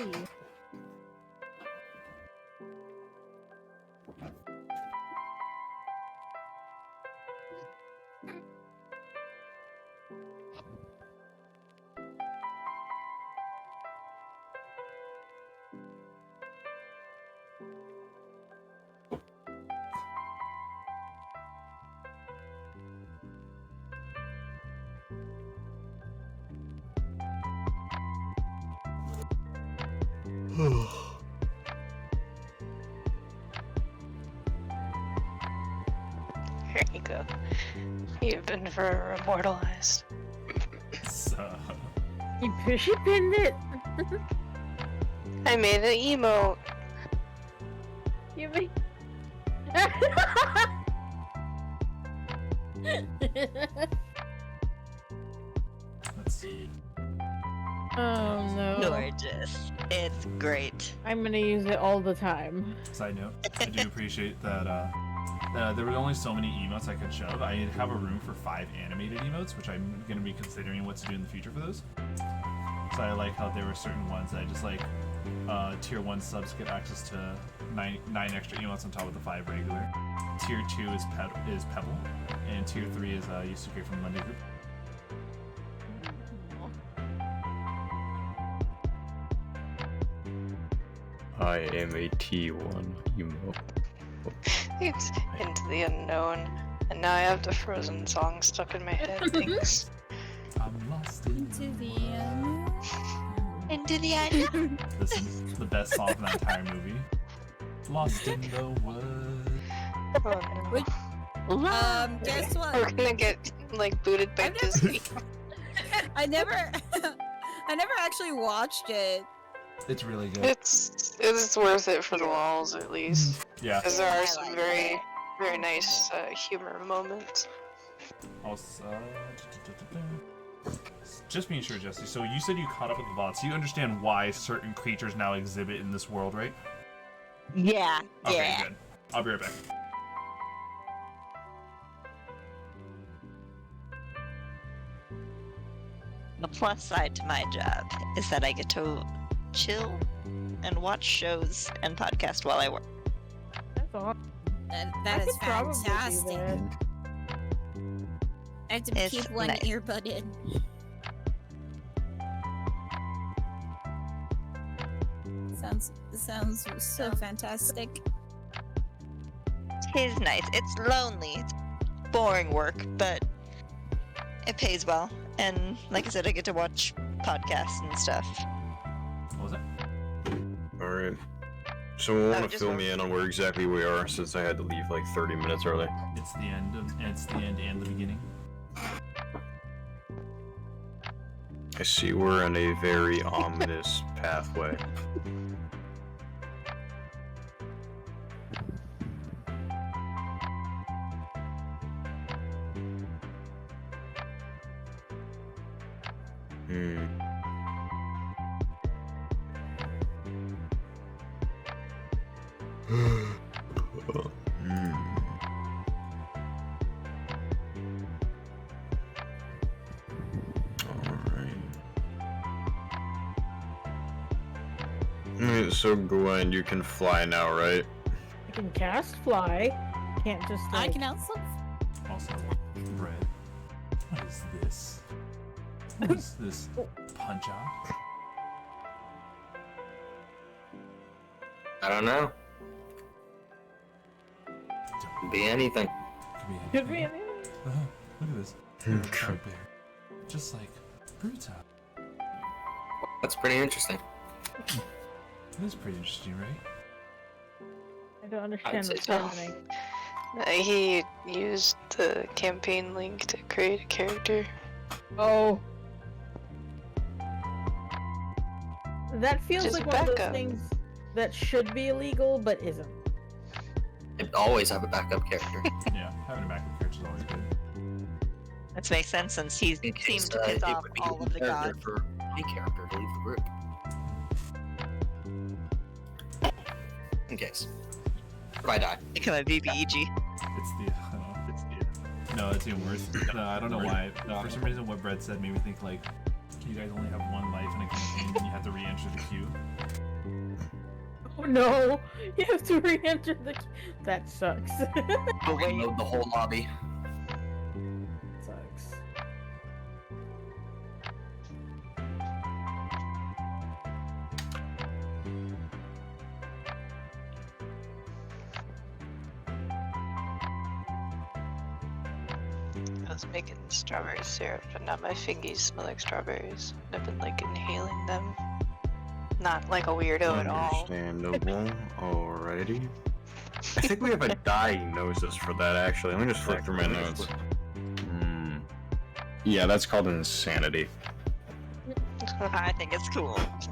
see. Here you go. You've been forever immortalized. You pushy pinned it. I made an emote. You mean? Let's see. Oh no. Gorgeous. It's great. I'm gonna use it all the time. Side note, I do appreciate that there were only so many emotes I could shove. I have a room for 5 animated emotes, which I'm going to be considering what to do in the future for those. So I like how there were certain ones that I just like, tier 1 subs get access to 9 extra emotes on top of the 5 regular. Tier 2 is Pebble, and tier 3 is Yusuke from the Monday group. I am a T1 emo. It's into the unknown, and now I have the Frozen song stuck in my head. Thanks. I'm lost Into the unknown. Into the unknown. This is the best song from that entire movie. Lost in the woods. Oh no. Guess what? We're gonna get like booted by Disney. I never actually watched it. It's really good. It's worth it for the walls at least, Yeah. because there I are some like very nice humor moments. Also, just being sure, Jessie. So you said you caught up with the bots. You understand why certain creatures now exhibit in this world, right? Yeah. Okay, Yeah. good. I'll be right back. The plus side to my job is that I get to chill and watch shows and podcast while I work. That's awesome. That I is could probably do fantastic. that. I have to It's keep one nice. earbud in. Sounds so fantastic. It is nice. It's lonely. It's boring work, but it pays well. And like I said, I get to watch podcasts and stuff. What was it? Alright. So we want to just fill work. me in on where exactly we are, since I had to leave like 30 minutes early. It's the end and the beginning. I see we're in a very ominous pathway. Alright, so Gwen, you can fly now, right? I can cast fly. Can't just I like... can also. Also, bread. What is this? What is this? Punch out? I don't know. Could be anything. Could be anything. anything. Look at this. You're a bugbear. Just like Bruta. That's pretty interesting. It is pretty interesting, right? I don't understand I'd what's say so. happening. He used the campaign link to create a character. Oh. That feels Just like one of those backup. things that should be illegal, but isn't. I'd always have a backup character. Yeah, having a backup character is always good. That makes sense since he In case, seemed to piss it off would be all of the character gods. for any character to leave the group. In case. If I die. Become a BBEG. It's the. No, it's even worse. No, I don't know why. No, for some reason, what Brett said made me think like You guys only have one life in a campaign, and you have to re-enter the queue. Oh no! You have to re-enter the. That sucks. Reload the whole lobby. Sucks. I was making strawberry syrup, but now my fingies smell like strawberries. I've been like inhaling them. Not like a weirdo at all. Understandable. Alrighty. I think we have a diagnosis for that, actually. Let me just flip through my notes. Yeah, that's called insanity. I think it's cool. No,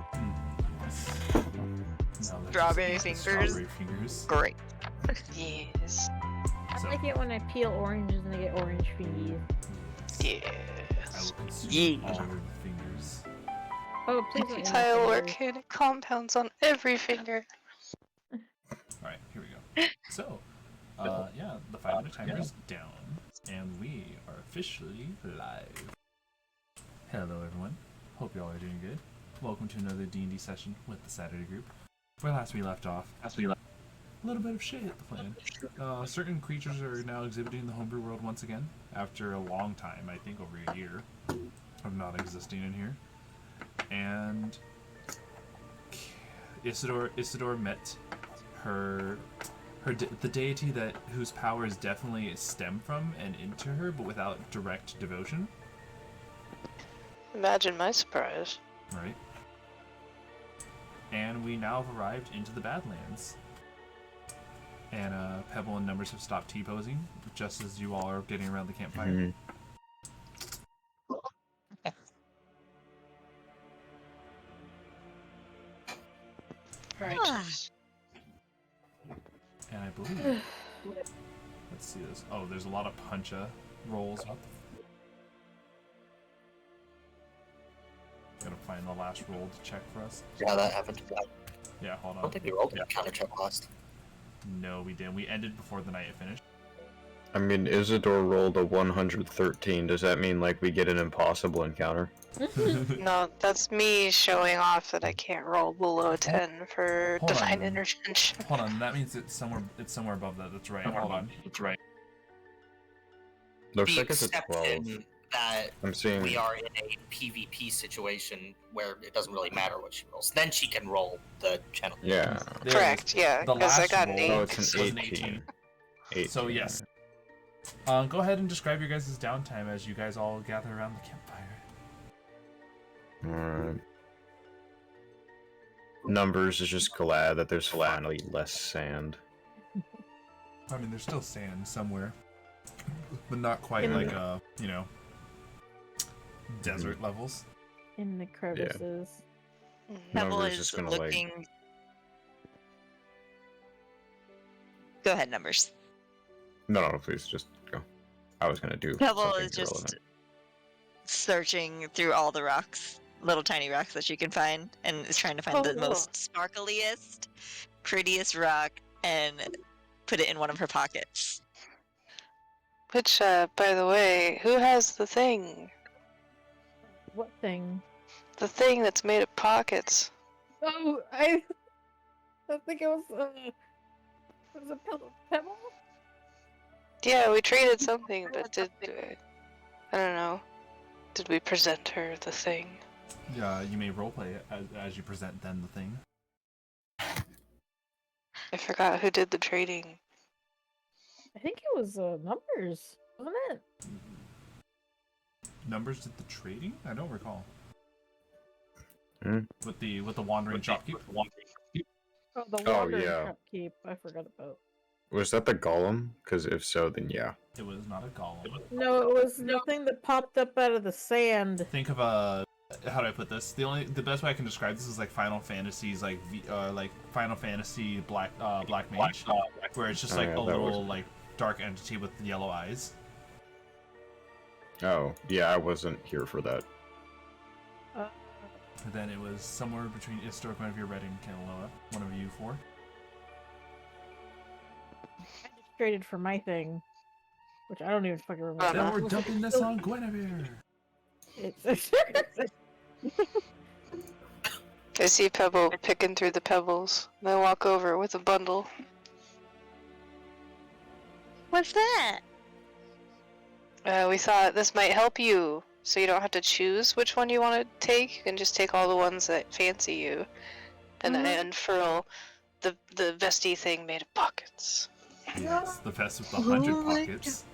that's Strawberry just fingers. Strawberry fingers. Great. Yes. I So, like it when I peel oranges and I get orange fingies. I Yes. will consume Yeah. all your fingers. Oh, please don't eat my Tile fingers. organic compounds on every finger. Alright, here we go. So, yeah, the 5-minute timer is down, and we are officially live. Hello, everyone. Hope you all are doing good. Welcome to another D&D session with the Saturday group. Where last we left off, a little bit of shit hit the fan. Certain creatures are now exhibiting in the homebrew world once again, after a long time, I think over a year, of not existing in here. And Isidore met the deity whose powers definitely stem from and into her, but without direct devotion. Imagine my surprise. Right. And we now have arrived into the Badlands. And Pebble and Numbers have stopped T-posing, just as you all are getting around the campfire. Mhm. Right. And I believe... let's see this. Oh, there's a lot of puncha rolls. Gotta find the last roll to check for us. Yeah, that happened. Yeah, hold I on. don't think we rolled a counter check last. No, we didn't. We ended before the night had finished. I mean, Isidore rolled a 113. Does that mean, like, we get an impossible encounter? No, that's me showing off that I can't roll below 10 for Hold divine on. intervention. Hold on, that means it's somewhere above that. That's right. Hold on. That's right. Looks The like it's a 12. exception that I'm seeing... we are in a PvP situation where it doesn't really matter what she rolls. Then she can roll the channel. Yeah. There Correct, yeah, The because I last got an roll- 8. Oh, it's was an an 18. 18. So, yes. Go ahead and describe your guys' downtime as you guys all gather around the campfire. Alright. Numbers is just glad that there's finally less sand. I mean, there's still sand somewhere, but not quite In like the- desert levels. In the crevices. Pebble Numbers is is gonna, like- looking. Go ahead, Numbers. No, please, just go. I was gonna do Pebble something is just irrelevant. searching through all the rocks, little tiny rocks that she can find, and is trying to find Oh, the cool. most sparkliest, prettiest rock and put it in one of her pockets. Which, by the way, who has the thing? What thing? The thing that's made of pockets. Oh, I think it was a pebble? Yeah, we traded something, but I don't know. Did we present her the thing? Yeah, you may roleplay it as you present them the thing. I forgot who did the trading. I think it was Numbers, wasn't it? Numbers did the trading? I don't recall. Hmm? With the wandering shopkeep. Oh, the Oh, Wandering yeah. Shopkeep. I forgot about. Was that the golem? Because if so, then yeah. It was not a golem. No, it was the thing that popped up out of the sand. Think of a how do I put this? The best way I can describe this is like Final Fantasy's like Final Fantasy Black Mage, where it's just Oh, like yeah, a that little was- like dark entity with yellow eyes. Oh, yeah, I wasn't here for that. And then it was somewhere between Isidore, Guinevere, Red, and Kanaloa. One of you four. I just traded for my thing, which I don't even fucking remember. Then we're dumping this on Guinevere. It's I see Pebble picking through the pebbles. And I walk over with a bundle. What's that? We thought this might help you, so you don't have to choose which one you want to take. You can just take all the ones that fancy you. And then I unfurl the vesty thing made of pockets. Yes, the vest with the 100 Oh my pockets.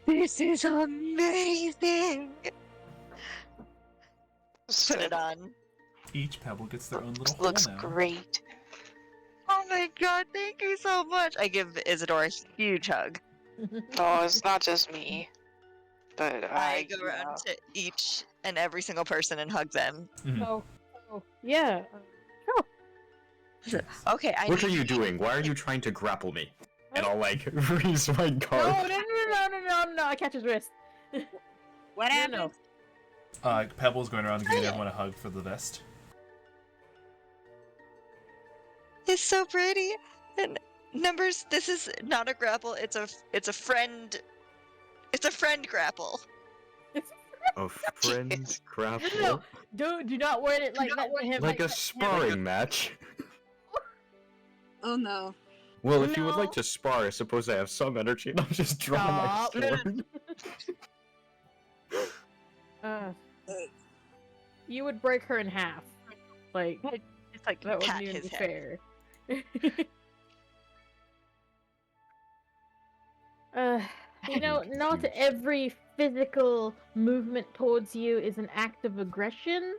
This is amazing! Put it on. Each pebble gets their own little Looks hole now. great. Oh my god, thank you so much! I give Isidore a huge hug. Oh, it's not just me. But I go around to each and every single person and hug them. Oh, yeah. Okay, I What are need you doing? Why are you trying to grapple me? And I'll like raise my No, card. no, I catch his wrist. What No, happened? no. Pebble's going around giving everyone a hug for the vest. It's so pretty. And numbers, this is not a grapple, it's a friend. It's a friend grapple. A friend grapple? No, do not word it like that to him. Like a sparring match? Oh no. Well, if you would No. like to spar, I suppose I have some energy and I'll just draw my Stop. sword. You would break her in half. Like, It's like that pat wouldn't even his be head. fair. You know, not every physical movement towards you is an act of aggression.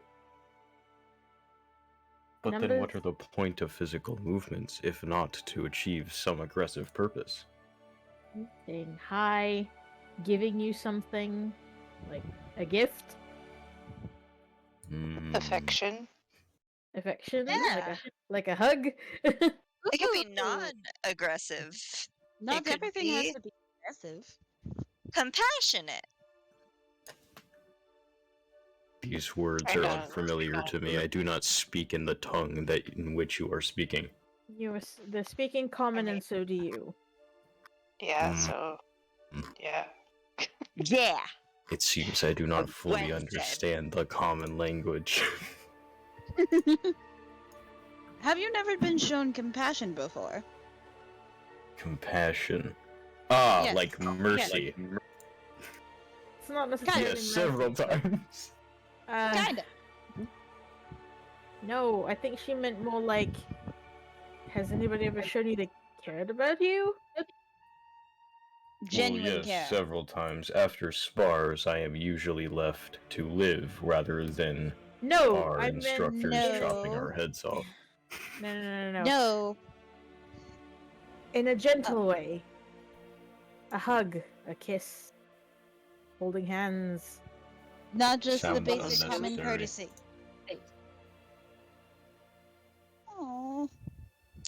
But then Numbers? what are the point of physical movements, if not to achieve some aggressive purpose? Saying hi, giving you something, like a gift, Affection. affection, Yeah. like a hug. It can be non-aggressive. Not could everything be- has to be aggressive. Compassionate. These words I are know, unfamiliar to me. I do not speak in the tongue that in which you are speaking. They're speaking common, mean- and so do you. Yeah, Mm. so. Yeah. Yeah. It seems I do not fully Well understand the common language. Have you never been shown compassion before? Compassion. Ah, Yes. like mercy. It's not necessarily Yes, several mercy, but, times. Kinda. No, I think she meant more like, has anybody ever shown you they cared about you? Genuine well, yes, care. several times. After spars, I am usually left to live rather than No, our I meant instructors chopping no. our heads off. no. No. In a gentle way. A hug, a kiss, holding hands. Not just the Sounds basic common unnecessary. courtesy. Aww.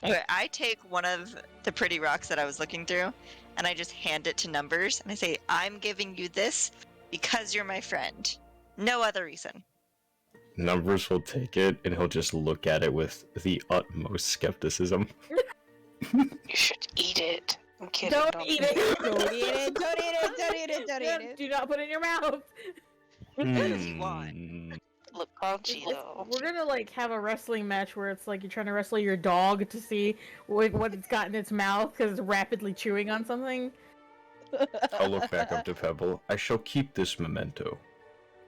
Okay, I take one of the pretty rocks that I was looking through, and I just hand it to Numbers, and I say, "I'm giving you this because you're my friend. No other reason." Numbers will take it, and he'll just look at it with the utmost skepticism. You should eat it. I'm kidding. Don't eat it! Don't eat it, don't eat it, don't eat it, don't eat it. Do not put it in your mouth! If you want. Look crunchy though. We're gonna like have a wrestling match where it's like you're trying to wrestle your dog to see what it's got in its mouth because it's rapidly chewing on something. I'll look back up to Pebble. I shall keep this memento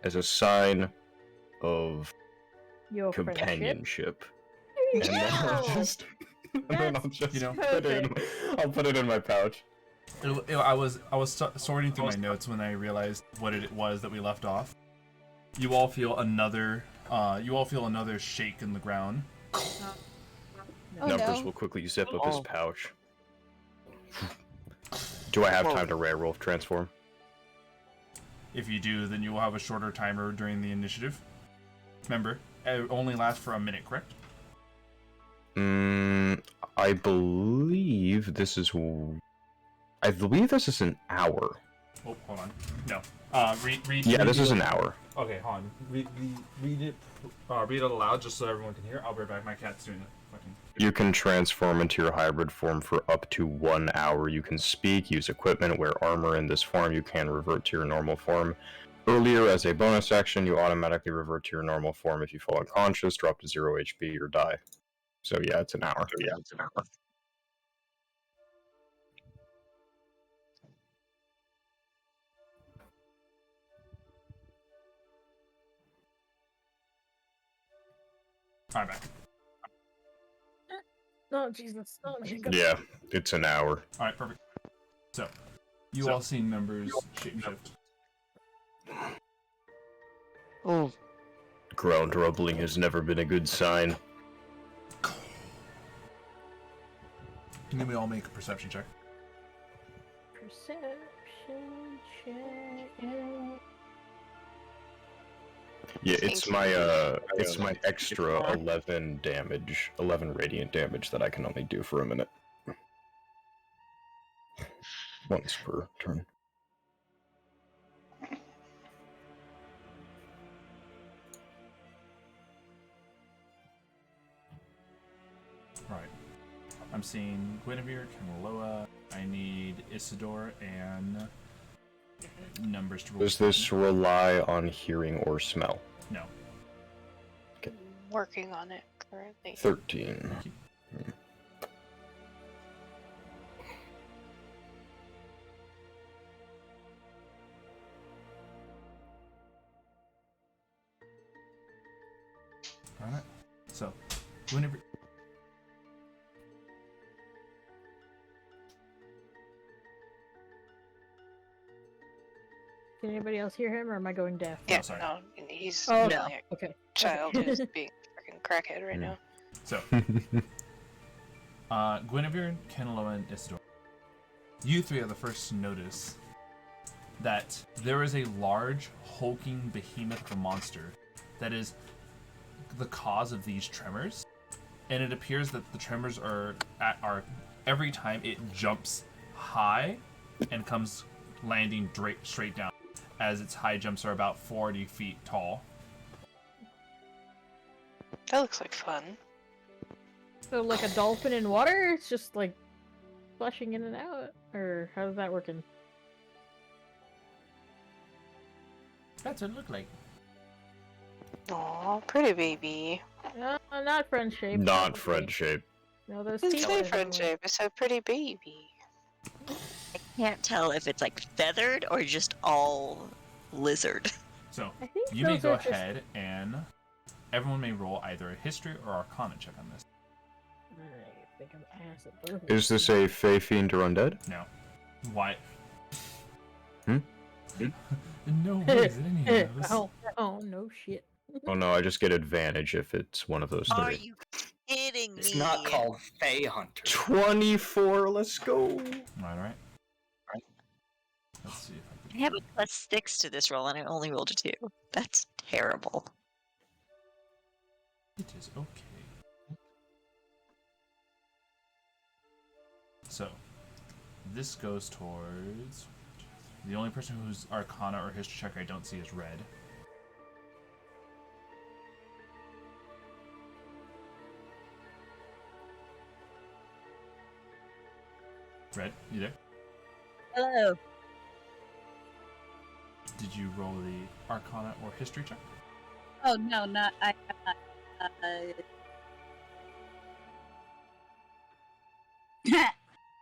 as a sign of Your friendship. companionship. And then I'll Yeah! just, and then I'll That's just you know, put it in, I'll put it in my pouch. I was sorting through my notes when I realized what it was that we left off. You all feel another shake in the ground. Oh, Numbers no. will quickly zip up his Oh. pouch. Do I have time to rare-roll transform? If you do, then you will have a shorter timer during the initiative. Remember, it only lasts for a minute, correct? I believe this is an hour. Oh, hold on. No. Read. Yeah, read this it is an aloud. hour. Okay, hold on. Read it. Read it aloud just so everyone can hear. I'll be right back. My cat's doing it. Fucking. You can transform into your hybrid form for up to 1 hour. You can speak, use equipment, wear armor. In this form, you can revert to your normal form. Earlier, as a bonus action, you automatically revert to your normal form if you fall unconscious, drop to 0 HP, or die. So yeah, it's an hour. I'm back. Oh Jesus! Oh my God. Yeah, it's an hour. All right, perfect. So, you all see numbers shapeshift. Oh, Ground rumbling has never been a good sign. And then we all make a perception check. Perception check. Yeah, it's my Thank extra 11 damage, 11 radiant damage that I can only do for a minute. Once per turn. Right. I'm seeing Guinevere, Kanaloa. I need Isidore and numbers to roll. Does this rely on hearing or smell? No. Working on it currently. 13. Alright. So, Guinevere. Can anybody else hear him, or am I going deaf? Yeah, sorry. no, he's Oh, no. okay. Child is being freaking crackhead right now. So, Guinevere, Kanaloa, and Isidore. You three are the first to notice that there is a large, hulking behemoth of a monster that is the cause of these tremors. And it appears that the tremors are every time it jumps high and comes landing straight down, as its high jumps are about 40 feet tall. That looks like fun. So like a dolphin in water? It's just like splashing in and out? Or how's that working? That's what it looked like. Aw, pretty baby. Not friend shape. Not probably. friend shape. No, those Didn't teeth say are friend annoying. shape. I said pretty baby. can't tell if it's like feathered or just all lizard. So, I think you may those go are just- ahead and everyone may roll either a history or arcana check on this. I think I'm ass at both of Is them. this a Fey Fiend or Undead? No. Why? Hmm? No way is it any of those. Oh, no shit. Oh no, I just get advantage if it's one of those Are three. you kidding me? It's not called Fey Hunter. 24, let's go! Alright. Let's see if I I can... have a +6 to this roll and I only rolled a 2. That's terrible. It is okay. So, this goes towards... The only person whose arcana or history check I don't see is red. Red, you there? Hello. Did you roll the arcana or history check? Oh no, not I.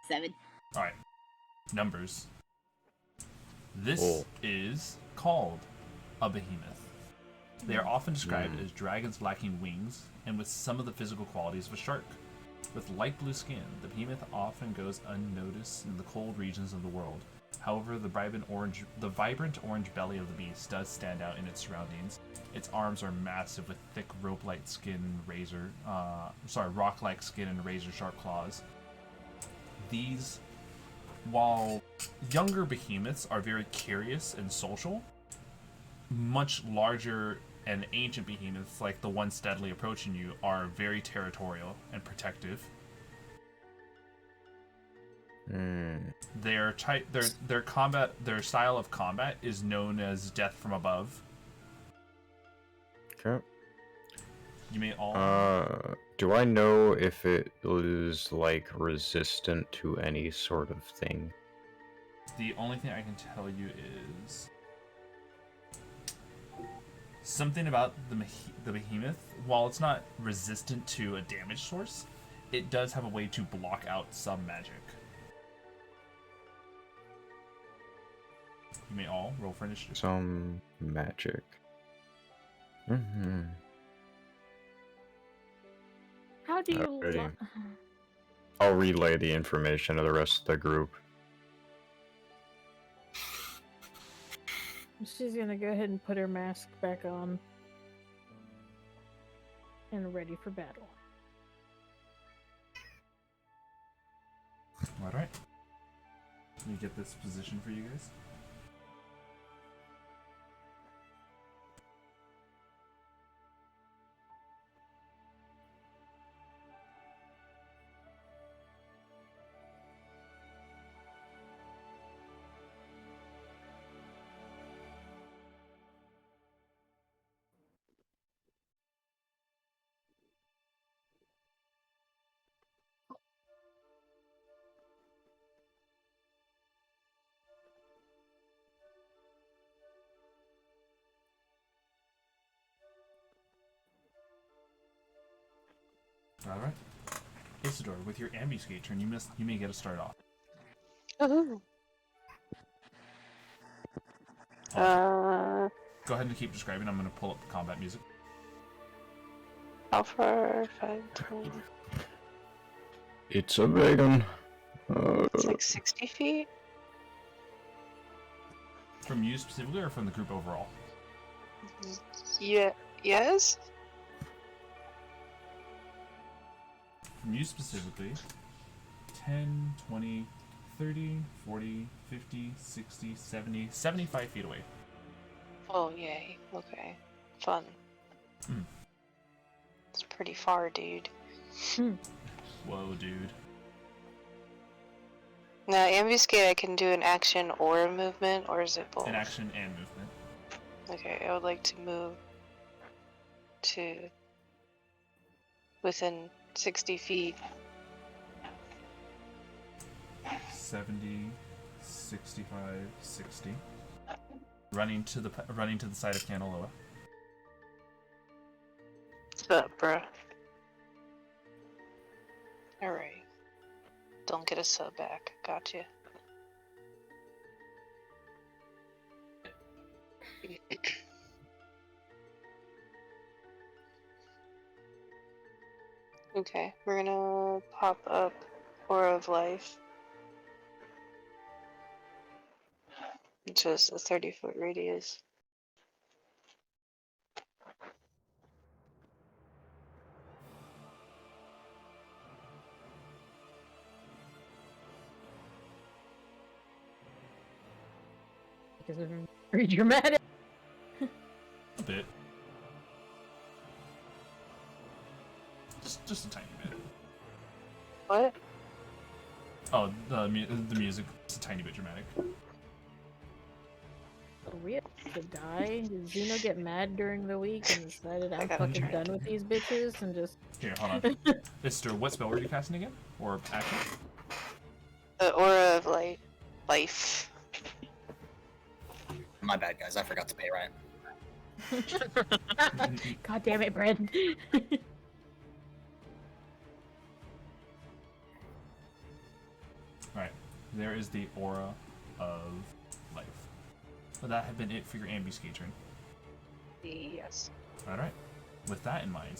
7. Alright. Numbers. This Oh. is called a behemoth. They are often described as dragons lacking wings and with some of the physical qualities of a shark. With light blue skin, the behemoth often goes unnoticed in the cold regions of the world. However, the vibrant orange belly of the beast does stand out in its surroundings. Its arms are massive with thick rope-like skin and rock-like skin and razor-sharp claws. These, while younger behemoths are very curious and social, much larger and ancient behemoths, like the one steadily approaching you, are very territorial and protective. Their style of combat is known as death from above. Okay. You may all Do I know if it is, like, resistant to any sort of thing? The only thing I can tell you is Something about the behemoth, while it's not resistant to a damage source, it does have a way to block out some magic. You may all roll for initiative. Some magic. Mm-hmm. How do you? Alrighty. I'll relay the information to the rest of the group. She's gonna go ahead and put her mask back on. And ready for battle. Alright. Let me get this position for you guys. Alright. Isidore, with your ambuscade turn, you may get a start off. Ooh. Go ahead and keep describing. I'm going to pull up the combat music. How far? 5, 10. It's a big one. It's like 60 feet? From you specifically, or from the group overall? Yeah. Yes? From you specifically, 10, 20, 30, 40, 50, 60, 70, 75 feet away. Oh, yay. Okay. Fun. Hmm. It's pretty far, dude. Whoa, dude. Now, ambuscade, I can do an action or a movement, or is it both? An action and movement. Okay, I would like to move to within 60 feet. 70, 65, 60. Running to the side of Kanaloa. What's up, bruh? Alright. Don't get a sub back. Gotcha. Okay, we're gonna pop up Aura of Life, which is a 30-foot radius. Because it's very dramatic. A bit. Just a tiny bit. What? Oh, the music is a tiny bit dramatic. Are we have to die? Did Zeno get mad during the week and decided I'm got fucking it. done with these bitches and just... Here, hold on. Isidore, what spell were you casting again? Or action? The Aura of Life. My bad, guys. I forgot to pay rent. God damn it, Brad. Right. There is the Aura of Life. Would that have been it for your ambuscade turn? Yes. Alright. With that in mind,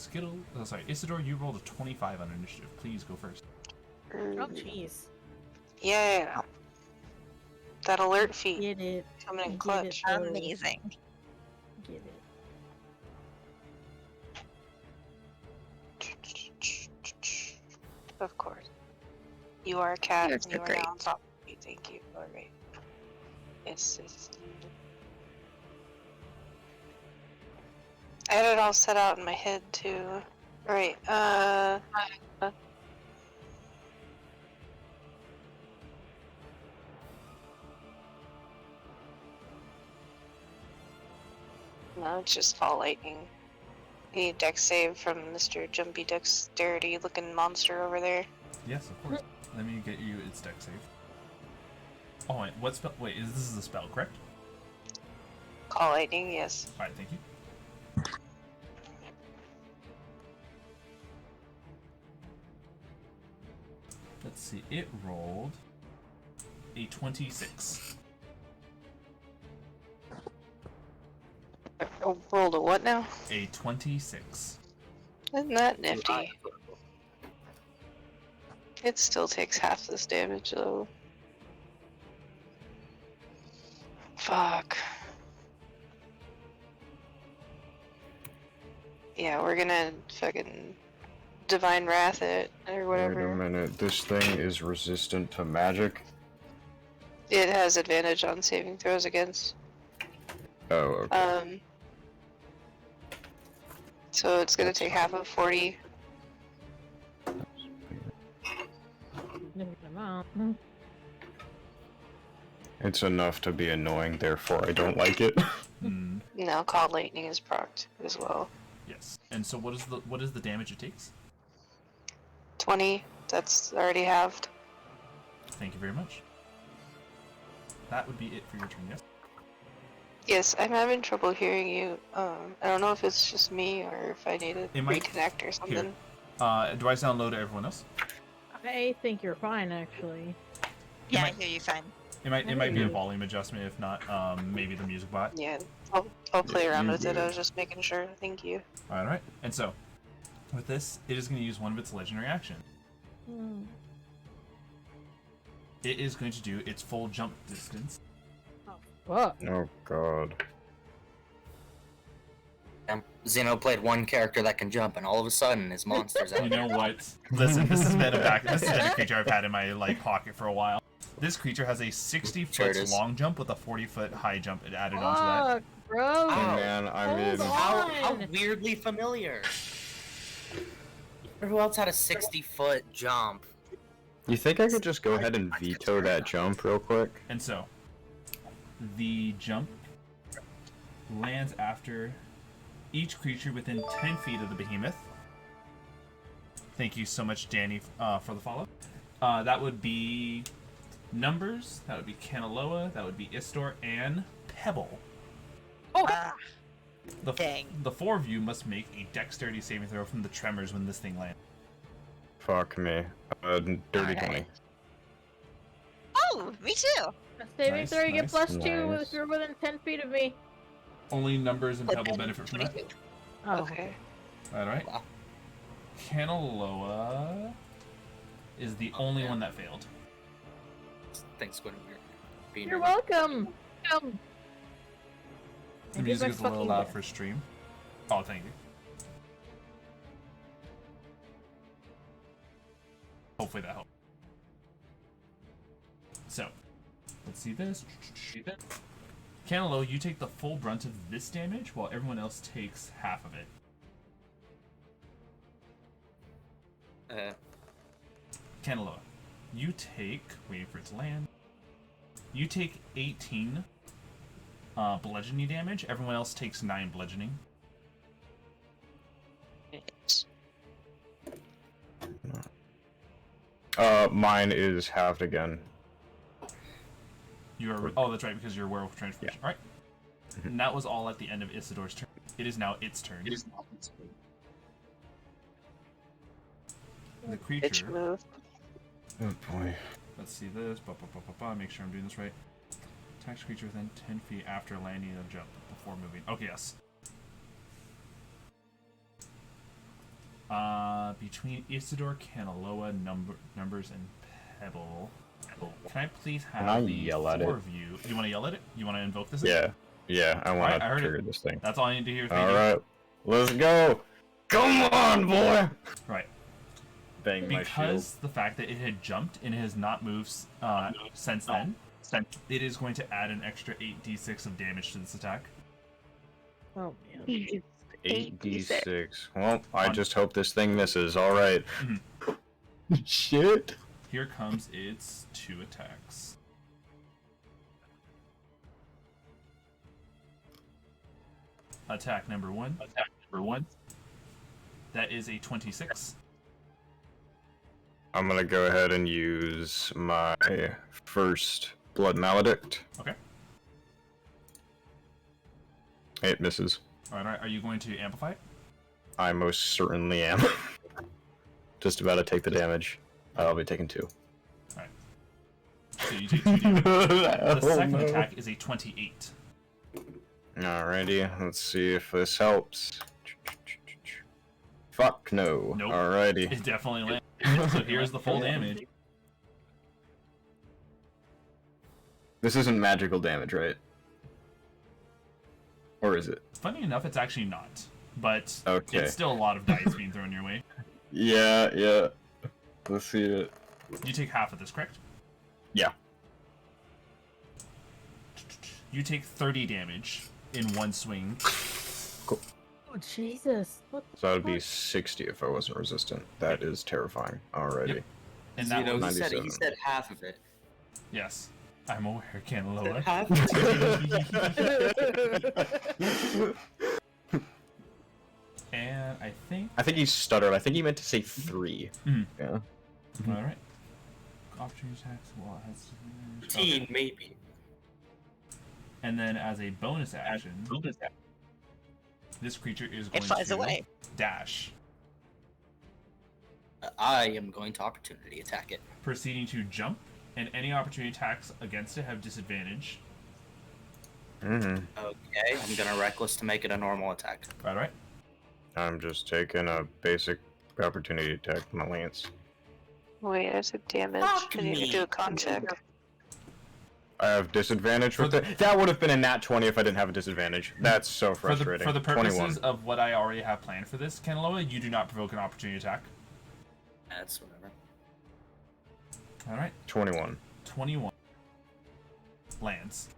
Isidore, you rolled a 25 on initiative. Please go first. Oh, jeez. Yeah. That alert feat Get it. coming in Get clutch. it. Amazing. Get it. Of course. You are a cat You're and so you are great. now on top of me. Thank you. Alright. Yes. I had it all set out in my head too. Alright, no, it's just fall lightning. You need dex save from Mr. Jumpy Dexterity looking monster over there. Yes, of course. Let me get you its deck save. Oh, wait, what spell? Wait, this is a spell, correct? Call lightning, yes. Alright, thank you. see. It rolled a 26. Rolled a what now? A 26. Isn't that nifty? It still takes half this damage though. Fuck. Yeah, we're gonna fucking Divine Wrath it or Wait a whatever. minute. This thing is resistant to magic? It has advantage on saving throws against. Oh, okay. So it's gonna That's take half of 40. Significant amount. It's enough to be annoying, therefore I don't like it. Hmm. Now Call Lightning is procced as well. Yes. And so what is the damage it takes? 20. That's already halved. Thank you very much. That would be it for your turn, yes? Yes, I'm having trouble hearing you. I don't know if it's just me or if I need to It might- reconnect or something. Do I sound low to everyone else? I think you're fine, actually. Yeah, might- I hear you fine. It might be a volume adjustment, if not, maybe the music bot. Yeah, I'll play Yeah, around you with it. I good. was just making sure. Thank you. Alright, and so, with this, it is going to use one of its legendary actions. It is going to do its full jump distance. Fuck. Oh god. Zeno played one character that can jump, and all of a sudden, his monster's out. You know what? Listen, this has been a creature I've had in my pocket for a while. This creature has a 60-foot Sure it is. long jump with a 40-foot high jump added onto that. Fuck, bro. Hey Ow. man, I'm Hold in. on. How weirdly familiar. Who else had a 60-foot jump? You think I could just go ahead and veto that jump real quick? And so, the jump lands after each creature within 10 feet of the behemoth. Thank you so much, Danny, for the follow. That would be Numbers, that would be Kanaloa, that would be Isidore, and Pebble. Ah, The, Dang. the four of you must make a dexterity saving throw from the tremors when this thing lands. Fuck me. Dirty Alright. 20. oh, me too. A saving Nice, throw, you get nice, +2 nice. if you're within 10 feet of me. Only Numbers and Pebble benefit from that. 22. Oh, Okay. Alright. Wow. Kanaloa is the only one that failed. Thanks, Guinevere. Being You're here. welcome. Welcome. The music is a little loud for stream. Oh, thank you. Hopefully that helped. So, let's see this. Kanaloa, you take the full brunt of this damage, while everyone else takes half of it. Kanaloa, you take, waiting for it to land, you take 18 bludgeoning damage, everyone else takes 9 bludgeoning. Mine is halved again. You are, oh, that's right, because you're a werewolf transformation. Alright. And that was all at the end of Isidore's turn. It is now its turn. The Bitch creature, move. Oh boy. let's see this, make sure I'm doing this right. Attacks creature within 10 feet after landing a jump before moving. Okay, yes. Between Isidore, Kanaloa, Numbers, and Pebble. Can I please have Can I the yell at four it? of you? You want to yell at it? You want to invoke this? Yeah. Yeah, I want Alright, I heard to trigger it. this thing. That's all I need to hear. Thank you. Alright. Let's go! Come on, boy! Right. Bang my shield. Because the fact that it had jumped and it has not moved since then, it is going to add an extra 8d6 of damage to this attack. Oh, man. 8d6. Well, I On- just hope this thing misses. Alright. Mhm. Shit! Here comes its 2 attacks. Attack number 1. That is a 26. I'm gonna go ahead and use my first Blood Maledict. Okay. It misses. Alright, are you going to amplify it? I most certainly am. Just about to take the damage. I'll be taking 2. So you take 2 damage. The Oh, second no. attack is a 28. Alrighty, let's see if this helps. Fuck no. Nope. Alrighty. It definitely lands. So here's the full damage. This isn't magical damage, right? Or is it? Funny enough, it's actually not. But Okay. it's still a lot of dice being thrown your way. Yeah. Let's see it. You take half of this, correct? Yeah. You take 30 damage in one swing. Oh Jesus! What the So that would be fuck? 60 if I wasn't resistant. That is terrifying. Alrighty. Yep. And You that know, was... he 97. said half of it. Yes. I'm aware, Kanaloa. Half And I think... I think he stuttered. I think he meant to say 3. Mhm. Yeah. Alright. Opportunity attacks, well, it has... 15, Okay. maybe. And then as a bonus action, this creature is going It flies to away. dash, I am going to opportunity attack it. proceeding to jump, and any opportunity attacks against it have disadvantage. Mm-hmm. Okay, I'm gonna reckless to make it a normal attack. Alright. I'm just taking a basic opportunity attack with my lance. Wait, I took damage. Fuck I need to me. do a con check. I have disadvantage For with the- it. That would have been a nat 20 if I didn't have a disadvantage. That's so frustrating. For the purposes 21. of what I already have planned for this, Kanaloa, you do not provoke an opportunity attack. That's whatever. Alright. 21. 21. Lands.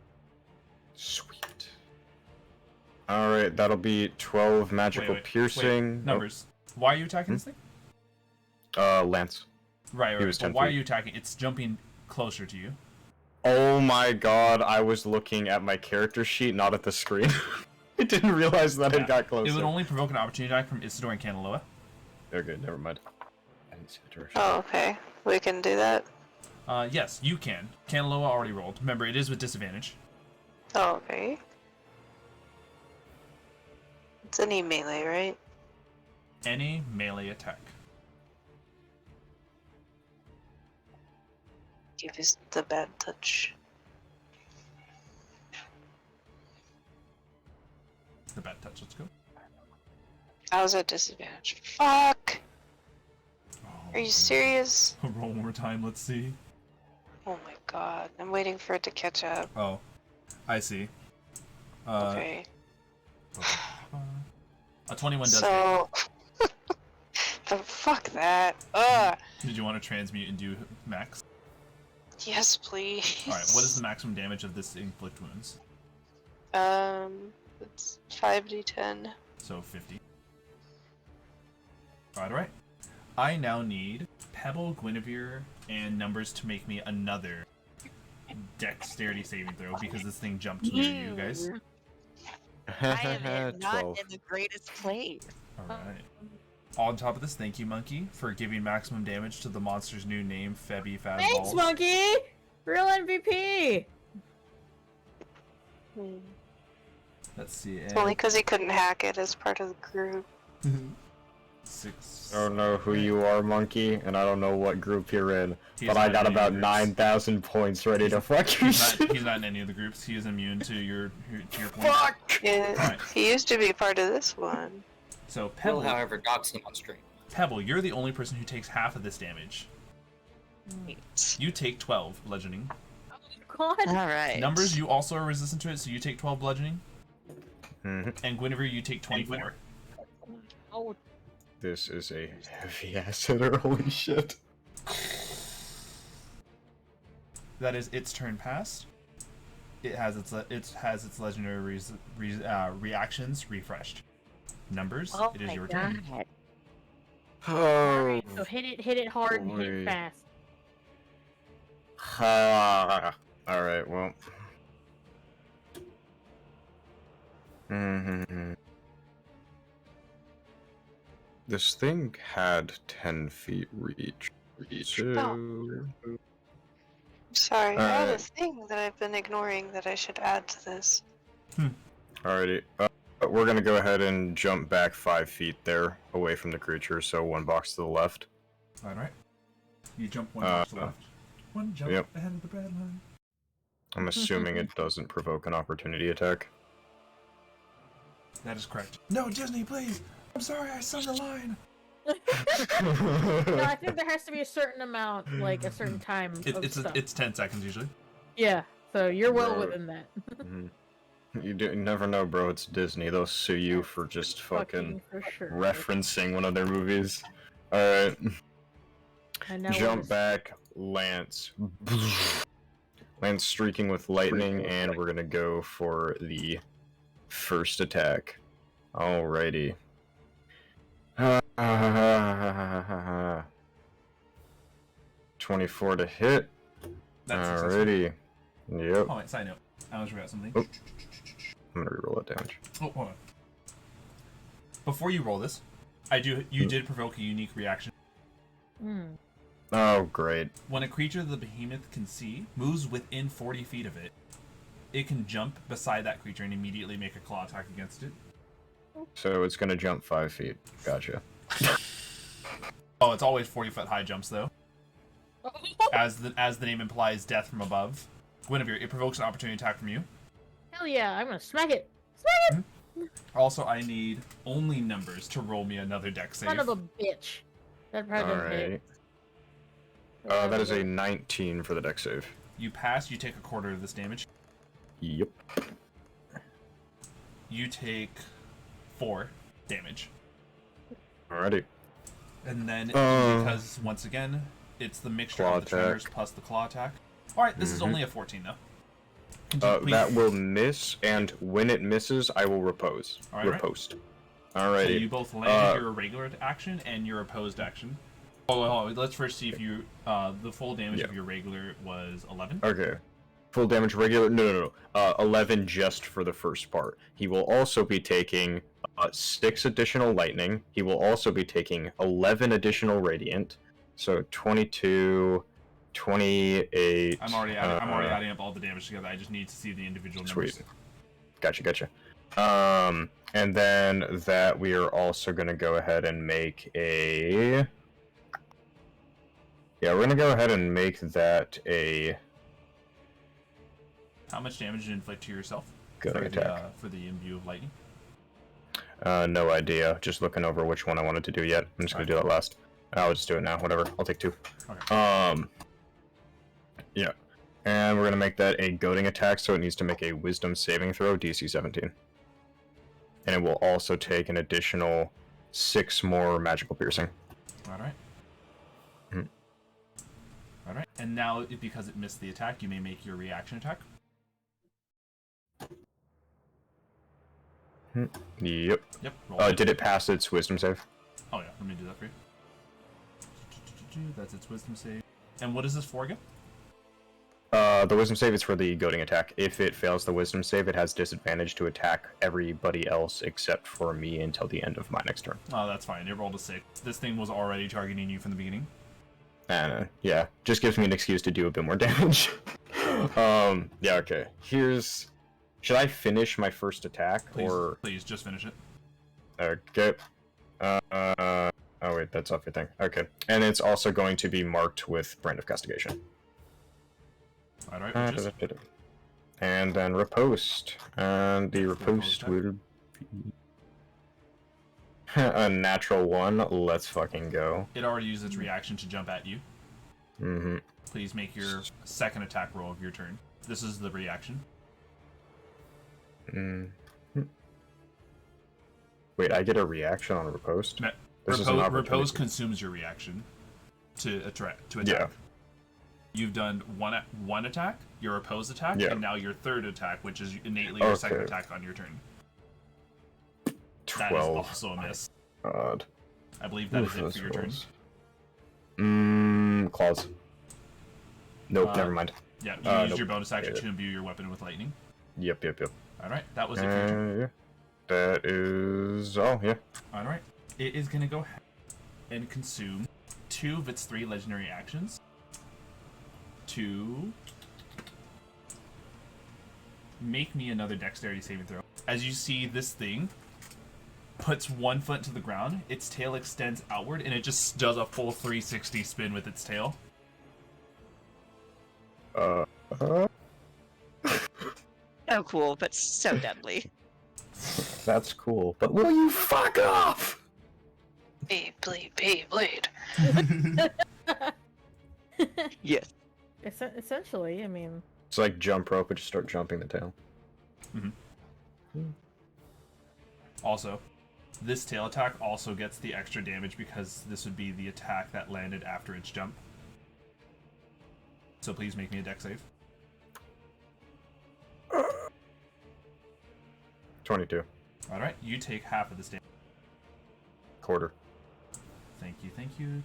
Sweet. Alright, that'll be 12 magical Wait, piercing. numbers. Why are you attacking this thing? Lance. Right. He was But 10 why are feet. you attacking? It's jumping closer to you. Oh my god, I was looking at my character sheet, not at the screen. I didn't realize that Yeah. it got closer. It would only provoke an opportunity attack from Isidore and Kanaloa. Okay, never mind. I didn't see the direction. Oh, okay. We can do that. Yes, you can. Kanaloa already rolled. Remember, it is with disadvantage. Oh, okay. It's any melee, right? Any melee attack. Give us the bad touch. The bad touch. Let's go. I was at disadvantage. Fuck! Oh, Are you serious? roll one more time. Let's see. Oh my god. I'm waiting for it to catch up. Oh, I see. Okay. A 21 does hit. So... fuck that. Ugh! Did you want to transmute and do max? Yes, please. Alright, what is the maximum damage of this inflict wounds? It's 5d10. So 50. Alright. I now need Pebble, Guinevere, and numbers to make me another dexterity saving throw because this thing jumped near you guys. I am not 12. in the greatest place. Alright. On top of this, thank you, Monkey, for giving maximum damage to the monster's new name, Febby Fazballs. Thanks, Monkey. Real MVP. Let's see. It's only because he couldn't hack it as part of the group. 6. I don't know who you are, Monkey, and I don't know what group you're in, He's but I not got in any about groups. 9,000 points ready to fuck you. He's not in any of the groups. He is immune to your points. Fuck! Yeah, Alright. he used to be part of this one. So Will, Pebble, however, dox him on stream. Pebble, you're the only person who takes half of this damage. You take 12 bludgeoning. God. All right. Numbers, you also are resistant to it, so you take 12 bludgeoning. Mhm. And Guinevere, you take 24. Oh, This is a heavy ass hitter, holy shit. That is its turn passed. It has its legendary reactions refreshed. Numbers, Oh it is my your god. turn. Oh, so hit it hard and hit boy. it fast. Alright, well. Mhm. This thing had 10 feet reach. So... Sorry, I had a Alright. thing that I've been ignoring that I should add to this. Alrighty. We're gonna go ahead and jump back 5 feet there, away from the creature, so one box to the left. Alright. You jump one box to the left. One jump Yep. ahead of the bread line. I'm assuming it doesn't provoke an opportunity attack. That is correct. No, Disney, please! I'm sorry, I sung the line! No, I think there has to be a certain amount, like a certain time of stuff. It's 10 seconds usually. Yeah, so you're well Bro. within that. You never know, bro. It's Disney. They'll sue you for just fucking for sure. referencing one of their movies. Alright. And now Jump back, Lance. Lance streaking with lightning, and we're gonna go for the first attack. Alrighty. 24 to hit. That's successful. Alrighty. Yep. Oh, wait, side note. I almost forgot something. Oh. I'm gonna reroll that damage. Oh, hold on. Before you roll this, you did provoke a unique reaction. Oh, great. When a creature the behemoth can see moves within 40 feet of it, it can jump beside that creature and immediately make a claw attack against it. So it's gonna jump 5 feet. Gotcha. Oh, it's always 40-foot high jumps, though. As the name implies, death from above. Guinevere, it provokes an opportunity attack from you. Hell yeah, I'm gonna smack it. Smack it! Also, I need only numbers to roll me another deck save. Son of a bitch. That probably doesn't hit. Alright. That is a 19 for the deck save. You pass, you take a quarter of this damage. Yep. You take 4 damage. Alrighty. And then, because, once again, it's the mixture Claw of the tremors attack. plus the claw attack. Alright, this is only a 14, though. Continue, That please. will miss, and when it misses, I will repose. Alright, Riposte. So Alrighty. you both landed your regular action and your opposed action. Hold on. Let's first see if you, the full damage of your regular was 11. Okay. Full damage regular? No. 11 just for the first part. He will also be taking 6 additional lightning. He will also be taking 11 additional radiant. So 22, 28. I'm already adding up all the damage together. I just need to see the individual numbers. Sweet. Gotcha. And then that we are also going to go ahead and make a... Yeah, we're going to go ahead and make that a... How much damage did you inflict to yourself? Good attack. For the imbue of lightning? No idea. Just looking over which one I wanted to do yet. I'm just going to do that last. I'll just do it now. Whatever. I'll take 2. Okay. Yeah. And we're going to make that a goading attack, so it needs to make a wisdom saving throw, DC 17. And it will also take an additional 6 more magical piercing. Alright. Alright. And now, because it missed the attack, you may make your reaction attack. Yep. Roll Did it pass its wisdom save? Oh yeah, let me do that for you. That's its wisdom save. And what is this for again? The wisdom save is for the goading attack. If it fails the wisdom save, it has disadvantage to attack everybody else except for me until the end of my next turn. Oh, that's fine. It rolled a 6. This thing was already targeting you from the beginning. Yeah, just gives me an excuse to do a bit more damage. Yeah, okay. Should I finish my first attack, or... Please, just finish it. Okay. Oh wait, that's off your thing. Okay. And it's also going to be marked with Brand of Castigation. Alright, and then riposte. And the riposte will be... a natural 1. Let's fucking go. It already used its reaction to jump at you. Mm-hmm. Please make your second attack roll of your turn. This is the reaction. Wait, I get a reaction on a riposte? Repose consumes your reaction to attack. Yeah. You've done one attack, your opposed attack, Yeah. and now your third attack, which is innately your second Okay. attack on your turn. 12. That is also a miss. God. I believe that is it for your turn. Claws. Nope, never mind. Yeah, you used nope. your bonus action to imbue your weapon with lightning. Yep. Alright, that was it for your turn. Yeah. That is all, yeah. Alright. It is going to go ahead and consume 2 of its 3 legendary actions to make me another dexterity saving throw. As you see, this thing puts 1 foot to the ground, its tail extends outward, and it just does a full 360 spin with its tail. uh. So cool, but so deadly. That's cool, but will you fuck off? Beyblade, Beyblade. Yes. Essentially, I mean. It's like jump rope, but just start jumping the tail. Also, this tail attack also gets the extra damage because this would be the attack that landed after its jump. So please make me a dex save. 22. Alright, you take half of this damage. Quarter. Thank you, thank you.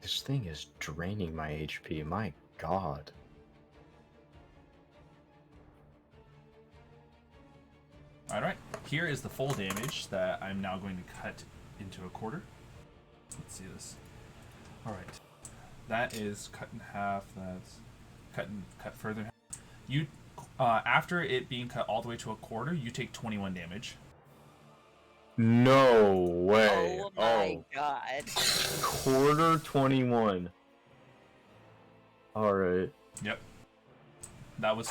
This thing is draining my HP, my god. Alright, here is the full damage that I'm now going to cut into a quarter. Let's see this. Alright. That is cut in half, that's cut further in half. You after it being cut all the way to a quarter, you take 21 damage. No way. Oh my god. Quarter 21. Alright. Yep. That was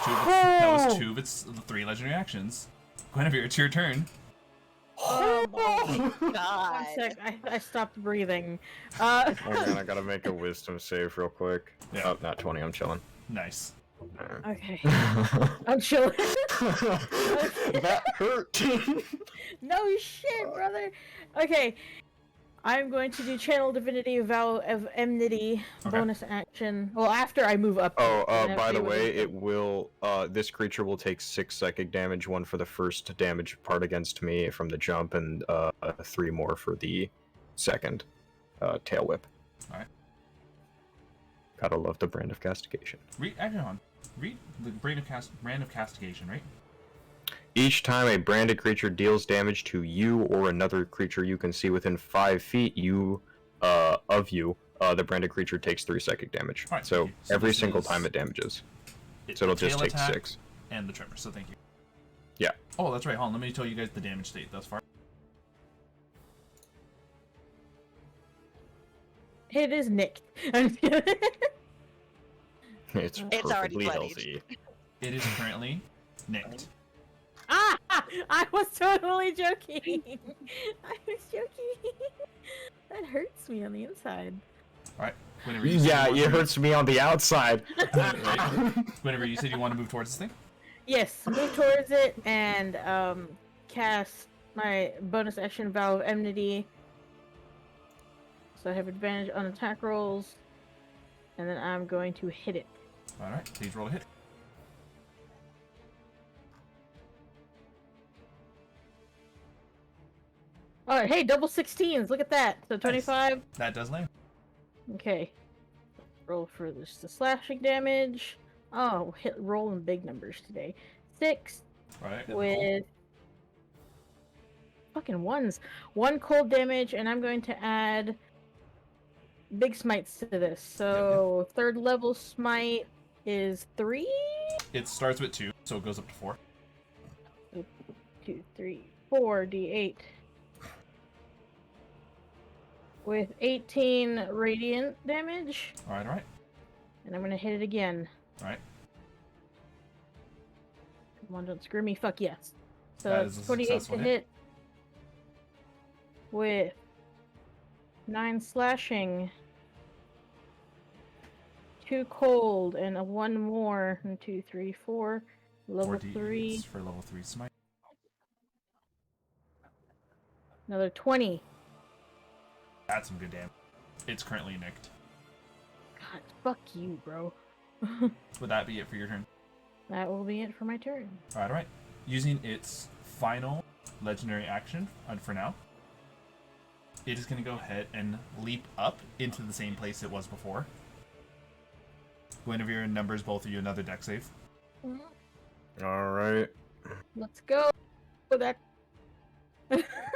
two of its 3 legendary actions. Guinevere, it's your turn. Oh my One god. sec, I stopped breathing. Oh man, I gotta make a wisdom save real quick. Yeah. Oh, not 20, I'm chilling. Nice. Okay. I'm chilling. That hurt. No shit, brother. Okay. I'm going to do Channel Divinity Vow of Enmity bonus action. Well, after I move up. Oh, and by the everybody way, would- it will, this creature will take 6 psychic damage, 1 for the first damage part against me from the jump, and 3 more for the second tail whip. Alright. Gotta love the brand of castigation. Read the brand of castigation, right? Each time a branded creature deals damage to you or another creature you can see within 5 feet of you, the branded creature takes 3 psychic damage. Alright, So thank you. So every this single is- time it damages. So it'll just tail take attack 6. And the tremor, so thank you. Yeah. Oh, that's right. Hold on, let me tell you guys the damage state thus far. It is nicked. I'm kidding. It's It's already perfectly bloodied. healthy. It is currently nicked. Ah! I was totally joking. I was joking. That hurts me on the inside. Alright. Whenever you said Yeah, you it wanted hurts me on the outside. Whenever you said you want to move towards this thing? Yes, move towards it and cast my bonus action Vow of Enmity. So I have advantage on attack rolls. And then I'm going to hit it. Alright, please roll a hit. Alright, hey, double 16s. Look at that. So 25. That does land. Okay. Roll for this, the slashing damage. Oh, roll in big numbers today. 6 Alright. with fucking ones. 1 cold damage, and I'm going to add big smites to this. So third level smite is 3, It starts with 2, so it goes up to 4. 2, 3, 4 d8 with 18 radiant damage, Alright, alright. and I'm gonna hit it again. Alright. Come on, don't screw me. Fuck yes. So That it's is a 28 to successful hit. hit. With 9 slashing, 2 cold, and a 1 more. And 2, 3, 4. Level 4d8s 3. for level 3 smite. Another 20. That's some good damage. It's currently nicked. God, fuck you, bro. Would that be it for your turn? That will be it for my turn. Alright, alright. Using its final legendary action for now, it is going to go ahead and leap up into the same place it was before. Guinevere numbers both of you another dex save. Alright. Let's go. That.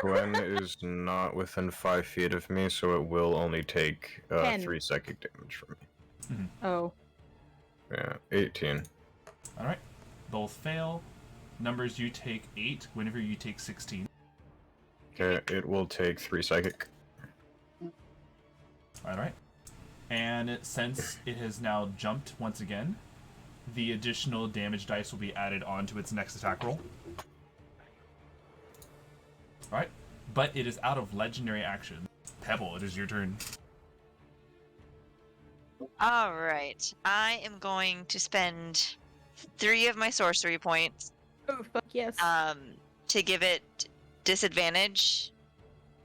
Gwen is not within 5 feet of me, so it will only take 10. 3 psychic damage from me. Oh. Yeah, 18. Alright. Both fail. Numbers, you take 8. Guinevere, you take 16. Okay, it will take 3 psychic. Alright. And since it has now jumped once again, the additional damage dice will be added onto its next attack roll. Alright, but it is out of legendary action. Pebble, it is your turn. All right. I am going to spend 3 of my sorcery points Oh, fuck yes. to give it disadvantage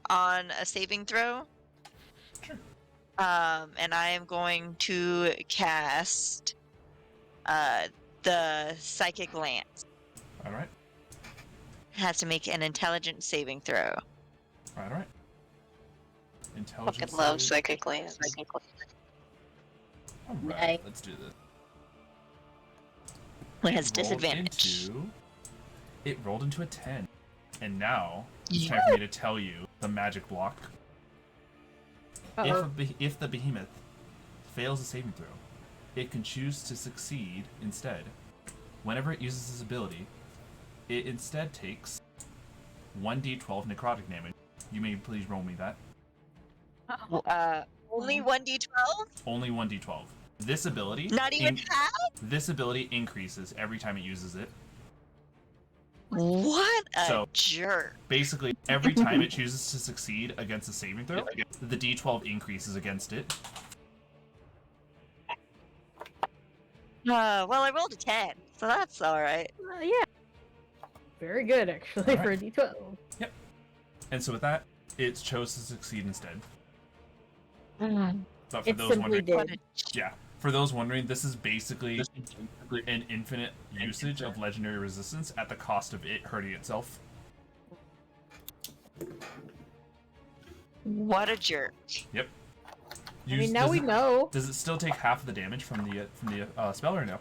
on a saving throw. Sure. And I am going to cast the Psychic Lance. Alright, Has to make an intelligence saving throw. alright. Intelligence. Fucking love save. Psychic Lance. Alright, let's do this. It has Rolled disadvantage. It rolled into a 10. And now, it's time for me to tell you the magic block. Uh-oh. If the behemoth fails a saving throw, it can choose to succeed instead. Whenever it uses this ability, it instead takes 1d12 necrotic damage. You may please roll me that. Only 1d12? Only 1d12. This ability... Not even half? This ability increases every time it uses it. What a So- jerk. Basically, every time it chooses to succeed against a saving throw, the d12 increases against it. Well, I rolled a 10, so that's alright. Yeah. Very good, actually, Alright. for a D12. And so with that, it chose to succeed instead. But for It those simply wondering, did. yeah, for those wondering, this is basically an infinite usage of legendary resistance at the cost of it hurting itself. What a jerk. Yep. I mean, now we know. Does it still take half of the damage from the spell or no?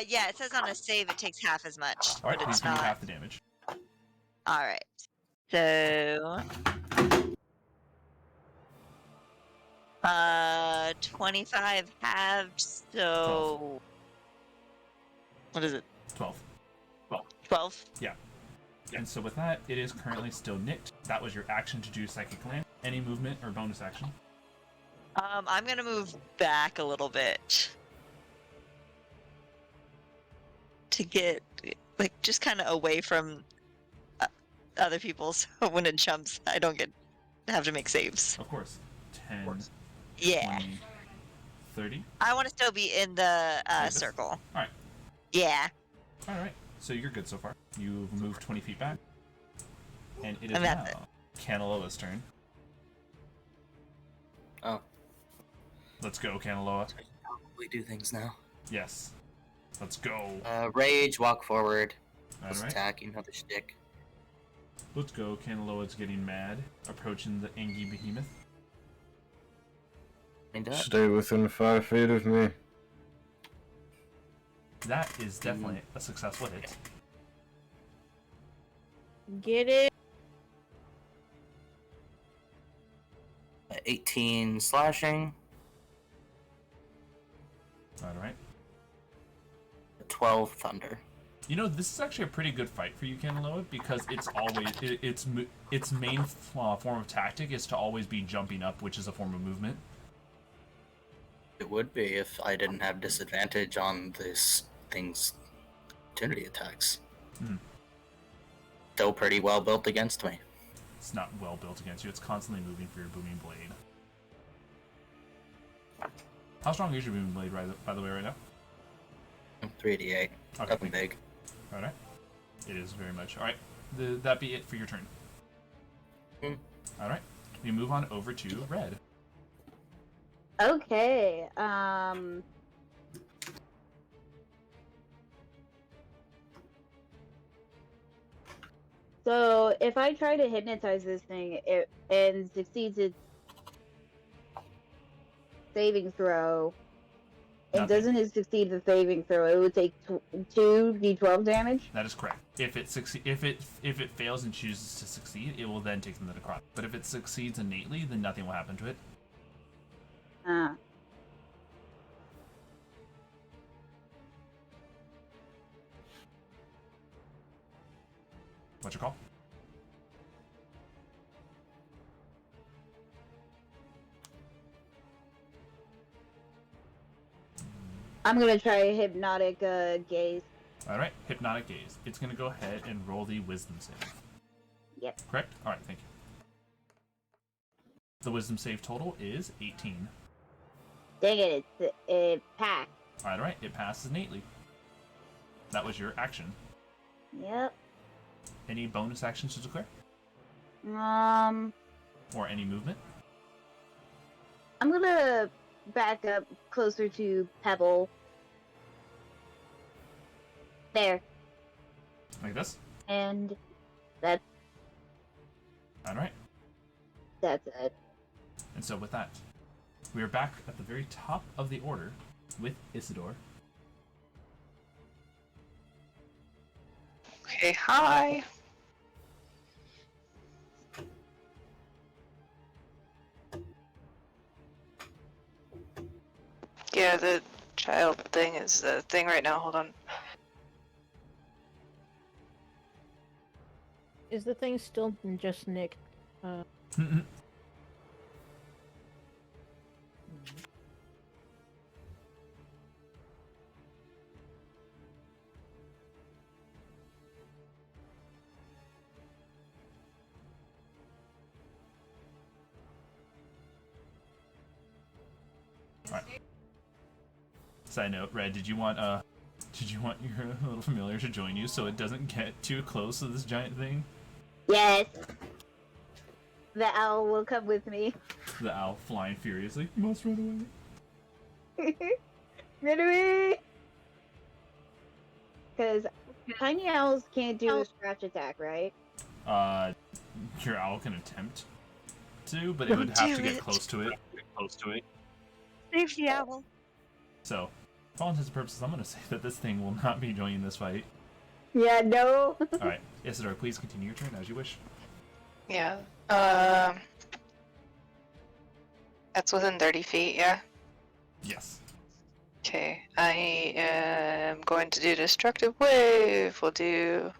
Yeah, it says on a save it takes half as much, All right, but please it's give me not. half the damage. Alright. So... 25 halved, so... What is it? 12. 12? And so with that, it is currently still nicked. That was your action to do Psychic Land. Any movement or bonus action? I'm gonna move back a little bit. To get, like, just kind of away from other people, so when it jumps, I don't have to make saves. Of course. 10, Yeah. 20, 30. I want to still be in the Like this? circle. Alright. Yeah. Alright. So you're good so far. You've moved 20 feet back. And it is And that's now Kanaloa's turn. Oh, Let's go, Kanaloa. so I can probably do things now. Yes. Let's go. Rage, walk forward. Plus Alright. attack, you know the shtick. Let's go. Kanaloa's getting mad. Approaching the Angie Behemoth. And up. Stay within 5 feet of me. That is definitely a successful hit. Get it? 18 slashing, Alright. 12 thunder. You know, this is actually a pretty good fight for you, Kanaloa, because it's always its main form of tactic is to always be jumping up, which is a form of movement. It would be if I didn't have disadvantage on this thing's opportunity attacks. Hmm. Still pretty well built against me. It's not well built against you. It's constantly moving for your booming blade. How strong is your booming blade, by the way, right now? 3d8. Okay. Nothing big. Alright. It is very much. Alright. That be it for your turn. Hmm. Alright. We move on over to Red. Okay. So if I try to hypnotize this thing and succeeds its saving throw, and Nothing. doesn't it succeed the saving throw, it would take 2d12 damage. That is correct. If it fails and chooses to succeed, it will then take the necrotic. But if it succeeds innately, then nothing will happen to it. Ah. What's your call? I'm gonna try hypnotic gaze. Alright, hypnotic gaze. It's gonna go ahead and roll the wisdom save. Yep. Correct? Alright, thank you. The wisdom save total is 18. Dang it, it passed. Alright, it passes innately. That was your action. Yep. Any bonus actions to declare? Or any movement? I'm gonna back up closer to Pebble. There. Like this? And that's Alright. it. And so with that, we are back at the very top of the order with Isidore. Okay, hi. Yeah, the child thing is the thing right now. Hold on. Is the thing still just nicked? Alright. Side note, Red, did you want your little familiar to join you so it doesn't get too close to this giant thing? Yes. The owl will come with me. The owl flying furiously. You must run away. Run away! Because tiny owls can't do a scratch attack, right? Your owl can attempt to, but it would have to get close to it. Safety owl. So, for all intents and purposes, I'm going to say that this thing will not be joining this fight. Yeah, no. Alright, Isidore, please continue your turn as you wish. Yeah. That's within 30 feet, yeah? Yes. Okay, I am going to do Destructive Wave. We'll do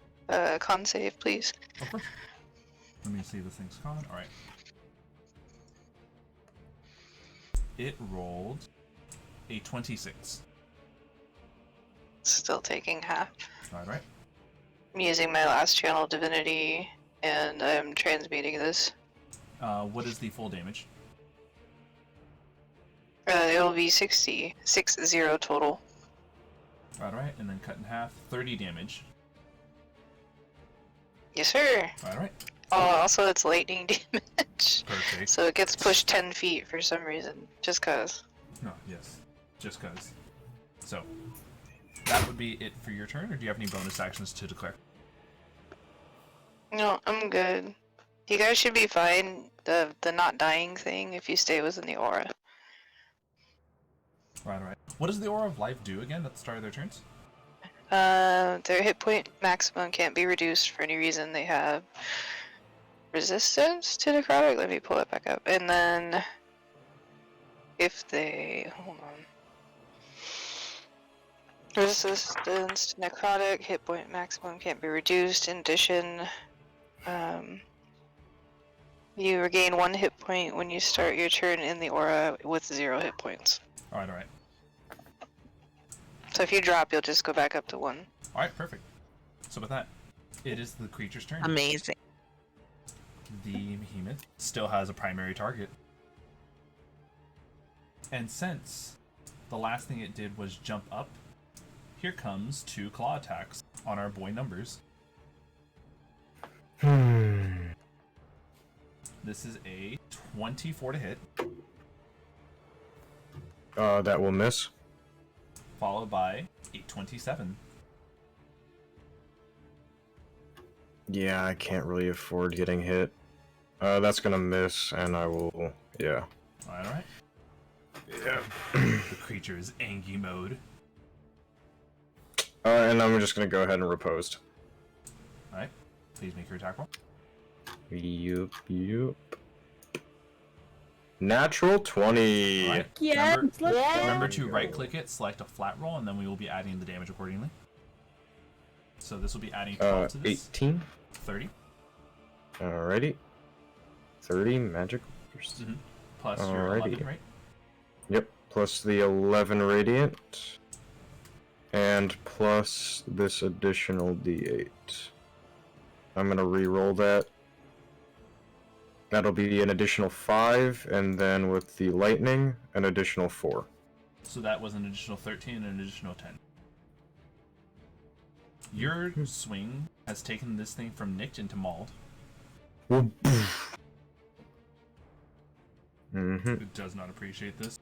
con save, please. Of course. Let me see this thing's con. Alright. It rolled a 26. Still taking half. Alright. I'm using my last channel divinity, and I'm transmuting this. What is the full damage? It'll be 60 total. Alright, and then cut in half. 30 damage. Yes, sir. Alright. Oh, also it's lightning damage. Perfect. So it gets pushed 10 feet for some reason, just cause. No, yes. Just cause. So, that would be it for your turn, or do you have any bonus actions to declare? No, I'm good. You guys should be fine. The not dying thing if you stay within the aura. Right. What does the Aura of Life do again at the start of their turns? Their hit point maximum can't be reduced for any reason. They have resistance to necrotic. Let me pull it back up. And then if they hold on. Resistance to necrotic, hit point maximum can't be reduced. In addition, you regain 1 hit point when you start your turn in the aura with 0 hit points. Alright. So if you drop, you'll just go back up to 1. Alright, perfect. So with that, it is the creature's turn. Amazing. The behemoth still has a primary target. And since the last thing it did was jump up, here comes 2 claw attacks on our boy Numbers. This is a 24 to hit. That will miss. Followed by a 27. Yeah, I can't really afford getting hit. That's gonna miss, and I will... yeah. Alright. Yeah. The creature is Angie mode. And I'm just gonna go ahead and riposte. Alright. Please make your attack roll. Yup. Natural 20. Alright. Yes, Remember to right click it, select a flat roll, and then we will be adding the damage accordingly. So this will be adding 12 to this. 18. 30. Alrighty. 30 magic. Plus your 11, right? Yep, plus the 11 radiant. And plus this additional d8. I'm gonna re-roll that. That'll be an additional 5, and then with the lightning, an additional 4. So that was an additional 13 and an additional 10. Your swing has taken this thing from nicked into mauled. It does not appreciate this.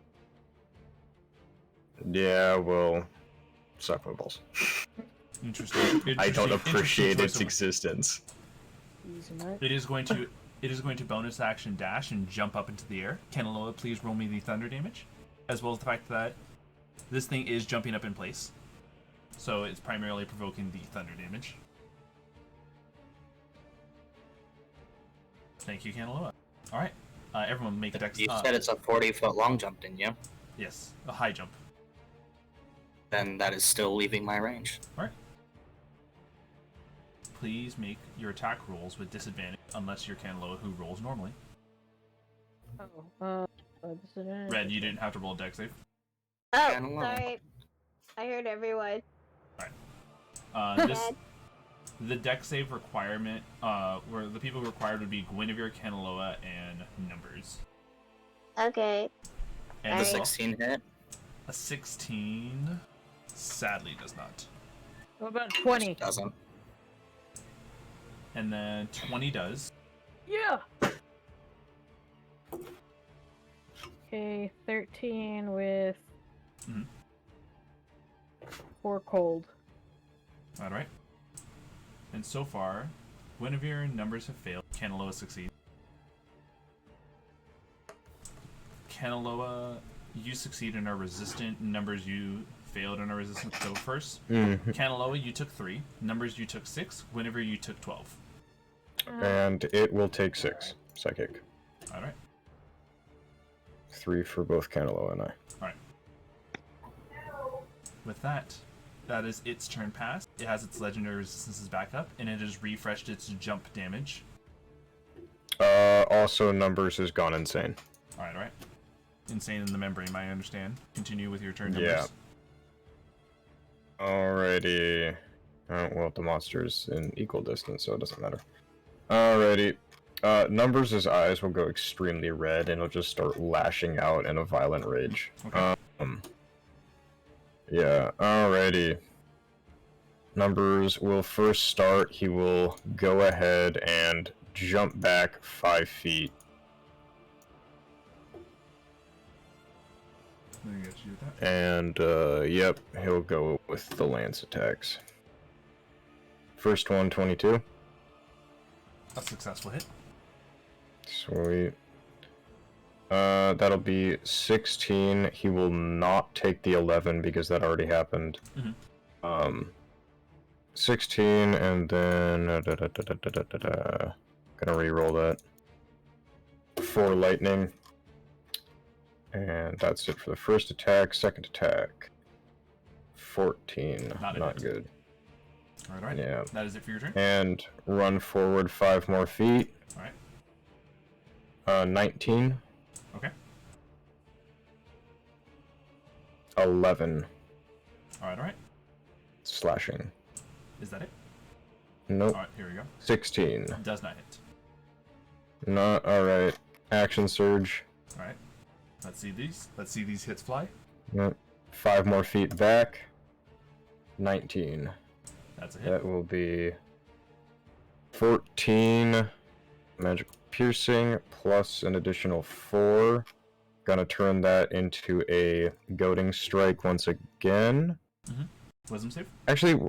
Yeah, well, suck my balls. Interesting. I don't appreciate Interesting its choice of- existence. It is going to bonus action dash and jump up into the air. Kanaloa, please roll me the thunder damage, as well as the fact that this thing is jumping up in place, so it's primarily provoking the thunder damage. Thank you, Kanaloa. All right, everyone make a dex. You said it's a 40-foot long jump, didn't you? Yes, a high jump. Then that is still leaving my range. All right. Please make your attack rolls with disadvantage unless you're Kanaloa, who rolls normally. Disadvantage. Red, you didn't have to roll a dex save. Oh, Kanaloa. sorry. I heard everyone. The dex save requirement, where the people required would be Guinevere, Kanaloa, and Numbers. Okay. And The as well, 16 hit. a 16 sadly does not. What about 20? Doesn't. And then 20 does. Yeah. Okay, 13 with Mhm. 4 cold. Alright. And so far, Guinevere and Numbers have failed. Kanaloa succeeds. Kanaloa, you succeed and are resistant. Numbers, you failed and are resistant. Go first. Kanaloa, you took 3. Numbers, you took 6. Guinevere, you took 12. And it will take 6 psychic. Alright. 3 for both Kanaloa and I. Alright. With that, that is its turn passed. It has its legendary resistances back up, and it has refreshed its jump damage. Also, Numbers has gone insane. Alright. Insane in the membrane, I understand. Continue with your turn, Numbers. Yeah. Alrighty. Well, the monster's in equal distance, so it doesn't matter. Alrighty. Numbers' eyes will go extremely red, and he'll just start lashing out in a violent rage. Okay. Yeah, alrighty. Numbers will first start. He will go ahead and jump back 5 feet. Let me get you with that. And, yep, he'll go with the lance attacks. First one, 22. A successful hit. Sweet. That'll be 16. He will not take the 11 because that already happened. 16, and then gonna re-roll that. 4 lightning, and that's it for the first attack. Second attack, 14. Not good. Alright. Yeah. That is it for your turn. And run forward 5 more feet. Alright. 19. Okay. 11. Alright. Slashing. Is that it? Nope. Alright, here we go. 16. Does not hit. Not alright. Action surge. Alright. Let's see these. Let's see these hits fly. Nope. 5 more feet back. 19. That's a hit. That will be 14 magical piercing plus an additional 4. Gonna turn that into a goading strike once again. Wisdom save? Actually,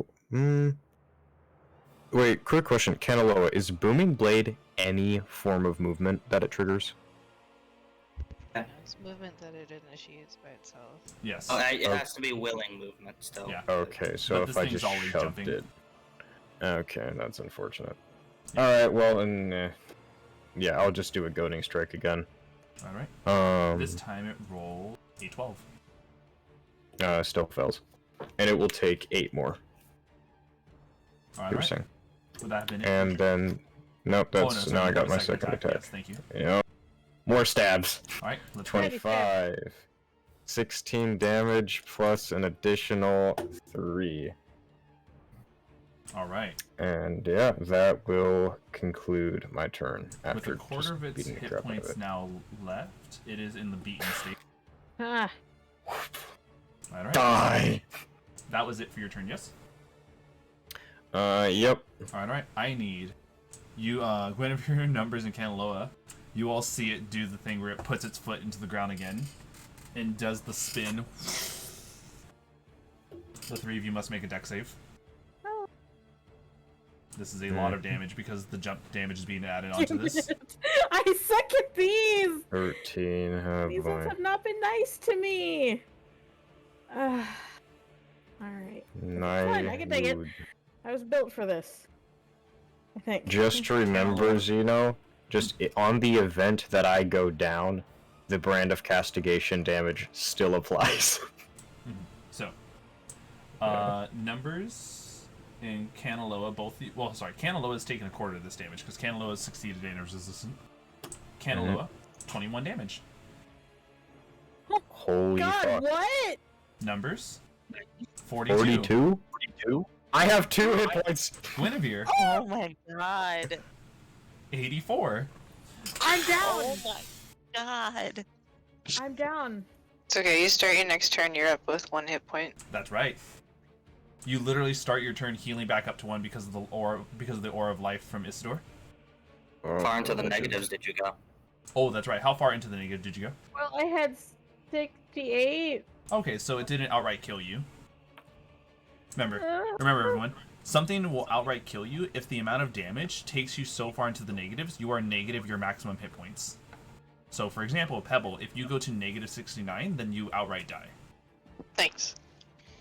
wait, quick question. Kanaloa, is Booming Blade any form of movement that it triggers? It's movement that it initiates by itself. Yes. Oh, it has to be willing movement still. Yeah. Okay, so But if this I thing's just always shoved jumping. it. Okay, that's unfortunate. Alright, well, and yeah, I'll just do a goading strike again. Alright. This time it rolled a 12. Still fails. And it will take 8 more Alright. piercing. Would that have been it? And then, nope, Oh, no, that's, sorry, now I you got my a second attack. Yes, thank you. Yep. More stabs. Alright, let's go. 25. 16 damage plus an additional 3. All right. And yeah, that will conclude my turn. With After a quarter just of its beating the hit crap out of points it. now left, it is in the beaten state. Ah, All right. Die! That was it for your turn, yes? Yep. All right. I need you, Guinevere, Numbers, and Kanaloa. You all see it do the thing where it puts its foot into the ground again and does the spin. The 3 of you must make a dex save. This is a lot of damage because the jump damage is being added onto this. I suck at these. 13, oh These ones boy. have not been nice to me. All right. fine, I can take it. I was built for this. I think. Just remember, Zeno, on the event that I go down, the brand of castigation damage still applies. So, Numbers and Kanaloa both. Kanaloa is taking a quarter of this damage because Kanaloa has succeeded damage resistant. Kanaloa, 21 damage. Holy God, fuck. what? Numbers, 42. 42? 42? I have 2 hit points! Guinevere, Oh my god. 84. I'm down. Oh my god. I'm down. It's okay. You start your next turn. You're up with 1 hit point. That's right. You literally start your turn healing back up to 1 because of the aura of life from Isidore. Far into the negatives did you go? Oh, that's right. How far into the negative did you go? Well, I had 68. Okay, so it didn't outright kill you. Remember, everyone. Something will outright kill you if the amount of damage takes you so far into the negatives, you are negative your maximum hit points. So, for example, Pebble, if you go to negative 69, then you outright die. Thanks.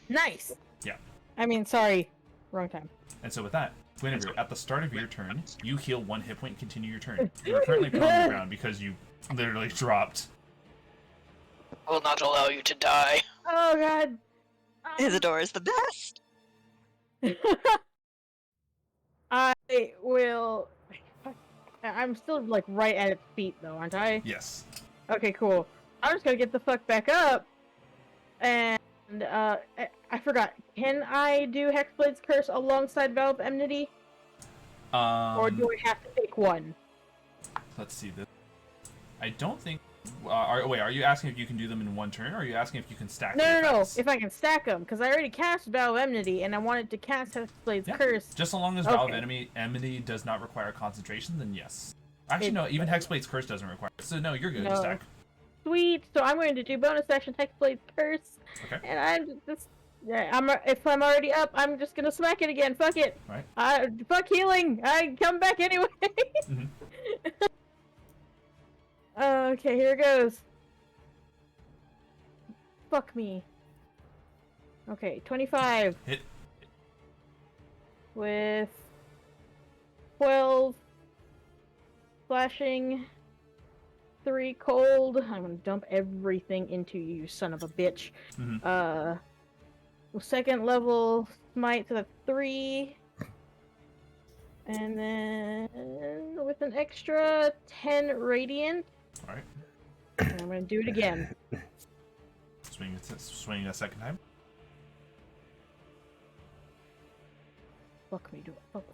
Nice. Yeah. I mean, sorry, wrong time. And so with that, Guinevere, at the start of your turn, you heal 1 hit point and continue your turn. You are currently prone on the ground because you literally dropped. I will not allow you to die. Oh God. Isidore is the best. I will. I'm still like right at its feet though, aren't I? Yes. Okay, cool. I'm just gonna get the fuck back up, and I forgot. Can I do Hexblade's Curse alongside Vow of Enmity, or do I have to pick one? Let's see this. I don't think. Are you asking if you can do them in one turn, or are you asking if you can stack? No, the effects? if I can stack them, because I already cast Vow of Enmity, and I wanted to cast Hexblade's Curse. Just so long as Vow of Okay. Enmity does not require concentration, then yes. Actually, no. Even Hexblade's Curse doesn't require it. So no, you're good. No. Stack. Sweet. So I'm going to do bonus action Hexblade's Curse, Okay. and I'm just. Yeah, if I'm already up, I'm just gonna smack it again. Fuck it. Right. Fuck healing. I come back anyway. Mhm. Okay, here it goes. Fuck me. Okay, 25 Hit. with 12 slashing, 3 cold. I'm gonna dump everything into you, you son of a bitch. Mhm. Second level smite, so that's 3. And then with an extra 10 radiant. All right. And I'm gonna do it again. Swing a second time. Fuck me,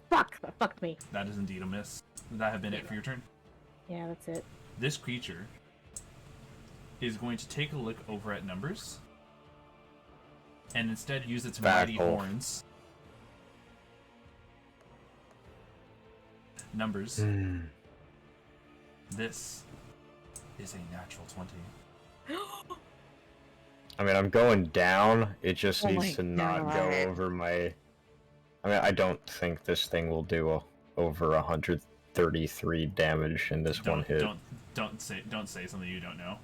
fuck, that fucked me. That is indeed a miss. Would that have been it for your turn? Yeah, that's it. This creature is going to take a look over at Numbers and instead use its mighty horns. Numbers. This is a natural 20. I mean, I'm going down. It just Oh needs my to not God. go over my... I mean, I don't think this thing will do over 133 damage in this one hit. Don't say something you don't know.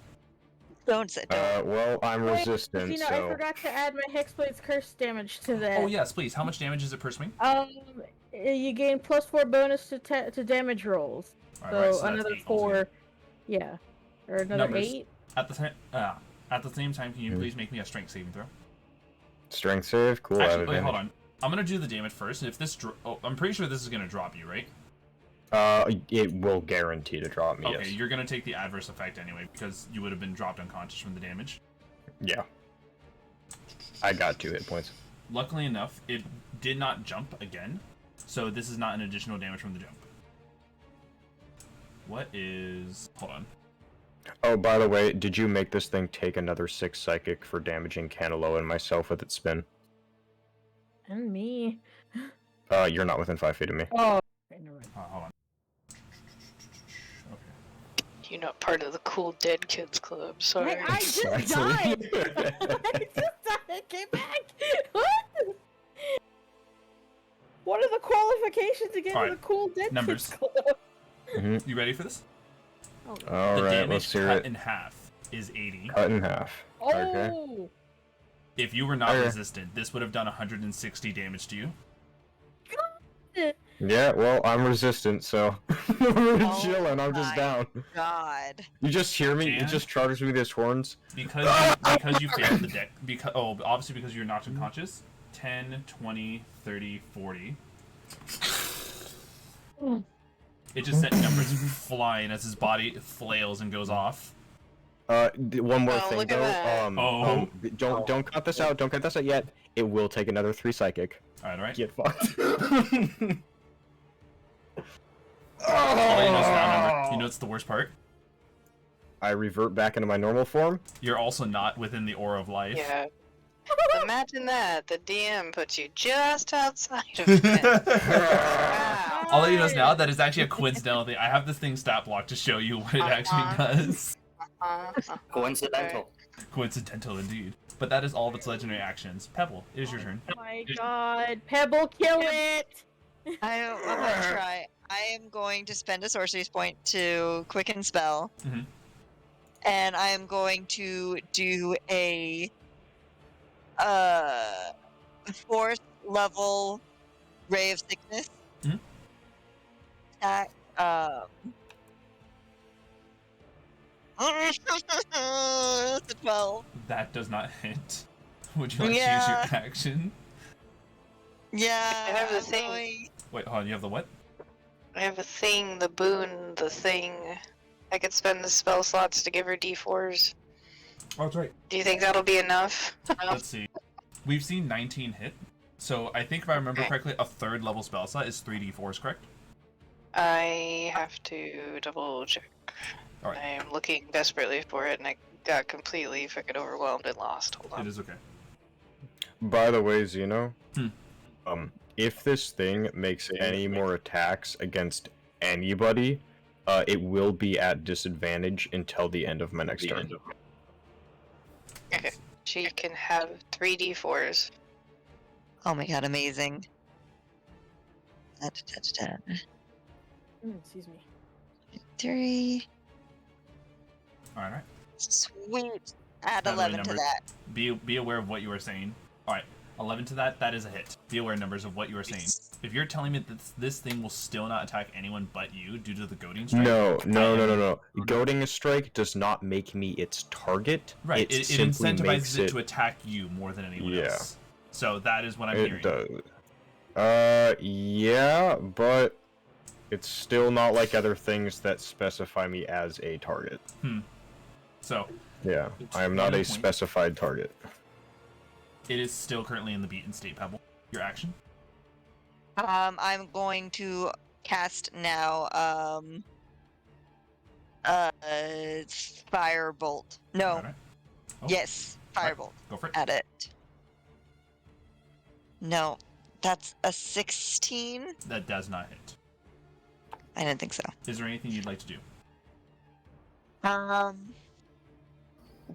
Don't sit down. Well, I'm resistant, You know, so... I forgot to add my Hexblade's Curse damage to that. Oh yes, please. How much damage is it per swing? You gain +4 bonus to damage rolls. All So, right, so that's another 8 altogether. 4. Yeah. Or another Numbers. 8. At the same time, can you please make me a strength saving throw? Strength save? Cool, I have Actually, wait, hold advantage. on. I'm gonna do the damage first. If this, I'm pretty sure this is gonna drop you, right? It will guarantee to drop me, Okay, yes. you're gonna take the adverse effect anyway because you would have been dropped unconscious from the damage. Yeah. I got 2 hit points. Luckily enough, it did not jump again, so this is not an additional damage from the jump. What is... Hold on. Oh, by the way, did you make this thing take another 6 psychic for damaging Kanaloa and myself with its spin? And me. You're not within 5 feet of me. Oh, okay, never mind. Hold on. Okay. You're not part of the cool dead kids club. Sorry. I just died! I just died! I came back! What? What are the qualifications to get into Alright, the cool dead numbers. kids club? Mm-hmm. You ready for this? Oh, no. The Alright, damage let's hear cut it. in half is 80. Cut in half. Okay. Oh! If you were not Okay. resistant, this would have done 160 damage to you. Yeah, well, I'm resistant, so we're Oh chilling. I'm just my down. God. You just hear me? It And- just charges me with his horns. Because you failed the deck. Obviously because you're knocked unconscious. 10, 20, 30, 40. It just sent numbers flying as his body flails and goes off. One more Oh, thing look at though. that. Don't cut this out. Don't cut this out yet. It will take another 3 psychic. Alright. Get fucked. I'll let you know it's that number. You know what's the worst part? I revert back into my normal form. You're also not within the aura of life. Yeah. Imagine that. The DM puts you just outside of it. Wow. I'll let you know now that is actually a coincidental thing. I have this thing stat block to show you what it actually does. Coincidental. Coincidental indeed. But that is all of its legendary actions. Pebble, it is your turn. Oh my god, Pebble, kill it! I'm gonna try. I am going to spend a sorcery's point to quicken spell. Mhm. And I am going to do a 4th level Ray of Sickness. Mhm. Attack. It's a 12. That does not hit. Would you like to use Yeah. your action? Yeah. I have the I'm thing. going- Wait, hold on, you have the what? I have a thing, the boon, the thing. I could spend the spell slots to give her d4s. Oh, that's right. Do you think that'll be enough? Let's see. We've seen 19 hit. So I think if I remember Okay. correctly, a 3rd level spell slot is 3d4s, correct? I have to double check. Alright. I am looking desperately for it, and I got completely freaking overwhelmed and lost. Hold It on. is okay. By the way, Zeno, Hmm. If this thing makes any more attacks against anybody, it will be at disadvantage until the end of my next turn. Okay. She can have 3d4s. Oh my god, amazing. Excuse me. 3. Alright. Sweet. Add That 11 to numbers. that. Be aware of what you are saying. Alright. 11 to that is a hit. Be aware, numbers, of what you are saying. If you're telling me that this thing will still not attack anyone but you due to the goading strike... No. Goading a strike does not make me its target. Right, it simply incentivizes makes it to attack you more than anyone Yeah. else. So that is what I'm It hearing. does. Yeah, but it's still not like other things that specify me as a target. So, Yeah, I am not a Point. specified target. it is still currently in the beaten state, Pebble. Your action? I'm going to cast now, Firebolt. No. Alright. Oh, Yes, Firebolt. Go for it. At it. No, that's a 16? That does not hit. I didn't think so. Is there anything you'd like to do?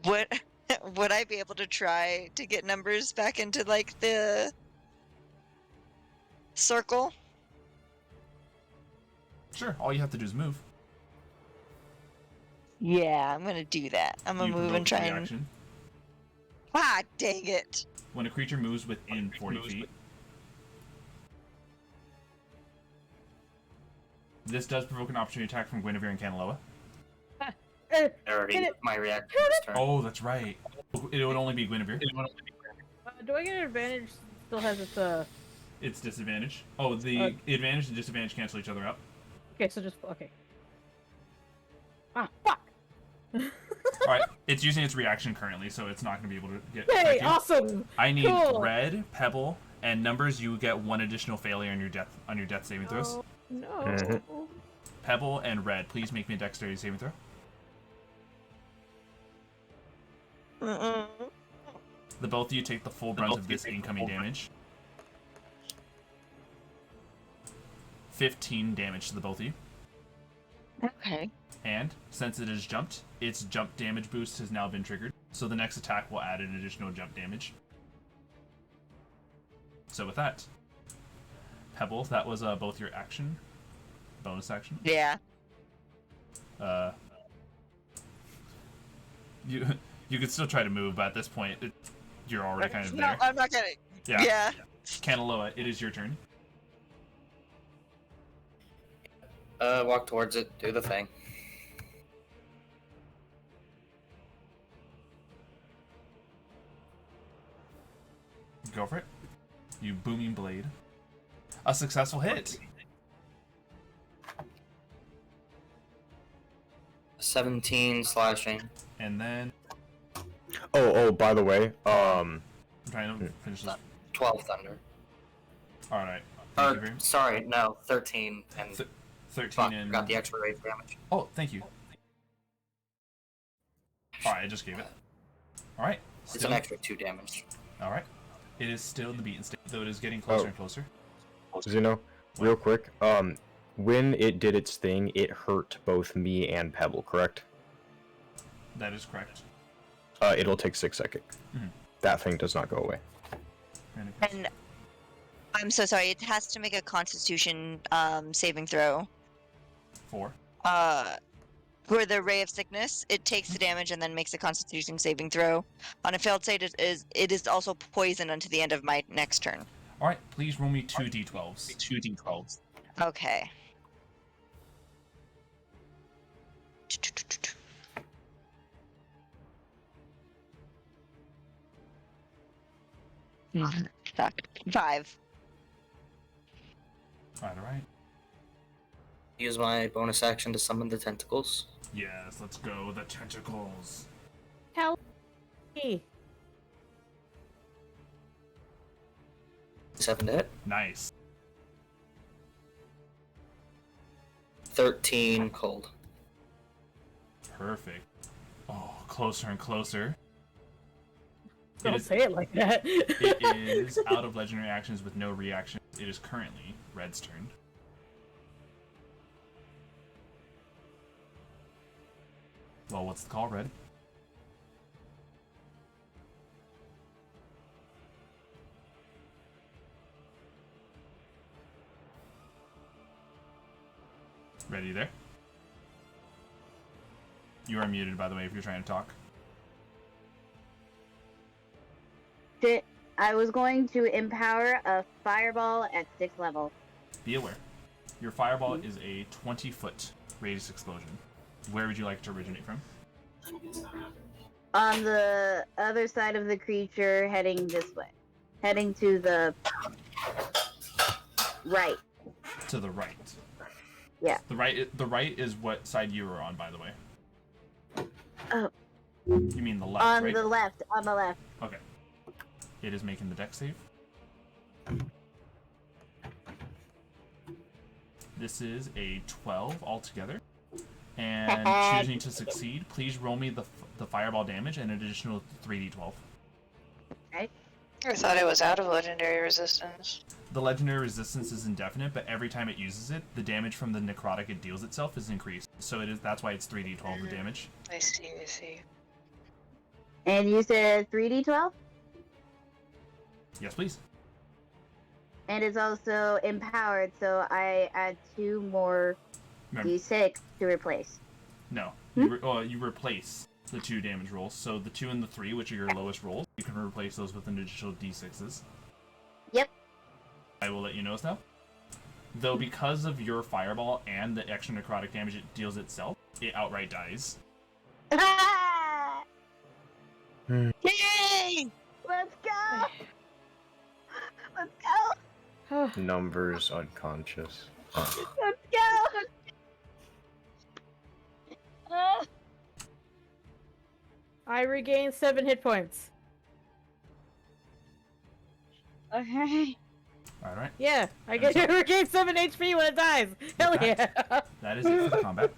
Would I be able to try to get numbers back into like the circle? Sure, all you have to do is move. Yeah, I'm gonna do that. I'm gonna You can move roll and for try the and. action. Ah, dang it! When a creature moves within 40 feet, this does provoke an opportunity attack from Guinevere and Kanaloa. I already Hit it. my reaction this turn. Oh, that's right. It would only be Guinevere. Do I get an advantage? Still has its It's disadvantage. Oh, the advantage and disadvantage cancel each other out. Okay, so just okay. Ah, fuck. All right, it's using its reaction currently, so it's not going to be able to get. Hey, awesome! I need Cool. red, Pebble, and numbers. You get 1 additional failure on your death saving throws. Oh, no. Mhm. Pebble and red, please make me a dexterity saving throw. The both of you take the full brunt of this incoming damage. 15 damage to the both of you. Okay. And since it has jumped, its jump damage boost has now been triggered. So the next attack will add an additional jump damage. So with that, Pebble, that was both your action, bonus action. Yeah. You could still try to move, but at this point, you're already kind of No, there. I'm not gonna. Yeah. Kanaloa, it is your turn. Walk towards it, do the thing. Go for it. You booming blade. A successful hit. 17 slashing. And then Oh, by the way, I'm trying to finish this. 12 thunder. Alright. Sorry, no, 13 and 13 fuck, and got the extra rage damage. Oh, thank you. Alright, I just gave it. Alright. It's an extra 2 damage. Alright. It is still in the beaten state, though it is getting closer and closer. Zeno, real quick, when it did its thing, it hurt both me and Pebble, correct? That is correct. It'll take 6 seconds. Mhm. That thing does not go away. And I'm so sorry. It has to make a Constitution saving throw. 4. For the Ray of Sickness, it takes the damage and then makes a Constitution saving throw. On a failed save, it is also poisoned until the end of my next turn. Alright, please roll me 2 d12s. 2 d12s. Okay. Fuck. 5. Alright. Use my bonus action to summon the tentacles. Yes, let's go. The tentacles. Hell. Hey. 7 to hit. Nice. 13 cold. Perfect. Oh, closer and closer. Don't say it like that. It is out of legendary actions with no reaction. It is currently Red's turn. Well, what's the call, Red? Red, you there? You are muted, by the way, if you're trying to talk. I was going to empower a fireball at 6th level. Be aware. Your fireball is a 20-foot radius explosion. Where would you like it to originate from? On the other side of the creature, heading this way. Heading to the right. To the right. Yeah. The right is what side you were on, by the way. Oh. You mean the left, On right? the left. On the left. Okay. It is making the dex save. This is a 12 altogether. And choosing to succeed, please roll me the fireball damage and an additional 3d12. Okay. I thought it was out of legendary resistance. The legendary resistance is indefinite, but every time it uses it, the damage from the necrotic it deals itself is increased. So that's why it's 3d12 the damage. I see. And you said 3d12? Yes, please. And it's also empowered, so I add 2 more Remember, d6 to replace. no, you replace the 2 damage rolls. So the 2 and the 3, which are your lowest rolls, you can replace those with an additional d6s. Yep. I will let you know now. Though because of your fireball and the extra necrotic damage it deals itself, it outright dies. Yay! Let's go! Let's go! Numbers unconscious. Let's go! I regain 7 hit points. Okay. All right. Yeah, I get to regain 7 HP when it dies. Hell yeah. That is it for the combat.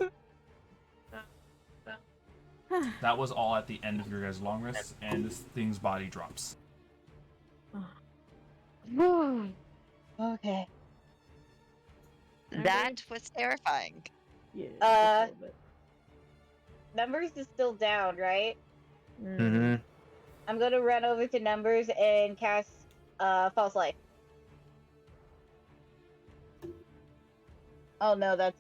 That was all at the end of your guys' long rest, and this thing's body drops. Okay. That was terrifying. Yeah, Uh, just a little bit. Numbers is still down, right? Mm-hmm. I'm gonna run over to Numbers and cast False Life. Oh no, that's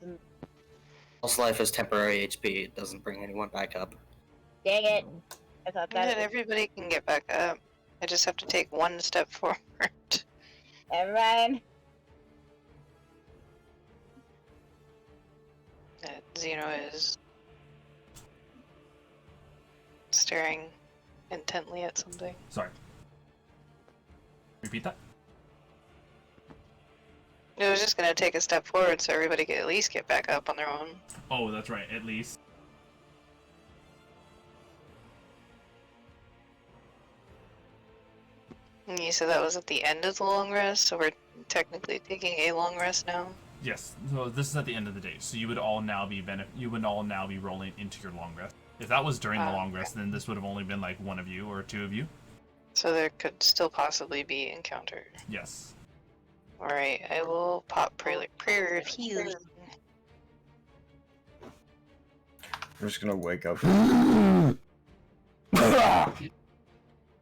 False life is temporary HP. It doesn't bring anyone back up. dang it. I thought Yeah, that. everybody can get back up. I just have to take one step forward. Never mind. Xeno is staring intently at something. Sorry. Repeat that. I was just gonna take a step forward so everybody could at least get back up on their own. Oh, that's right. At least. And you said that was at the end of the long rest, so we're technically taking a long rest now. Yes. So this is at the end of the day. So you would all now be rolling into your long rest. If that was during the long rest, then this would have only been like one of you or two of you. So there could still possibly be encounter. Yes. Alright, I will pop prayer of healing. I'm just gonna wake up.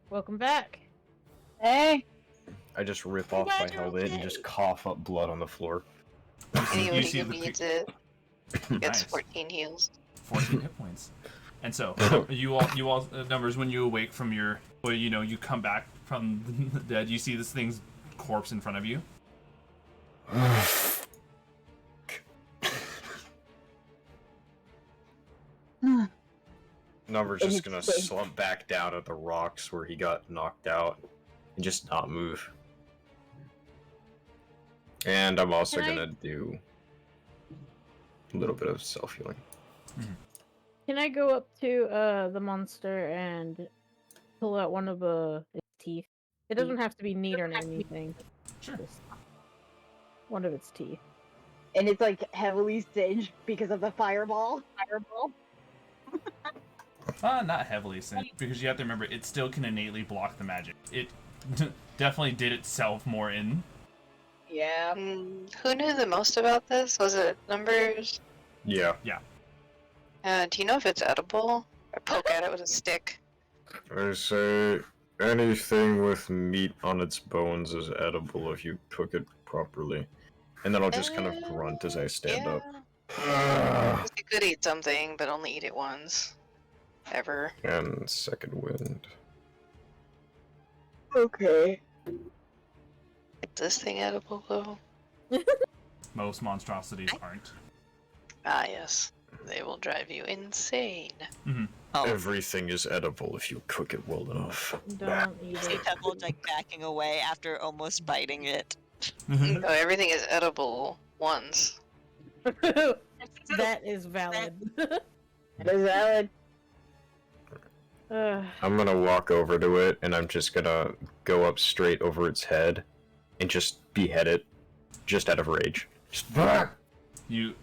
Welcome back. Hey. I just rip off my helmet and just cough up blood on the floor. Anybody see who the needs it gets Nice. 14 heals. 14 hit points. And so you all Numbers, when you awake from your, well, you come back from the dead, you see this thing's corpse in front of you. Number's just gonna slump back down at the rocks where he got knocked out and just not move. And I'm also gonna do a little bit of self-healing. Can I go up to the monster and pull out one of its teeth? It doesn't have to be neat or anything. Sure. Just one of its teeth. And it's like heavily singed because of the fireball. Not heavily singed, because you have to remember, it still can innately block the magic. It definitely did itself more in. Yeah. Who knew the most about this? Was it Numbers? Yeah. Do you know if it's edible? I poke at it with a stick. I say anything with meat on its bones is edible if you cook it properly. And then I'll just kind of grunt as I stand up. You could eat something, but only eat it once. Ever. And second wind. Okay. Is this thing edible, though? Most monstrosities aren't. Ah, yes. They will drive you insane. Oh, Everything is edible if you cook it well enough. Don't eat see it. Pebble like backing away after almost biting it. No, everything is edible once. That is valid. That is valid. I'm gonna walk over to it and I'm just gonna go up straight over its head and just behead it, just out of rage. Just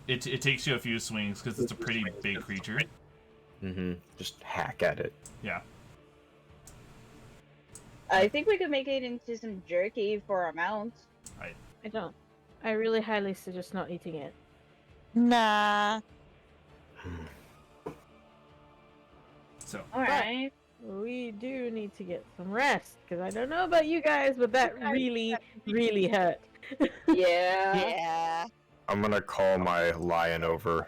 It takes you a few swings because it's a pretty big creature. just hack at it. Yeah. I think we could make it into some jerky for our mounts. I don't. I really highly suggest not eating it. Nah. So Alright. We do need to get some rest, because I don't know about you guys, but that really, really hurt. Yeah. Yeah. I'm gonna call my lion over,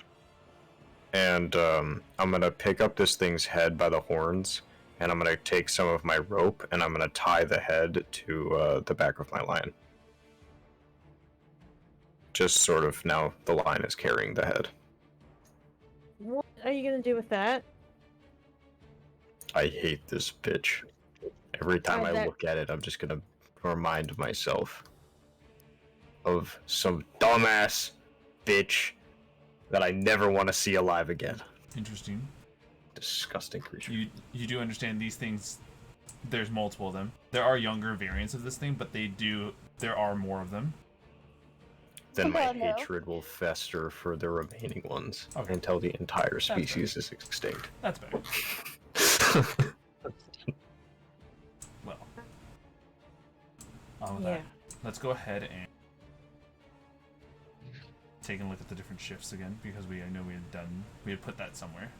and I'm gonna pick up this thing's head by the horns, and I'm gonna take some of my rope, and I'm gonna tie the head to the back of my lion. Just sort of now the lion is carrying the head. What are you gonna do with that? I hate this bitch. Every time I that- look at it, I'm just gonna remind myself of some dumbass bitch that I never want to see alive again. interesting. Disgusting creature. You do understand these things. There's multiple of them. There are younger variants of this thing, but there are more of them. Then my Oh, no. hatred will fester for the remaining ones Okay. until the entire species is extinct. That's better. Well, on with that. Let's go ahead and take a look at the different shifts again, because I know we had put that somewhere.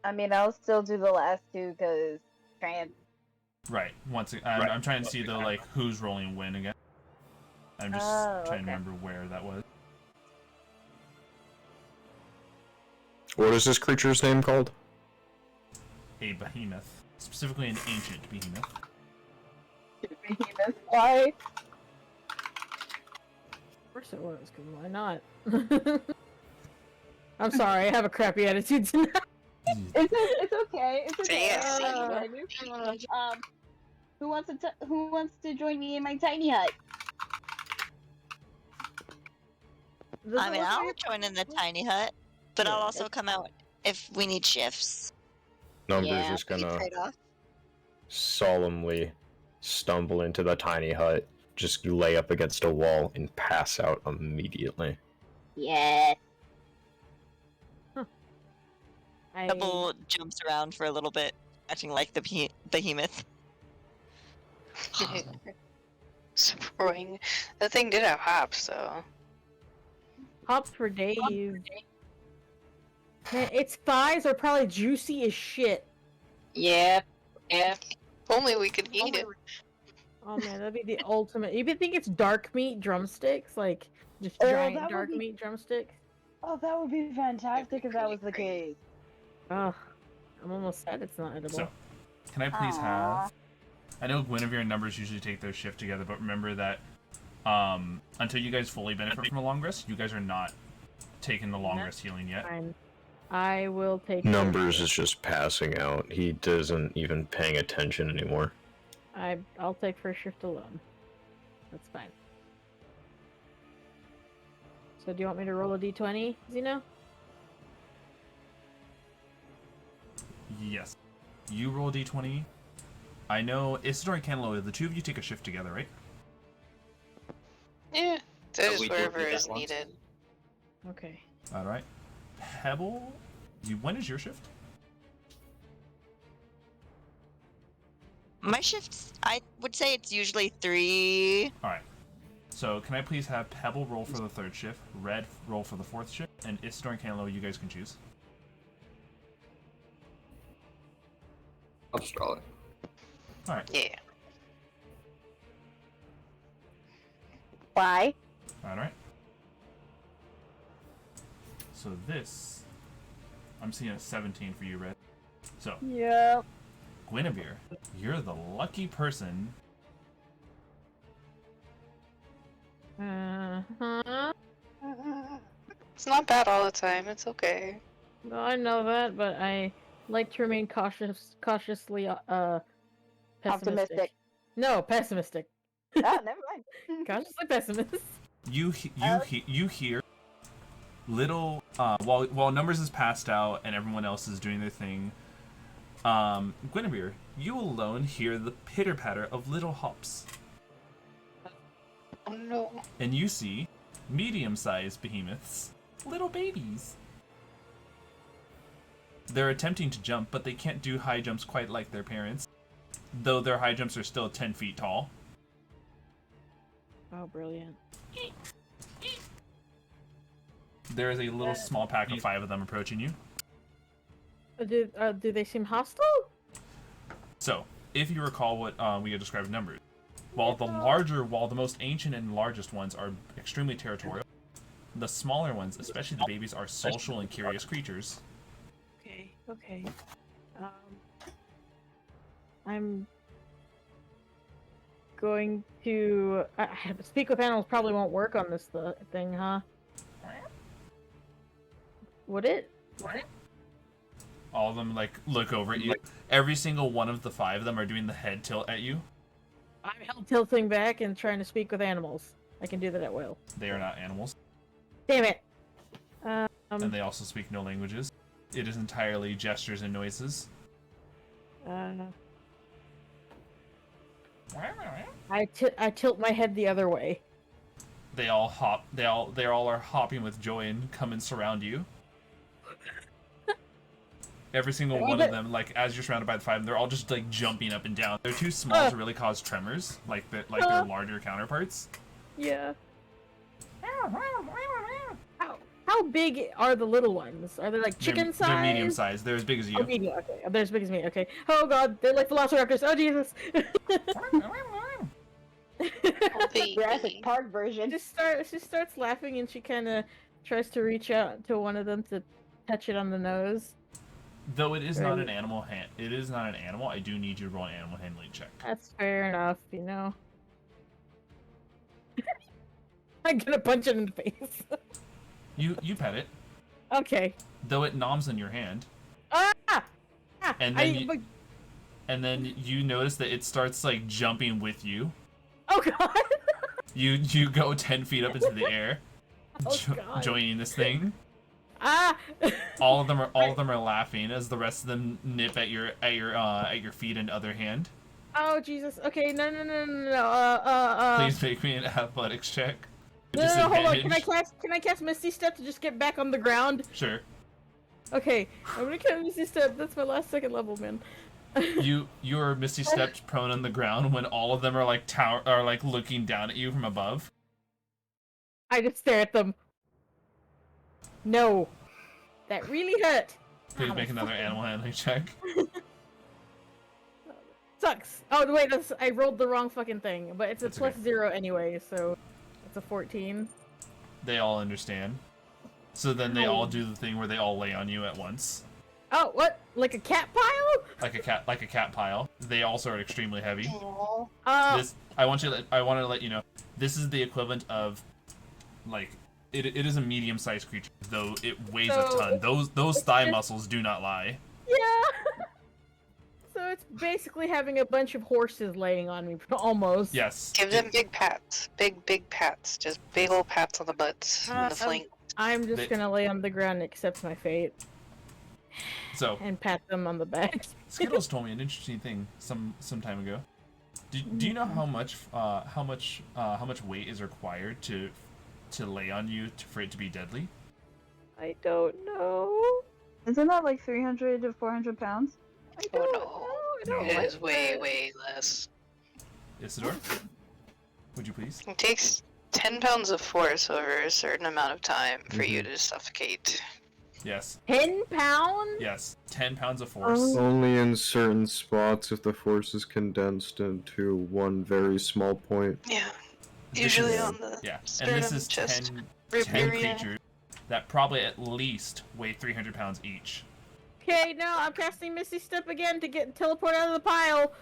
I mean, I'll still do the last two because Right. I'm trying to see though, like who's rolling when again. I'm just trying to remember where that was. What is this creature's name called? A behemoth, specifically an ancient behemoth. Behemoth. Why? Of course it was, because why not? I'm sorry, I have a crappy attitude tonight. It's okay. It's okay. Fancy. Who wants to join me in my tiny hut? I mean, I'll join in the tiny hut, but I'll also come out if we need shifts. Numbers is gonna solemnly stumble into the tiny hut, just lay up against a wall, and pass out immediately. Yes. Pebble jumps around for a little bit, acting like the behemoth. Spring. That thing did have hops, so. Hops for days. Man, its thighs are probably juicy as shit. Yeah. If only we could eat it. Oh man, that'd be the ultimate. You think it's dark meat drumsticks? Like, just giant dark meat drumsticks? Oh, that would be fantastic if that was the case. Ugh. I'm almost sad it's not edible. So, can I please have... I know Guinevere and Numbers usually take their shift together, but remember that until you guys fully benefit from a long rest, you guys are not taking the long rest healing yet. Fine. I will take... Numbers is just passing out. He doesn't even paying attention anymore. I'll take first shift alone. That's fine. So do you want me to roll a d20, Xeno? Yes. You roll a d20. I know Isidore and Kanaloa, the two of you take a shift together, right? Yeah. So we just did wherever do that is once. needed. Okay. Alright. Pebble, when is your shift? My shifts, I would say it's usually 3. Alright. So, can I please have Pebble roll for the third shift, Red roll for the fourth shift, and Isidore and Kanaloa, you guys can choose. I'll just roll it. Alright. Yeah. Why? Alright. So this... I'm seeing a 17 for you, Red. So, Yep. Guinevere, you're the lucky person. Uh-huh. It's not bad all the time. It's okay. No, I know that, but I like to remain cautiously pessimistic. Optimistic. No, pessimistic. Ah, never mind. Cautiously pessimist. You hear little while Numbers is passed out and everyone else is doing their thing. Guinevere, you alone hear the pitter patter of little hops, Oh no. and you see medium-sized behemoths, little babies. They're attempting to jump, but they can't do high jumps quite like their parents, though their high jumps are still 10 feet tall. Oh, brilliant. There is a little small pack of 5 of them approaching you. Do they seem hostile? So, if you recall what we had described in Numbers, while the most ancient and largest ones are extremely territorial, the smaller ones, especially the babies, are social and curious creatures. Okay. I'm going to speak with animals. Probably won't work on this thing, huh? Would it? All of them look over at you. Every single one of the 5 of them are doing the head tilt at you. I'm held tilting back and trying to speak with animals. I can do that at will. They are not animals. Damn it! And they also speak no languages. It is entirely gestures and noises. I tilt my head the other way. They all hop. They all are hopping with joy and come and surround you. Every single one of them, like as you're surrounded by the 5, they're all just like jumping up and down. They're too small to really cause tremors, like their larger counterparts. Yeah. How big are the little ones? Are they like chicken size? They're medium size. They're as big as you. Oh, medium. Okay, they're as big as me. Okay. Oh god, they're like velociraptors. Oh Jesus. Jurassic Park version. She starts laughing and she kind of tries to reach out to one of them to touch it on the nose. Though it is not an animal it is not an animal. I do need you to roll an animal handling check. That's fair enough, you know. I'm gonna punch it in the face. You pet it. Okay. Though it noms in your hand. And then you notice that it starts like jumping with you. Oh god. You go 10 feet up into the air, God. joining this thing. Ah! all of them are laughing as the rest of them nip at your feet and other hand. Oh Jesus! Okay, no. Please make me an athletics check. No, hold on. Can I cast Misty Step to just get back on the ground? Sure. Okay, I'm gonna cast Misty Step. That's my last 2nd level, man. You are Misty Stepped prone on the ground when all of them are like looking down at you from above. I just stare at them. No, that really hurt. Please make another animal handling check. Sucks. Oh wait, I rolled the wrong fucking thing, but it's a That's plus okay. 0 anyway, so it's a 14. They all understand. So then they all do the thing where they all lay on you at once. Oh, what? Like a cat pile? Like a cat pile. They also are extremely heavy. I want to let you know. This is the equivalent of, like, it is a medium-sized creature, though it weighs a ton. Those thigh muscles do not lie. Yeah. So it's basically having a bunch of horses laying on me, almost. Yes. Give them big pats. Big pats. Just big old pats on the butts and the flank. I'm just gonna lay on the ground and accept my fate. So. And pat them on the back. Skittles told me an interesting thing some time ago. Do you know how much weight is required to lay on you for it to be deadly? I don't know. Isn't that like 300 to 400 pounds? No. It is way less. Isidore, would you please? It takes 10 pounds of force over a certain amount of time for you to suffocate. Yes. 10 pounds? Yes, 10 pounds of force. Only in certain spots if the force is condensed into one very small point. Yeah. Usually on the and this is 10 creatures that probably at least weigh 300 pounds each. Okay, now I'm casting Misty Step again to teleport out of the pile.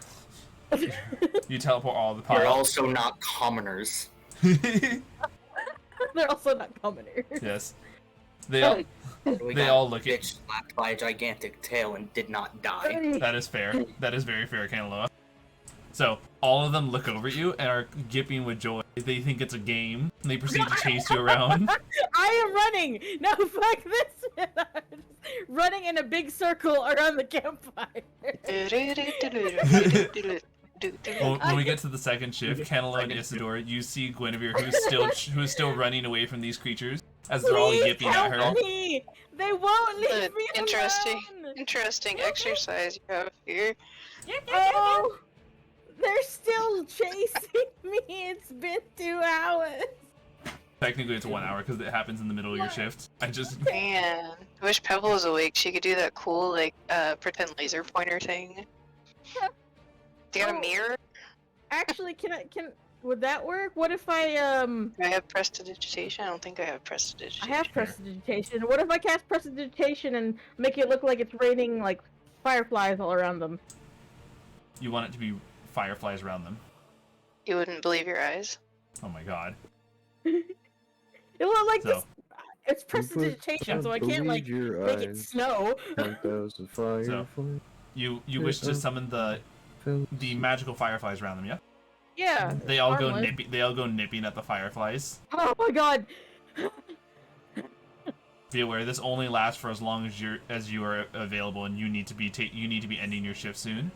You teleport all of the pile. You're also not commoners. They're also not commoners. Yes. They all look at bitch slapped by a gigantic tail and did not die. That is fair. That is very fair, Kanaloa. So, all of them look over at you and are gipping with joy. They think it's a game. And they proceed to chase you around. I am running! No, fuck this! Running in a big circle around the campfire. When we get to the second shift, Kanaloa and Isidore, you see Guinevere, who's still running away from these creatures as they're all yipping at her. Me. They won't leave me Interesting exercise you have here. Oh, they're still chasing me. It's been 2 hours. Technically, it's 1 hour because it happens in the middle of your shift. Man, I wish Pebble was awake. She could do that cool, like, pretend laser pointer thing. Do you got a mirror? Actually, would that work? What if I Do I have prestidigitation? I don't think I have prestidigitation. I have prestidigitation. What if I cast prestidigitation and make it look like it's raining like fireflies all around them? You want it to be fireflies around them. You wouldn't believe your eyes. Oh my god. It looked like this. It's prestidigitation, so I can't like make it snow. So, you wish to summon the magical fireflies around them, yeah? Yeah. They all go nipping at the fireflies. Oh my god. Be aware this only lasts for as long as you are available, and you need to be ending your shift soon.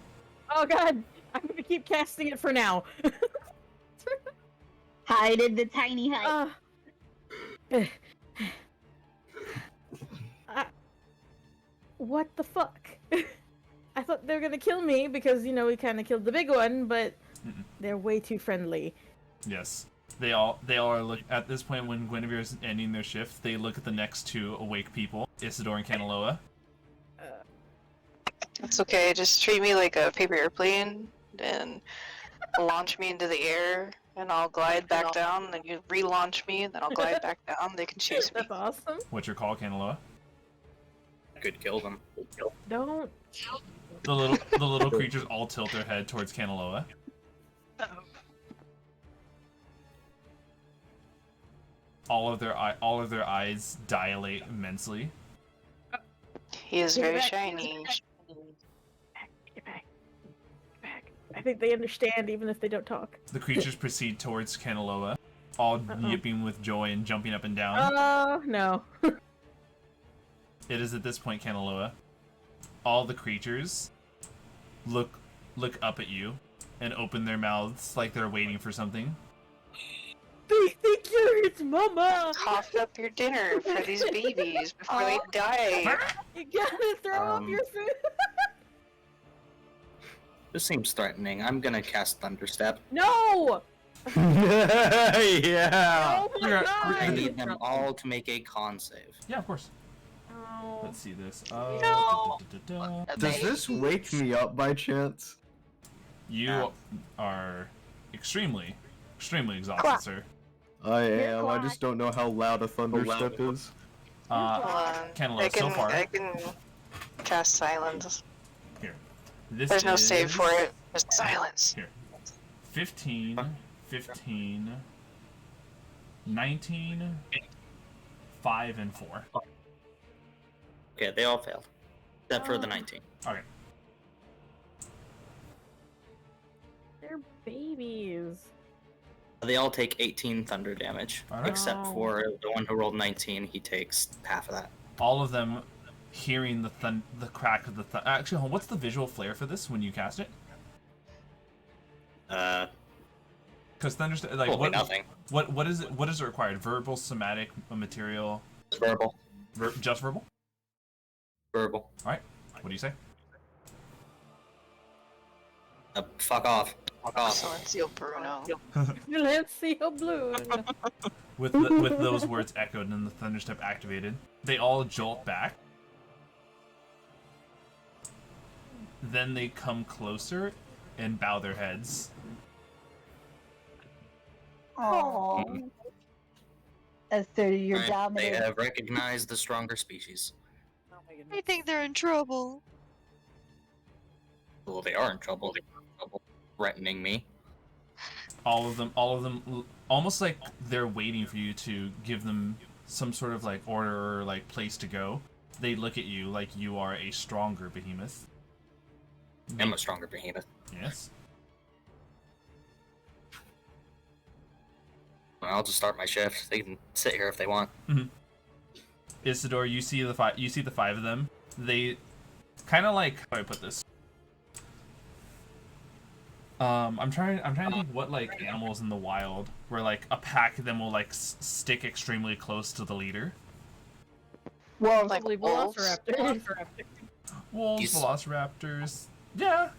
Oh god, I'm gonna keep casting it for now. Hide in the tiny hut. What the fuck? I thought they were gonna kill me because, you know, we kind of killed the big one, but they're way too friendly. Yes. They all are at this point when Guinevere is ending their shift, they look at the next two awake people, Isidore and Kanaloa. It's okay, just treat me like a paper airplane and launch me into the air and I'll glide back down, then you relaunch me, and then I'll glide back down, they can chase me. That's awesome. What's your call, Kanaloa? Could kill them. Don't. The little creatures all tilt their head towards Kanaloa. All of their eyes dilate immensely. He is very shiny. Get back. I think they understand even if they don't talk. The creatures proceed towards Kanaloa, all yipping with joy and jumping up and down. Oh, no. It is at this point, Kanaloa, all the creatures look up at you and open their mouths like they're waiting for something. They think you're its mama! Cough up your dinner for these babies before they die. You gotta throw up your food! This seems threatening. I'm gonna cast Thunderstep. No! Yeah. Oh my I god! need them all to make a con save. Yeah, of course. No. Let's see this. No! Does this wake me up by chance? You are extremely exhausted, sir. I am. I just don't know how loud a thunderstep is. Kanaloa, so far. I can cast silence. Here. This There's no is... save for it. Just silence. Here. 15, 15, 19, 5, and 4. Okay, they all failed. Except for the 19. Okay. They're babies. They all take 18 thunder damage. Alright. Except for the one who rolled 19, he takes half of that. All of them hearing the crack of the thunder. Actually, hold on, what's the visual flare for this when you cast it? Because thunder, like nothing. What is it? What is it required? Verbal, somatic, material? It's verbal. Just verbal? Verbal. All right. What do you say? Fuck off. Fuck off. Silencio Bruno. Silencio Blue. With those words echoed and the thunderstep activated, they all jolt back. Then they come closer and bow their heads. Aww. Esther, you're Right, dominant. they have recognized the stronger species. Oh my goodness. I think they're in trouble. Well, they are in trouble. They're in trouble threatening me. All of them, almost like they're waiting for you to give them some sort of like order or like place to go. They look at you like you are a stronger behemoth. I'm a stronger behemoth. Yes. I'll just start my shift. They can sit here if they want. Mm-hmm. Isidore, you see the five of them. They kind of like, how do I put this? I'm trying to think what like animals in the wild where like a pack of them will like stick extremely close to the leader. Wolves, Like velociraptors. Wolves, velociraptors. Yeah.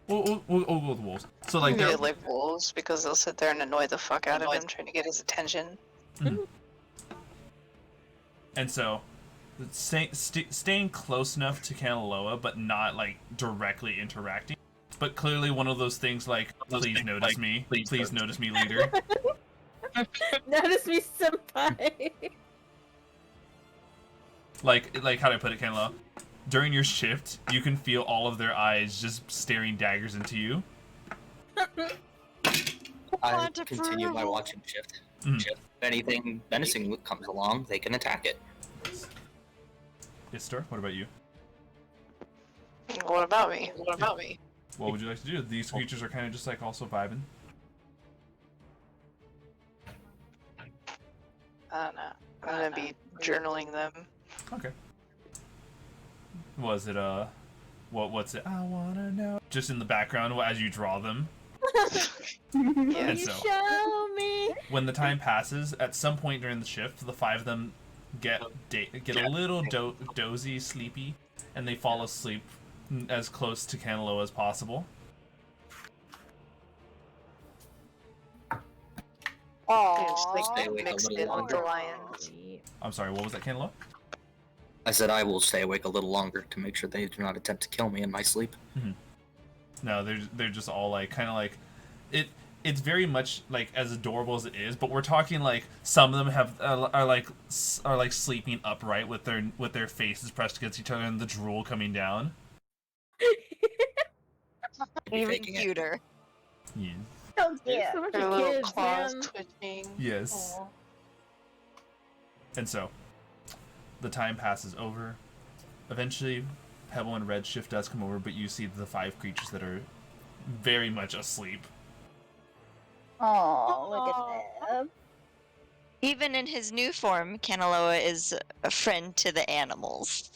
We'll go with wolves. So like They they're like wolves because they'll sit there and annoy the fuck out of him, trying to get his attention. and so staying close enough to Kanaloa, but not like directly interacting. But clearly one of those things like, please notice me. Please notice me, leader. Notice me, senpai. Like how do I put it, Kanaloa? During your shift, you can feel all of their eyes just staring daggers into you. I continue my watching shift. If anything menacing comes along, they can attack it. Isidore, what about you? What about me? What about me? What would you like to do? These creatures are kind of just like also vibing. I don't know. I'm gonna be journaling them. Okay. Was it what's it? I wanna know. Just in the background as you draw them. And so, show me. when the time passes, at some point during the shift, the 5 of them get a little dozy, sleepy, and they fall asleep as close to Kanaloa as possible. Just like Stay awake a mixed little in with the longer. lions. I'm sorry, what was that, Kanaloa? I said I will stay awake a little longer to make sure they do not attempt to kill me in my sleep. No, they're just all like kind of like it. It's very much like as adorable as it is, but we're talking like some of them have are like sleeping upright with their faces pressed against each other and the drool coming down. Even Faking it. cuter. Yeah. So cute. So much Their of little kids, claws man. twitching. Yes. Aw. And so, the time passes over. Eventually, Pebble and Red Shift does come over, but you see the 5 creatures that are very much asleep. Oh, look at them. Even in his new form, Kanaloa is a friend to the animals.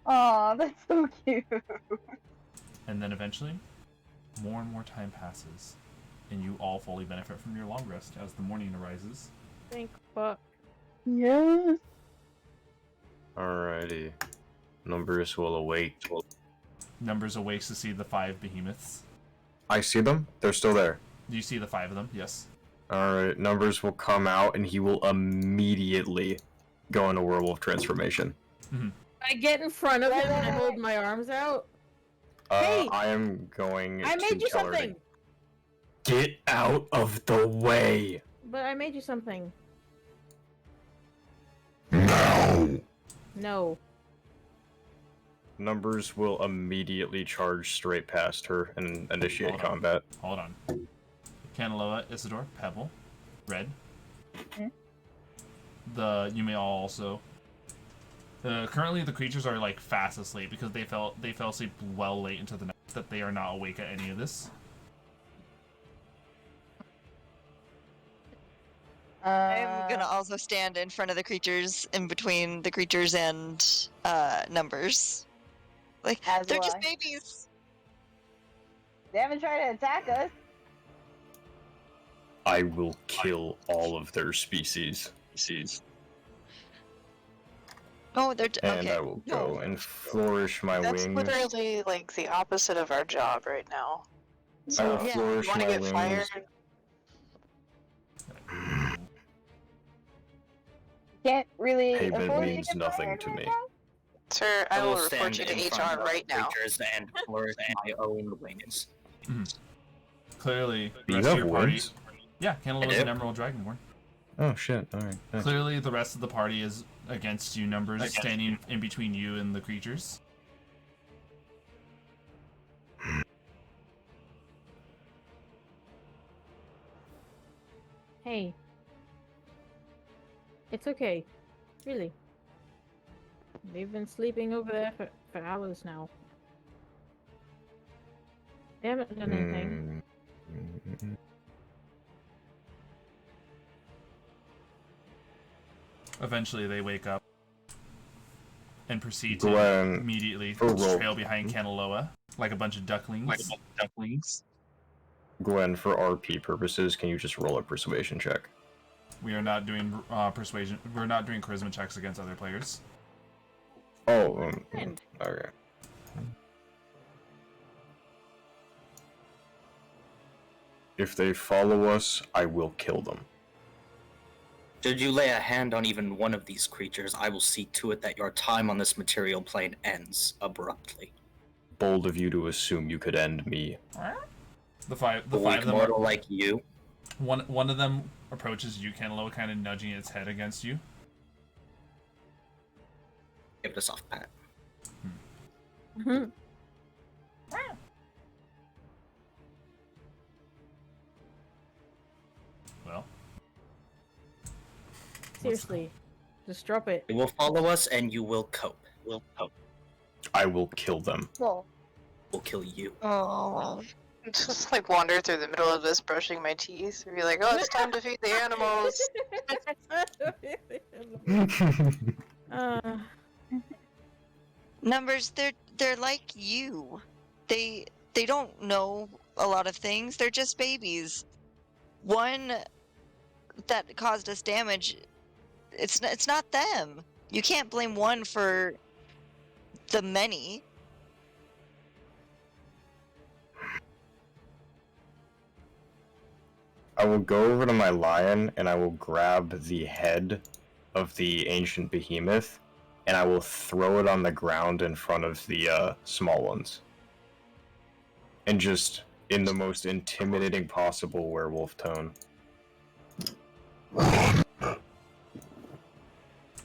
Oh, that's so cute. And then eventually, more and more time passes, and you all fully benefit from your long rest as the morning arises. Thank fuck. Yes. Alrighty. Numbers will awake. Numbers awakes to see the 5 behemoths. I see them. They're still there. You see the 5 of them, yes. Alright, Numbers will come out and he will immediately go into werewolf transformation. I get in front of him and I hold my arms out. Hey! I am going I to made you tell her to something. get out of the way. But I made you something. No. No. Numbers will immediately charge straight past her and initiate Hold on. combat. Hold on. Kanaloa, Isidore, Pebble, Red. You may all also. Currently, the creatures are like fast asleep because they fell asleep well late into the night. That they are not awake at any of this. I'm gonna also stand in front of the creatures, in between the creatures and Numbers. Like, As they're will just I. babies. They haven't tried to attack us. I will kill all of their species. Oh, they're And okay. I will go and flourish my That's wings. literally like the opposite of our job right now. I So, will Yeah. flourish you want to my get wings. fired? Can't really Payment afford means to get nothing fired to right me. now? Sir, I will report stand you to in front HR of right now. creatures and flourish my own wings. Clearly, the Do you rest of have your party. wings? Yeah, Kanaloa is do. an Emerald Dragonborn. Oh shit! All right. Thanks. Clearly, the rest of the party is against you. Numbers standing in between you and the creatures. Hey. It's okay. Really. They've been sleeping over there for hours now. They haven't done anything. Mm. Eventually, they wake up and proceed to Gwen, immediately for roll. trail behind Kanaloa like a bunch of ducklings. Gwen, for RP purposes, can you just roll a persuasion check? We are not doing persuasion. We're not doing charisma checks against other players. Oh, Friend. okay. If they follow us, I will kill them. Should you lay a hand on even one of these creatures, I will see to it that your time on this material plane ends abruptly. Bold of you to assume you could end me. The five A of weak them. mortal like you. One of them approaches you, Kanaloa, kind of nudging its head against you. Give it a soft pat. Mhm. Well, Seriously. Just drop it. It will follow us, and you will cope. I will kill them. Well, We'll kill you. Oh. Just like wander through the middle of this brushing my teeth and be like, oh, it's time to feed the animals. Numbers, they're like you. They don't know a lot of things. They're just babies. One that caused us damage, it's not them. You can't blame one for the many. I will go over to my lion and I will grab the head of the ancient behemoth and I will throw it on the ground in front of the small ones. And just in the most intimidating possible werewolf tone.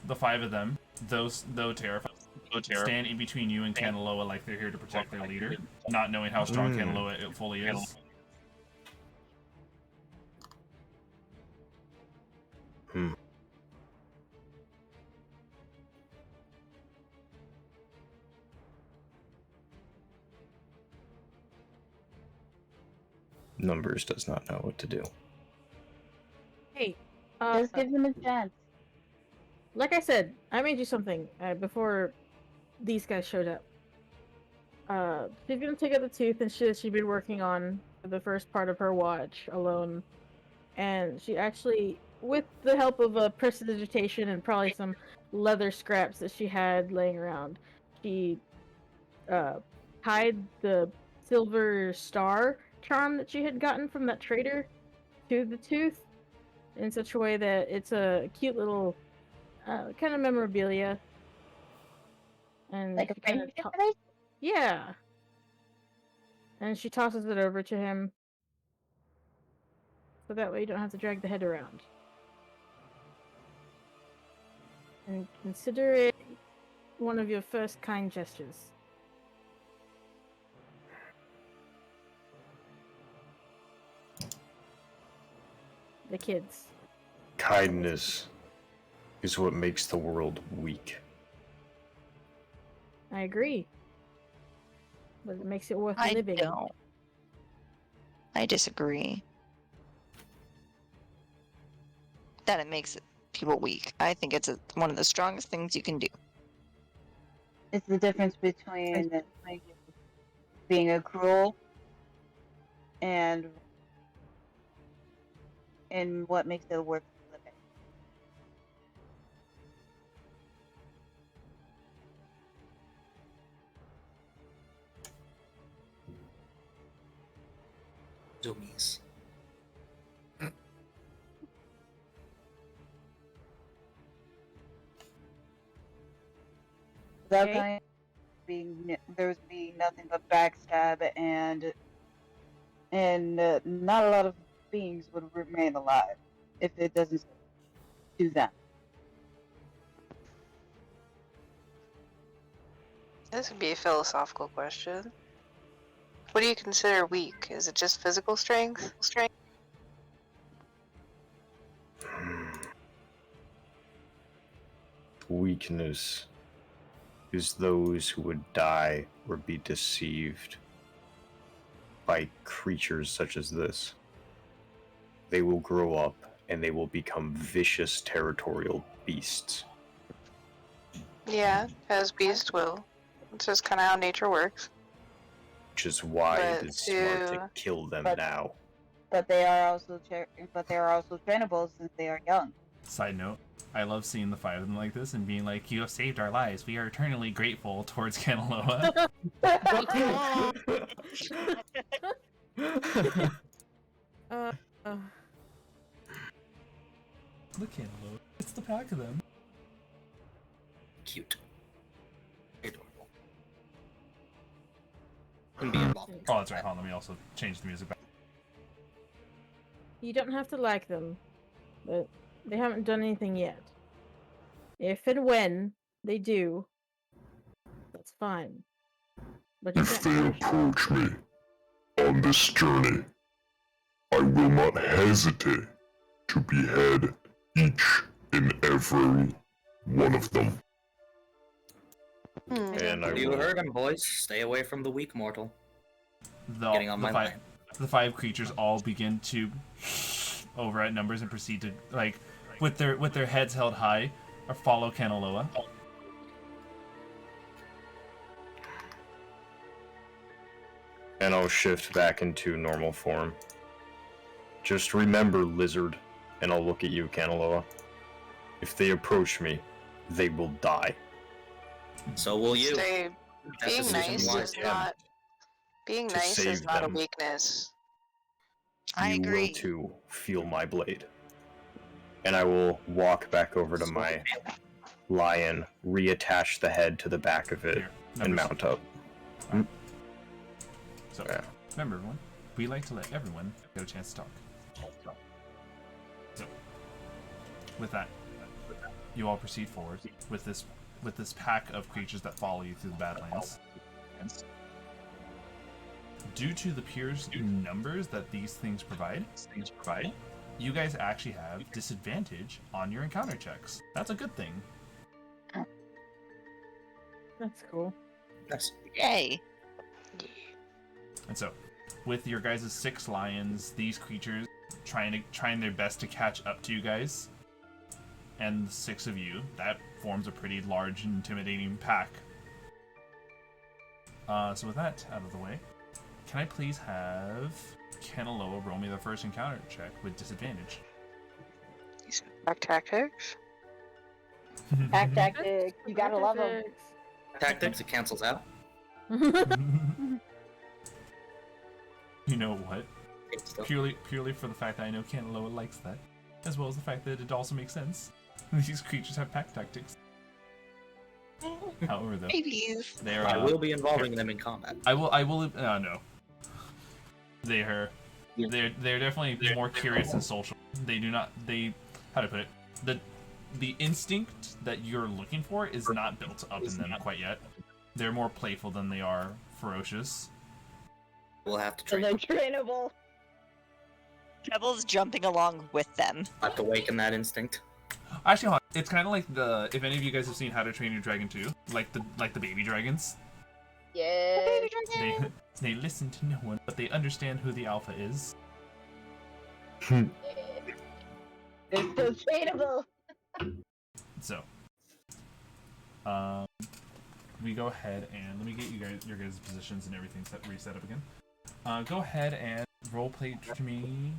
The 5 of them, though terrified, stand in between you and Kanaloa like they're here to protect their leader, not knowing how strong Kanaloa fully is. Numbers does not know what to do. Hey, Just give them a chance. like I said, I made you something before these guys showed up. She's gonna take out the tooth and shit she'd been working on for the first part of her watch alone. And she actually, with the help of a prestidigitation and probably some leather scraps that she had laying around, she tied the silver star charm that she had gotten from that trader to the tooth in such a way that it's a cute little kind of memorabilia. And Like a she kinda friendship device? yeah. And she tosses it over to him. So that way you don't have to drag the head around. And consider it one of your first kind gestures. The kids. Kindness is what makes the world weak. I agree. But it makes it worth I living. don't. I disagree. That it makes people weak. I think it's one of the strongest things you can do. It's the difference between like, being a cruel and what makes it worth living. Zoomies. Without Okay. kind there would be nothing but backstab and not a lot of beings would remain alive if it doesn't do that. This would be a philosophical question. What do you consider weak? Is it just physical strength? Weakness is those who would die or be deceived by creatures such as this. They will grow up and they will become vicious territorial beasts. Yeah, as beast will. It's just kind of how nature works. Which is why But it is smart to to- kill them but- now. But they are also trainable since they are young. Side note, I love seeing the 5 of them like this and being like, you have saved our lives. We are eternally grateful towards Kanaloa. Look, Kanaloa. It's the pack of them. Cute. Adorable. Can be involved. Oh, that's right. Hold on, let me also change the music back. You don't have to like them, but they haven't done anything yet. If and when they do, that's fine. But you If they can't approach me on this journey, I will not hesitate to behead each and every one of them. And I You will heard him, boys. Stay away from the weak mortal. Getting on my line. The 5 creatures all begin to over at Numbers and proceed to, like, with their heads held high, or follow Kanaloa. And I'll shift back into normal form. Just remember, lizard, and I'll look at you, Kanaloa. If they approach me, they will die. So will you. Stay. That's Being the nice reason why is I am. not. Being To nice is save not a them. weakness. I You agree. will too feel my blade. And I will walk back over to my lion, reattach the head to the back of it, Here, and numbers. mount up. So, Yeah. remember everyone, we like to let everyone get a chance to talk. So, with that, you all proceed forward with this pack of creatures that follow you through the Badlands. Due to the pure numbers that these things provide, you guys actually have disadvantage on your encounter checks. That's a good thing. That's cool. Yes. Yay. And so, with your guys' 6 lions, these creatures trying their best to catch up to you guys, and the 6 of you, that forms a pretty large, intimidating pack. So with that out of the way, can I please have Kanaloa roll me the first encounter check with disadvantage? Pack tactics. Pack tactics. You gotta love them. Tactics, it cancels out. You know what? It's still- Purely for the fact that I know Kanaloa likes that, as well as the fact that it also makes sense. These creatures have pack tactics. However, though, Babies. they're I will be involving them in combat. I will. No. They're definitely more curious and social. They do not. How to put it? The instinct that you're looking for is not built up in them quite yet. They're more playful than they are ferocious. We'll have to So train. they're trainable. Pebble's jumping along with them. Have to awaken that instinct. Actually, hold on. It's kind of like if any of you guys have seen How to Train Your Dragon 2, like the baby dragons. Yeah. They listen to no one, but they understand who the alpha is. They're so trainable. So, we go ahead and let me get your guys' positions and everything reset up again. Go ahead and roleplay to me.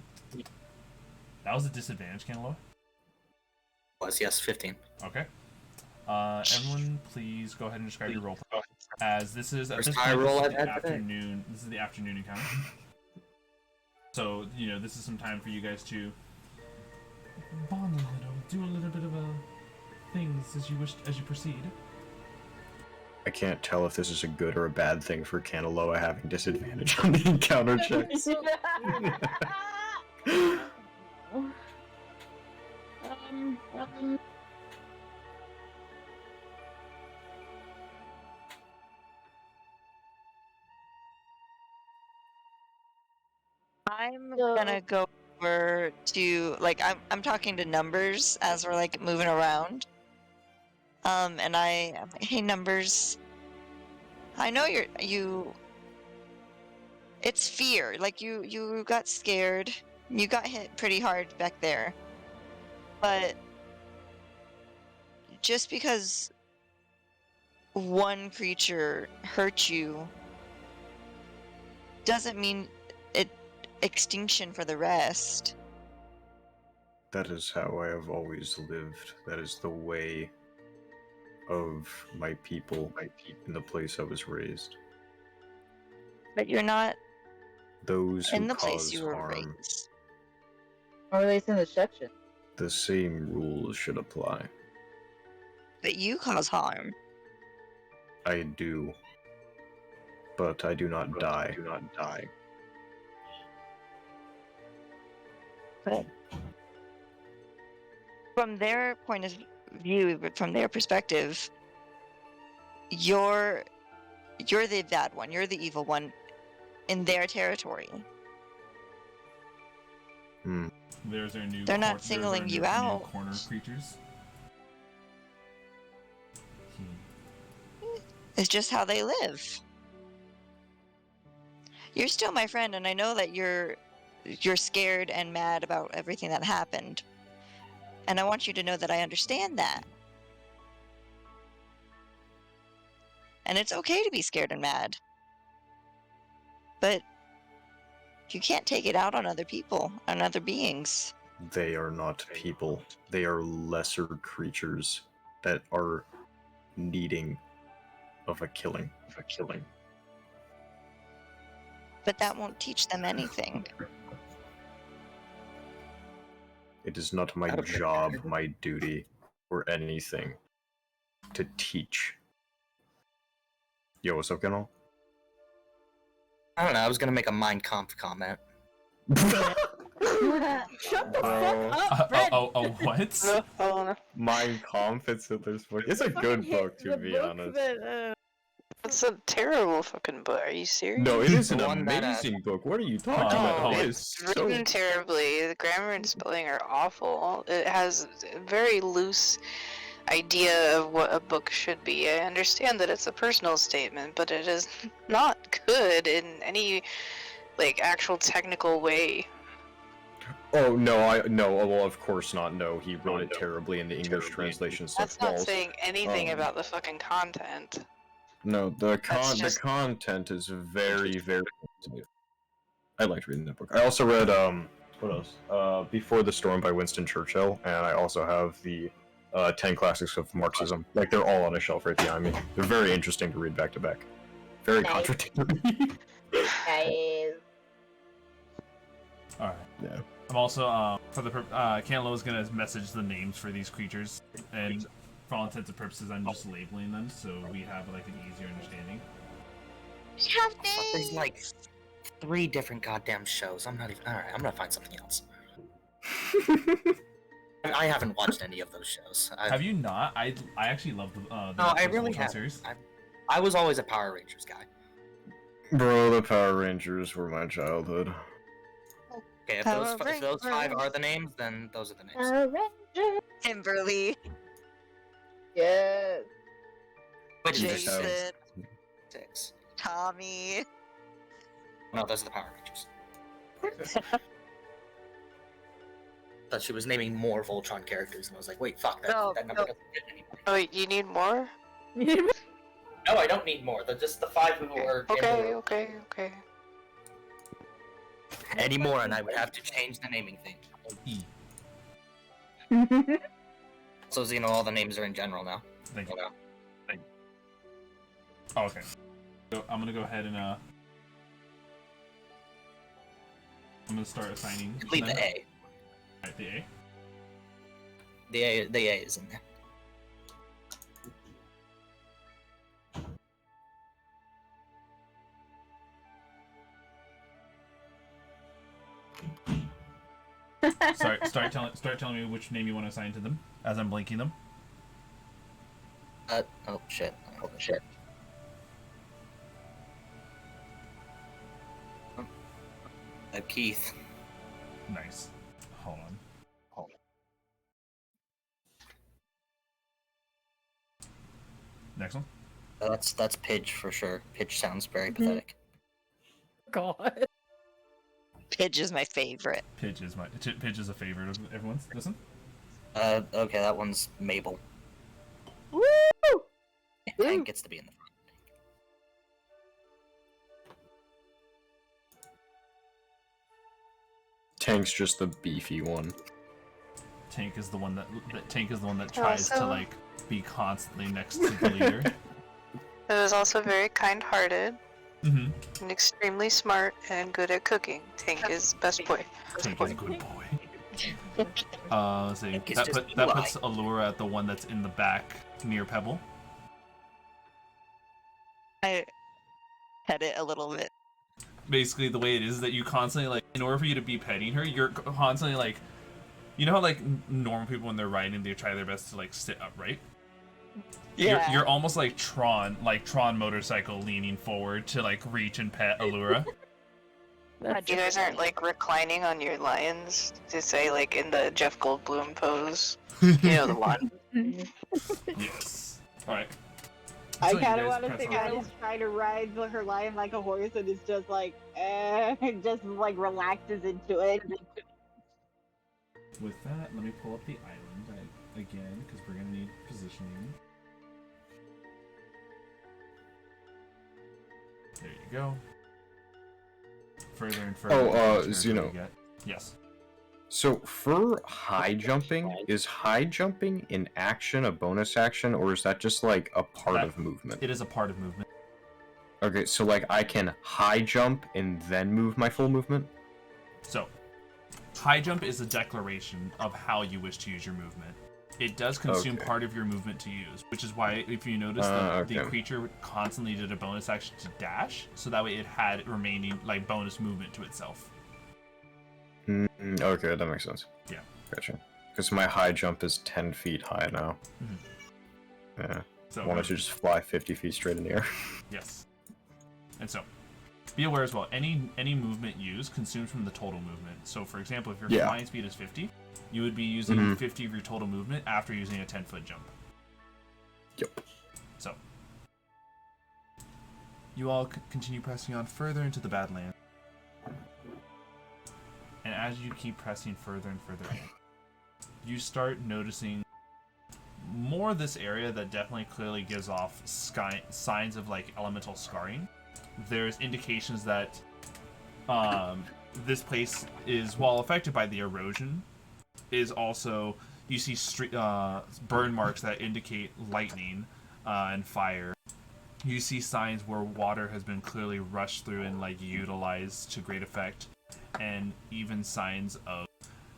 That was a disadvantage, Kanaloa. Was yes, 15. Okay. Everyone, please go ahead and describe your roleplay. As this is at First this high point, roll this is I've the had today. afternoon. This is the afternoon encounter. So this is some time for you guys to bond a little, do a little bit of things as you proceed. I can't tell if this is a good or a bad thing for Kanaloa having disadvantage on the encounter checks. I'm gonna go over to I'm talking to Numbers as we're like moving around. And I'm like, hey Numbers, I know you. It's fear. Like you got scared. You got hit pretty hard back there. But just because one creature hurt you doesn't mean extinction for the rest. That is how I have always lived. That is the way of my people in the place I was raised. But you're not Those who in the cause place you were harm, raised. Or release in the section. the same rules should apply. But you cause harm. I do. But I do not die. But from their point of view, from their perspective, you're the bad one. You're the evil one in their territory. There's our new. They're not there's our singling you new out. Corner creatures. It's just how they live. You're still my friend, and I know that you're scared and mad about everything that happened. And I want you to know that I understand that. and it's okay to be scared and mad. But you can't take it out on other people, on other beings. They are not people. They are lesser creatures that are needing of a killing. But that won't teach them anything. It is not my job, my duty, or anything to teach. Yo, what's up, Kanal? I don't know, I was gonna make a Mein Kampf comment. Shut the fuck up, Fred. What? Mein Kampf, it's Hitler's book. It's a good book, to be honest. It's a terrible fucking book. Are you serious? No, it is an The one that, amazing book. What are you talking about? It is It's so... written terribly. The grammar and spelling are awful. It has a very loose idea of what a book should be. I understand that it's a personal statement, but it is not good in any like actual technical way. Oh, no, well, of course not. No, he wrote it terribly in the English translation. That's not saying anything about the fucking content. No, the just- content is very, very... I liked reading that book. I also read, what else? Before the Storm by Winston Churchill, and I also have the 10 Classics of Marxism. Like, they're all on a shelf right behind me. They're very interesting to read back to back. Very Nice. contradictory. Guys. Alright. Yeah. I'm also, for the Kanaloa's gonna message the names for these creatures, and for all intents and purposes, I'm just labeling them so we have, like, an easier understanding. There's like 3 different goddamn shows. I'm not even. Alright, I'm gonna find something else. I haven't watched any of those shows. Have you not? I actually love the No, I really have. series. I was always a Power Rangers guy. Bro, the Power Rangers were my childhood. Okay, if Power those 5 Rangers. are the names, then those are the names. Kimberly, Yes. Which is Jason, 6. Tommy. No, those are the Power Rangers. Thought she was naming more Voltron characters, and I was like, wait, fuck, that number doesn't fit anymore. Oh, you need more? No, I don't need more. They're just the 5 who are Okay. Any more, and I would have to change the naming thing. E. So, you know, all the names are in general now. Thank you. Oh, okay. So I'm gonna go ahead and I'm gonna start assigning. Leave the A. Alright, the A. The A is in there. Start telling me which name you want to assign to them as I'm blinking them. Oh shit. Oh shit. Keith. Nice. Hold on. Next one. That's Pidge for sure. Pidge sounds very pathetic. God. Pidge is my favorite. Pidge is a favorite of everyone's. Listen. Okay, that one's Mabel. Woo! Hank gets to be in the front. Tank's just the beefy one. Tank is the one that tries to like be constantly next to the leader. It was also very kind-hearted Mm-hmm. and extremely smart and good at cooking. Tank is best boy. Tank is a good boy. Let's see. Tank is That just puts Allura at the one that's in the back near Pebble. I had it a little bit. Basically, the way it is that you constantly like, in order for you to be petting her, you're constantly like, you know how like normal people when they're riding, they try their best to like sit upright. Yeah. You're almost like Tron motorcycle leaning forward to like reach and pet Allura. You guys aren't like reclining on your lions to say like in the Jeff Goldblum pose. You know the one. Yes. All right. I So you kind of guys want to press think on. I just try to ride her lion like a horse and it's just like, just like relaxes into it. With that, let me pull up the island again because we're gonna need positioning. There you go. Further and further. Zeno. Yes. So for high jumping, is high jumping in action a bonus action, or is that just like a part of movement? It is a part of movement. Okay, so like I can high jump and then move my full movement? So, high jump is a declaration of how you wish to use your movement. It does consume part of your movement to use, which is why, if you notice, the creature constantly did a bonus action to dash, so that way it had remaining like bonus movement to itself. Okay, that makes sense. Yeah. Gotcha. Because my high jump is 10 feet high now. Yeah. So, why don't you just fly 50 feet straight in the air? Yes. And so, be aware as well, any movement used consumes from the total movement. So, for example, if your flying speed is 50, you would be using 50 of your total movement after using a 10-foot jump. Yep. So, you all continue pressing on further into the Badlands. And as you keep pressing further and further in, you start noticing more of this area that definitely clearly gives off signs of like elemental scarring. There's indications that this place is, while affected by the erosion, is also, you see burn marks that indicate lightning and fire. You see signs where water has been clearly rushed through and like utilized to great effect, and even signs of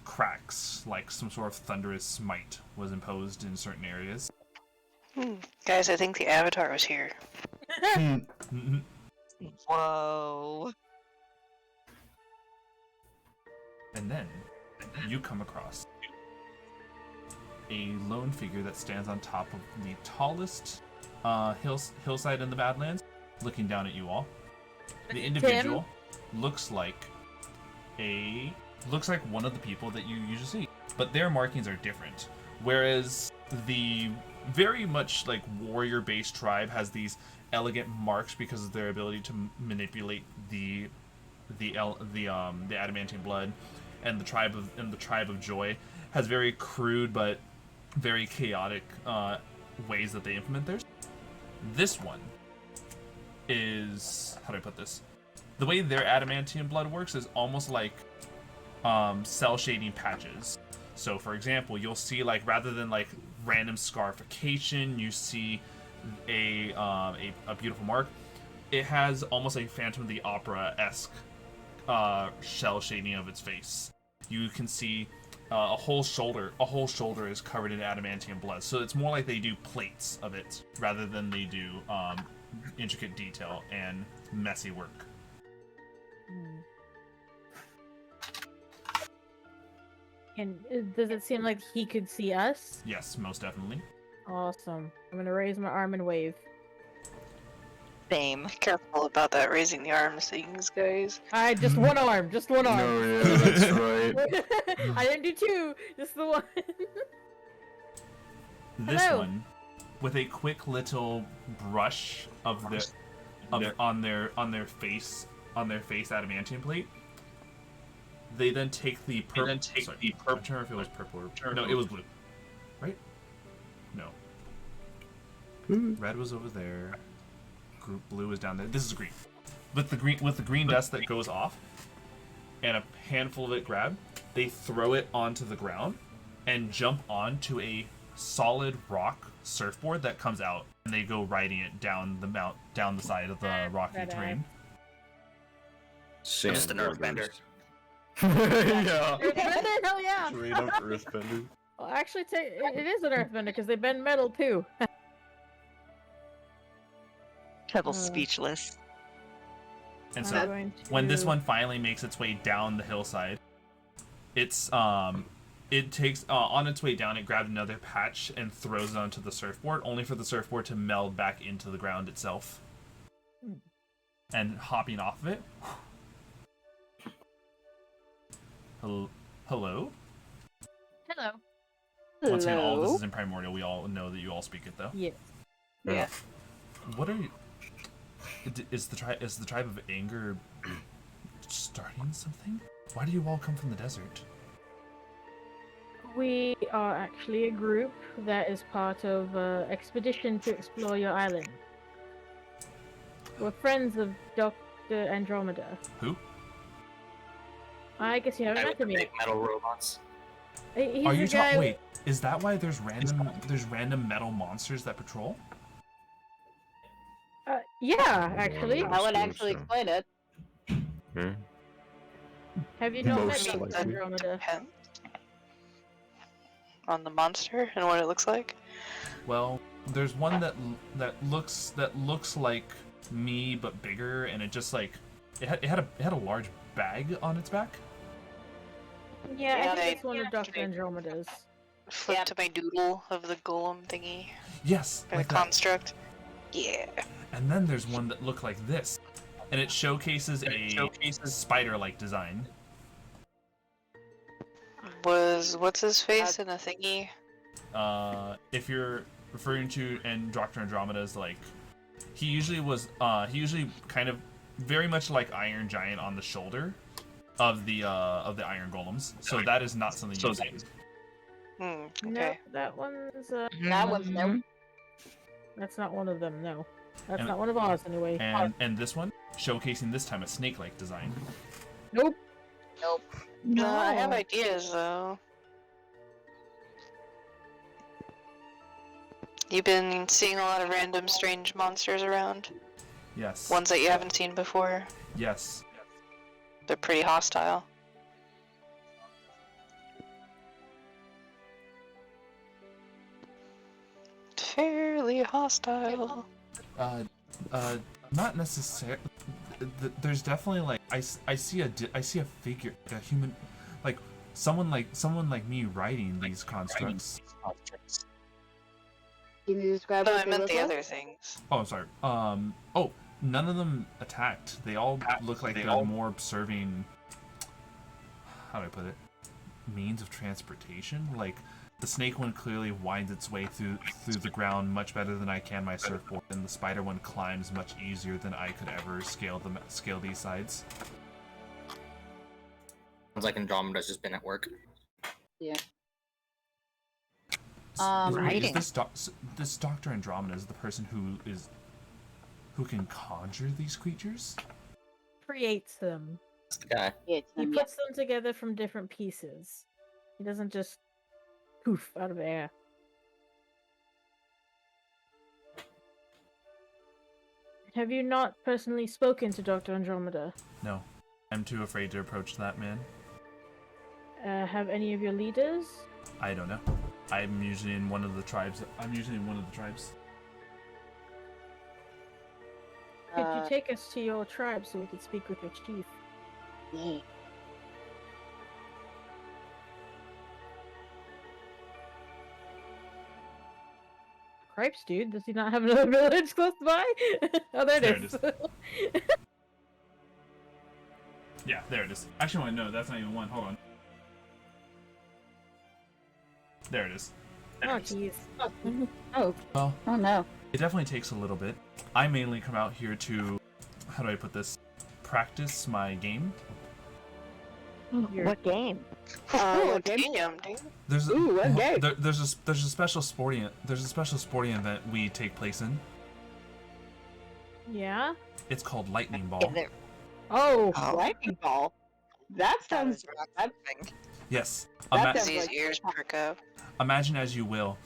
cracks, like some sort of thunderous smite was imposed in certain areas. Guys, I think the Avatar was here. Whoa. And then you come across a lone figure that stands on top of the tallest hillside in the Badlands, looking down at you all. The individual looks like one of the people that you usually see, but their markings are different. Whereas the very much like warrior-based tribe has these elegant marks because of their ability to manipulate the adamantium blood, and the tribe of joy has very crude but very chaotic ways that they implement theirs. This one is, how do I put this? The way their adamantium blood works is almost like cell shading patches. So for example, you'll see, like, rather than like random scarification, you see a beautiful mark. It has almost a Phantom of the Opera-esque shell shading of its face. You can see a whole shoulder is covered in adamantium blood. So it's more like they do plates of it rather than they do intricate detail and messy work. And does it seem like he could see us? Yes, most definitely. Awesome. I'm gonna raise my arm and wave. Same. Careful about that raising the arms things, guys. Just one arm. Just one arm. No, yeah, that's right. I didn't do two. Just the one. This Hello. one, with a quick little brush on their face adamantium plate, they then take the purple. I'm trying to remember if it was purple or no, it was blue, right? No. Red was over there. Group blue is down there. This is green. With the green dust that goes off, and a handful of it grabbed, they throw it onto the ground and jump onto a solid rock surfboard that comes out, and they go riding it down the side of the rocky terrain. Just an earthbender. Yeah. Earthbender? Hell yeah! Straight up earthbender. Well, actually, it is an earthbender because they bend metal too. Pebble speechless. And so, when this one finally makes its way down the hillside, it takes on its way down, it grabs another patch and throws it onto the surfboard, only for the surfboard to meld back into the ground itself. And hopping off of it. Hello? Hello. Once again, all of this is in Primordial. We all know that you all speak it, though. Yes. Yeah. What are you... Is the tribe of Anger starting something? Why do you all come from the desert? We are actually a group that is part of an expedition to explore your island. We're friends of Dr. Andromeda. Who? I guess you haven't met him yet. Big metal robots. He's Are you the guy. Wait, is that why there's random metal monsters that patrol? Yeah, actually. I would assume actually so. explain it. Hmm? Have you not met Most Dr. likely. Andromeda? Depends on the monster and what it looks like. Well, there's one that looks like me but bigger, and it just like it had a large bag on its back. Yeah, Yeah, I think it's one of Dr. Andromeda's. Flip to my doodle of the golem thingy. Yes, Or like the that. construct. Yeah. And then there's one that looked like this, and it showcases a spider-like design. What's his face in a thingy? If you're referring to and Dr. Andromeda's, like, he usually kind of very much like Iron Giant on the shoulder of the Iron Golems. So that is not something you've seen. Okay. No, that one's That one's no. that's not one of them. No, that's And- not one of ours anyway. And this one showcasing this time a snake-like design. Nope. No, I have ideas though. You've been seeing a lot of random strange monsters around. Yes. Ones that you haven't seen before. Yes. They're pretty hostile. Fairly hostile. Not necessarily. There's definitely like I see a figure, like a human, like someone like me riding these constructs. Can you describe No, what I they meant look the like? other things. Oh, I'm sorry. Oh, none of them attacked. They all look like they're more serving. How do I put it? Means of transportation. Like the snake one clearly winds its way through the ground much better than I can my surfboard, and the spider one climbs much easier than I could ever scale these sides. Sounds like Andromeda's just been at work. Yeah. Wait, is this Dr. Andromeda is the person who can conjure these creatures? Creates them. That's the guy. He puts them together from different pieces. He doesn't just poof out of air. Have you not personally spoken to Dr. Andromeda? No, I'm too afraid to approach that man. Have any of your leaders? I don't know. I'm usually in one of the tribes. Could you take us to your tribe so we could speak with your chief? Yeah. Cripes, dude. Does he not have another village close by? Oh, there There it it is. Yeah, there it is. Actually, no, that's not even one. Hold on. There it is. Oh, jeez. Oh. Well, Oh no. it definitely takes a little bit. I mainly come out here to, how do I put this? Practice my game. What game? Okay. Damn, dude. There's Ooh, okay. there's a special sporting event we take place in. Yeah? It's called Lightning Ball. Yeah, there- Oh, Lightning ball. That that sounds. was relaxing. Yes. That sounds These like- ears perk up. Imagine as you will,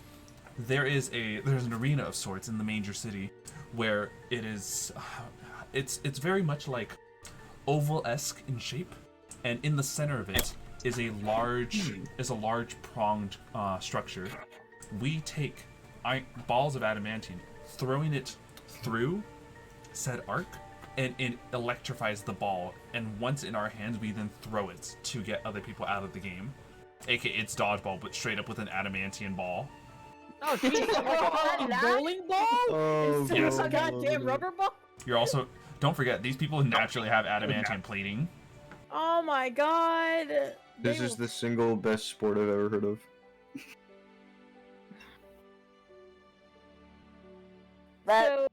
there's an arena of sorts in the major city where it is it's very much like oval-esque in shape, and in the center of it is a large pronged structure. We take balls of adamantine, throwing it through said arc, and it electrifies the ball, and once in our hands we then throw it to get other people out of the game. AKA it's dodgeball, but straight up with an adamantine ball. oh, jeez. A bowling ball? Oh, Instead of a yes. goddamn rubber ball? You're also don't forget these people naturally have adamantine plating. Oh my god. This They is will- the single best sport I've ever heard of. So,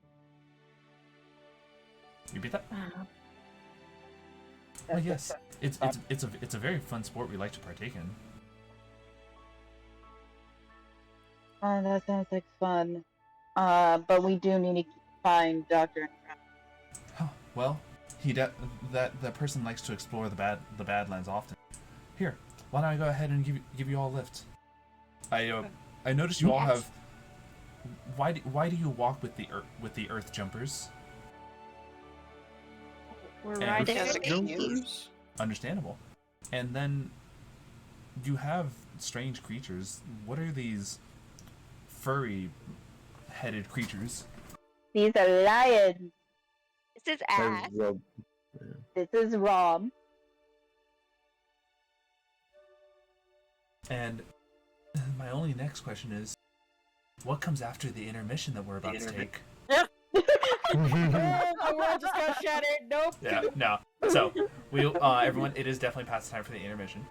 You beat that? Well, yes. It's a very fun sport we like to partake in. Oh, that sounds like fun. But we do need to find Dr. Well, that person likes to explore the Badlands often. Here, why don't I go ahead and give you all a lift? I noticed you all have. Why do you walk with the earth jumpers? We're And- riding As a it. cute. Understandable. And then you have strange creatures. What are these furry-headed creatures? These are lions. This is ass. This is Rom. And my only next question is, what comes after the intermission that we're about to take? The world just got shattered. Nope. Yeah, no. So we everyone, it is definitely past time for the intermission.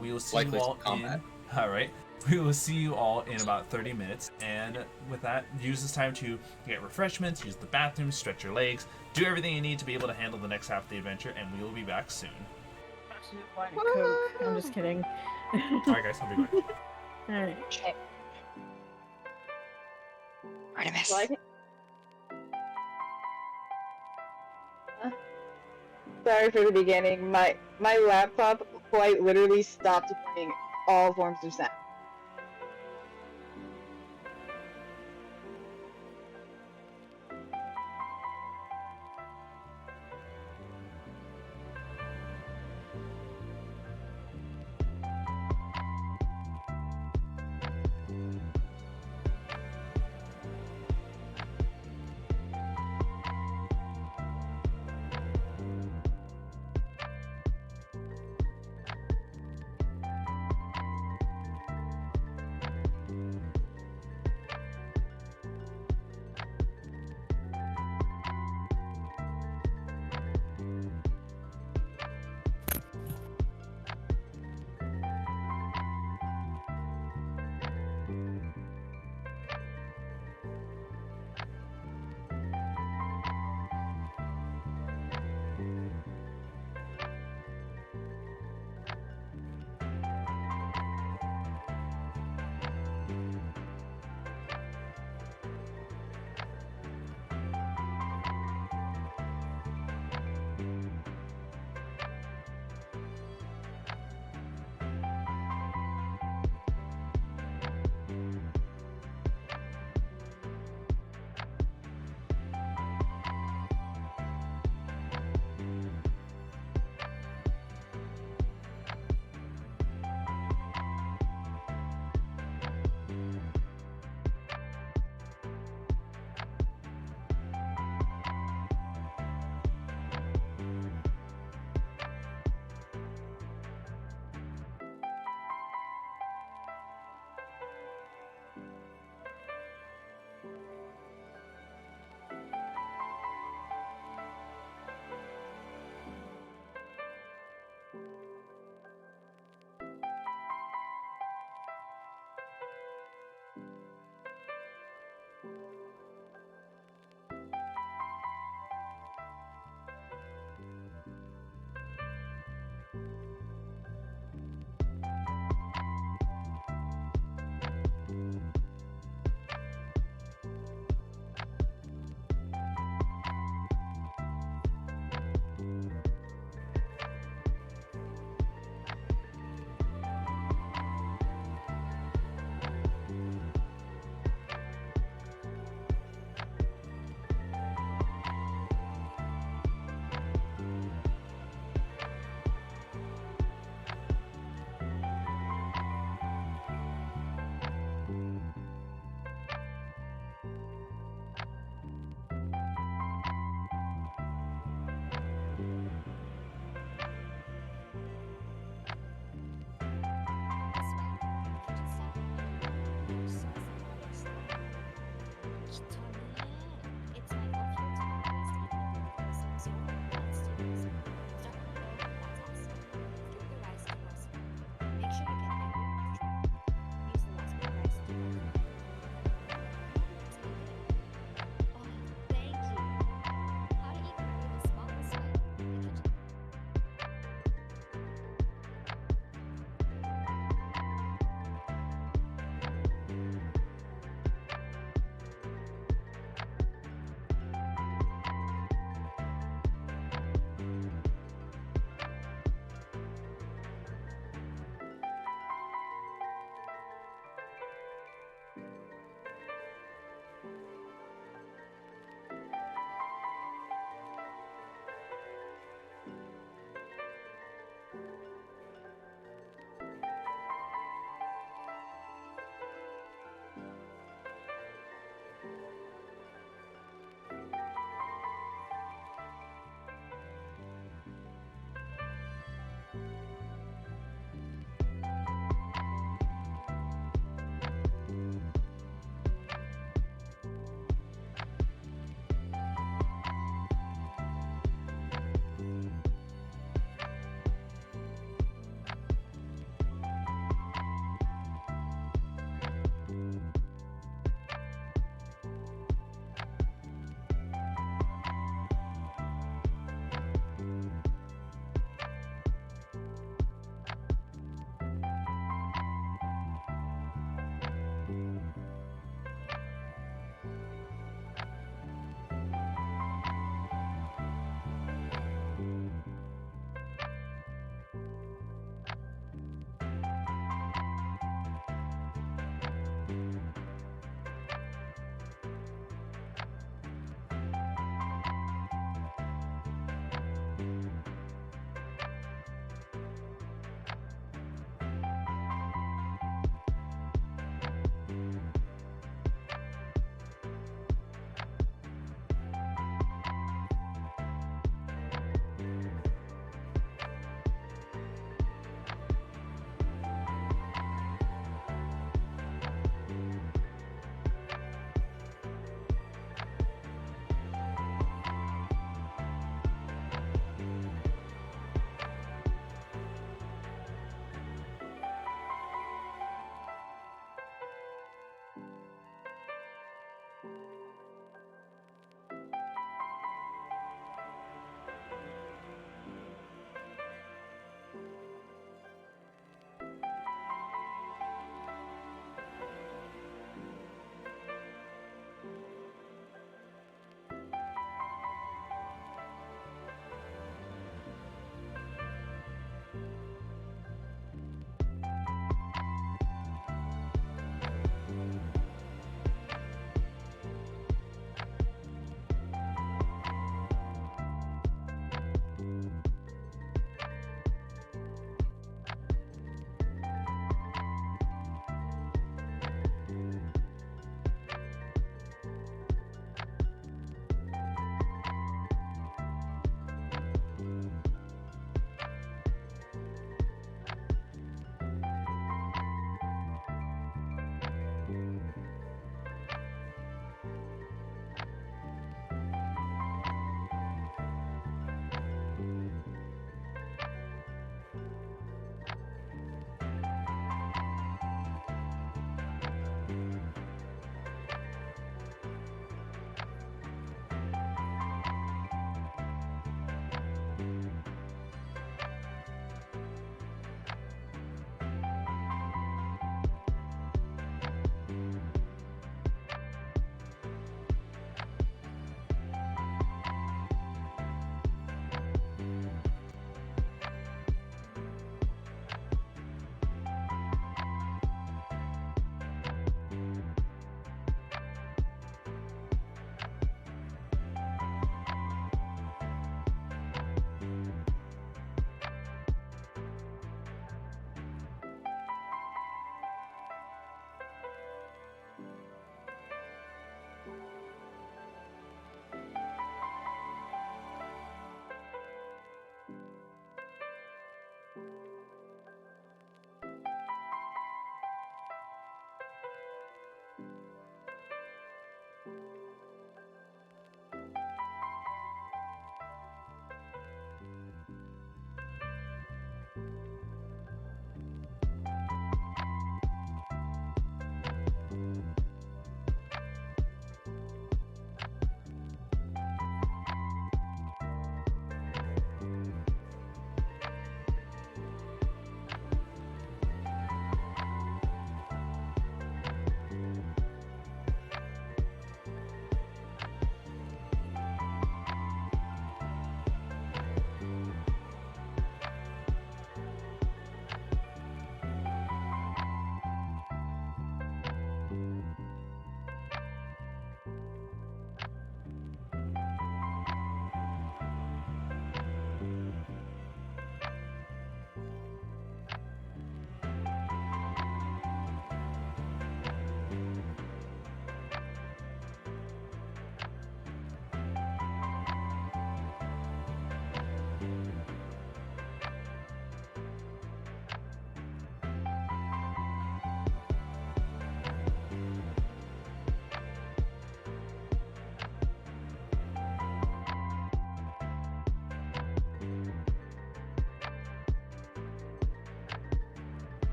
We will see Likely you all some combat. in. All right. We will see you all in about 30 minutes, and with that, use this time to get refreshments, use the bathroom, stretch your legs, do everything you need to be able to handle the next half of the adventure, and we will be back soon. Coke. I'm just kidding. All right, guys, I'll be back. All right. Artemis. Sorry for the beginning. My laptop quite literally stopped playing all forms of sound.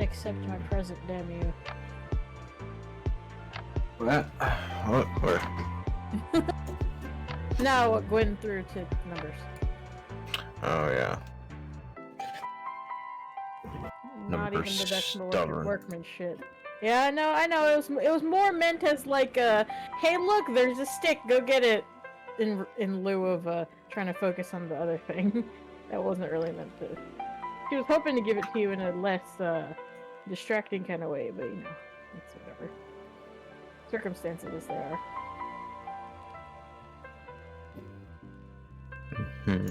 Accept my present, damn you. What? What? Now Gwen threw to numbers. Oh yeah. Not Number even the decimal stubborn. workmanship. Yeah, I know. It was more meant as like hey, look, there's a stick. Go get it. In lieu of trying to focus on the other thing. That wasn't really meant to. She was hoping to give it to you in a less distracting kind of way, but you know, it's whatever. Circumstances as they are. Hmm.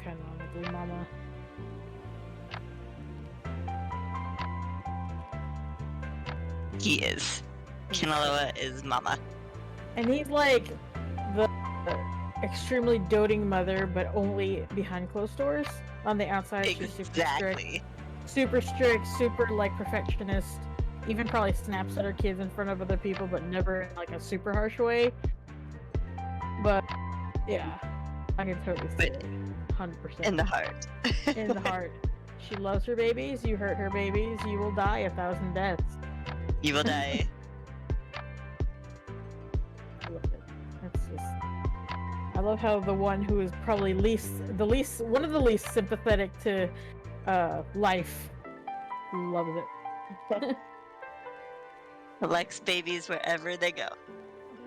Canonically, mama. He is. Kanaloa is mama. And he's like the extremely doting mother, but only behind closed doors. On the outside, she's Exactly. super strict, super like perfectionist. Even probably snaps at her kids in front of other people, but never in like a super harsh way. But yeah, I can totally see it. 100%. In the heart. In the heart. She loves her babies. You hurt her babies, you will die 1,000 deaths. You will die. I love it. That's just. I love how the one who is probably one of the least sympathetic to life loves it. Likes babies wherever they go.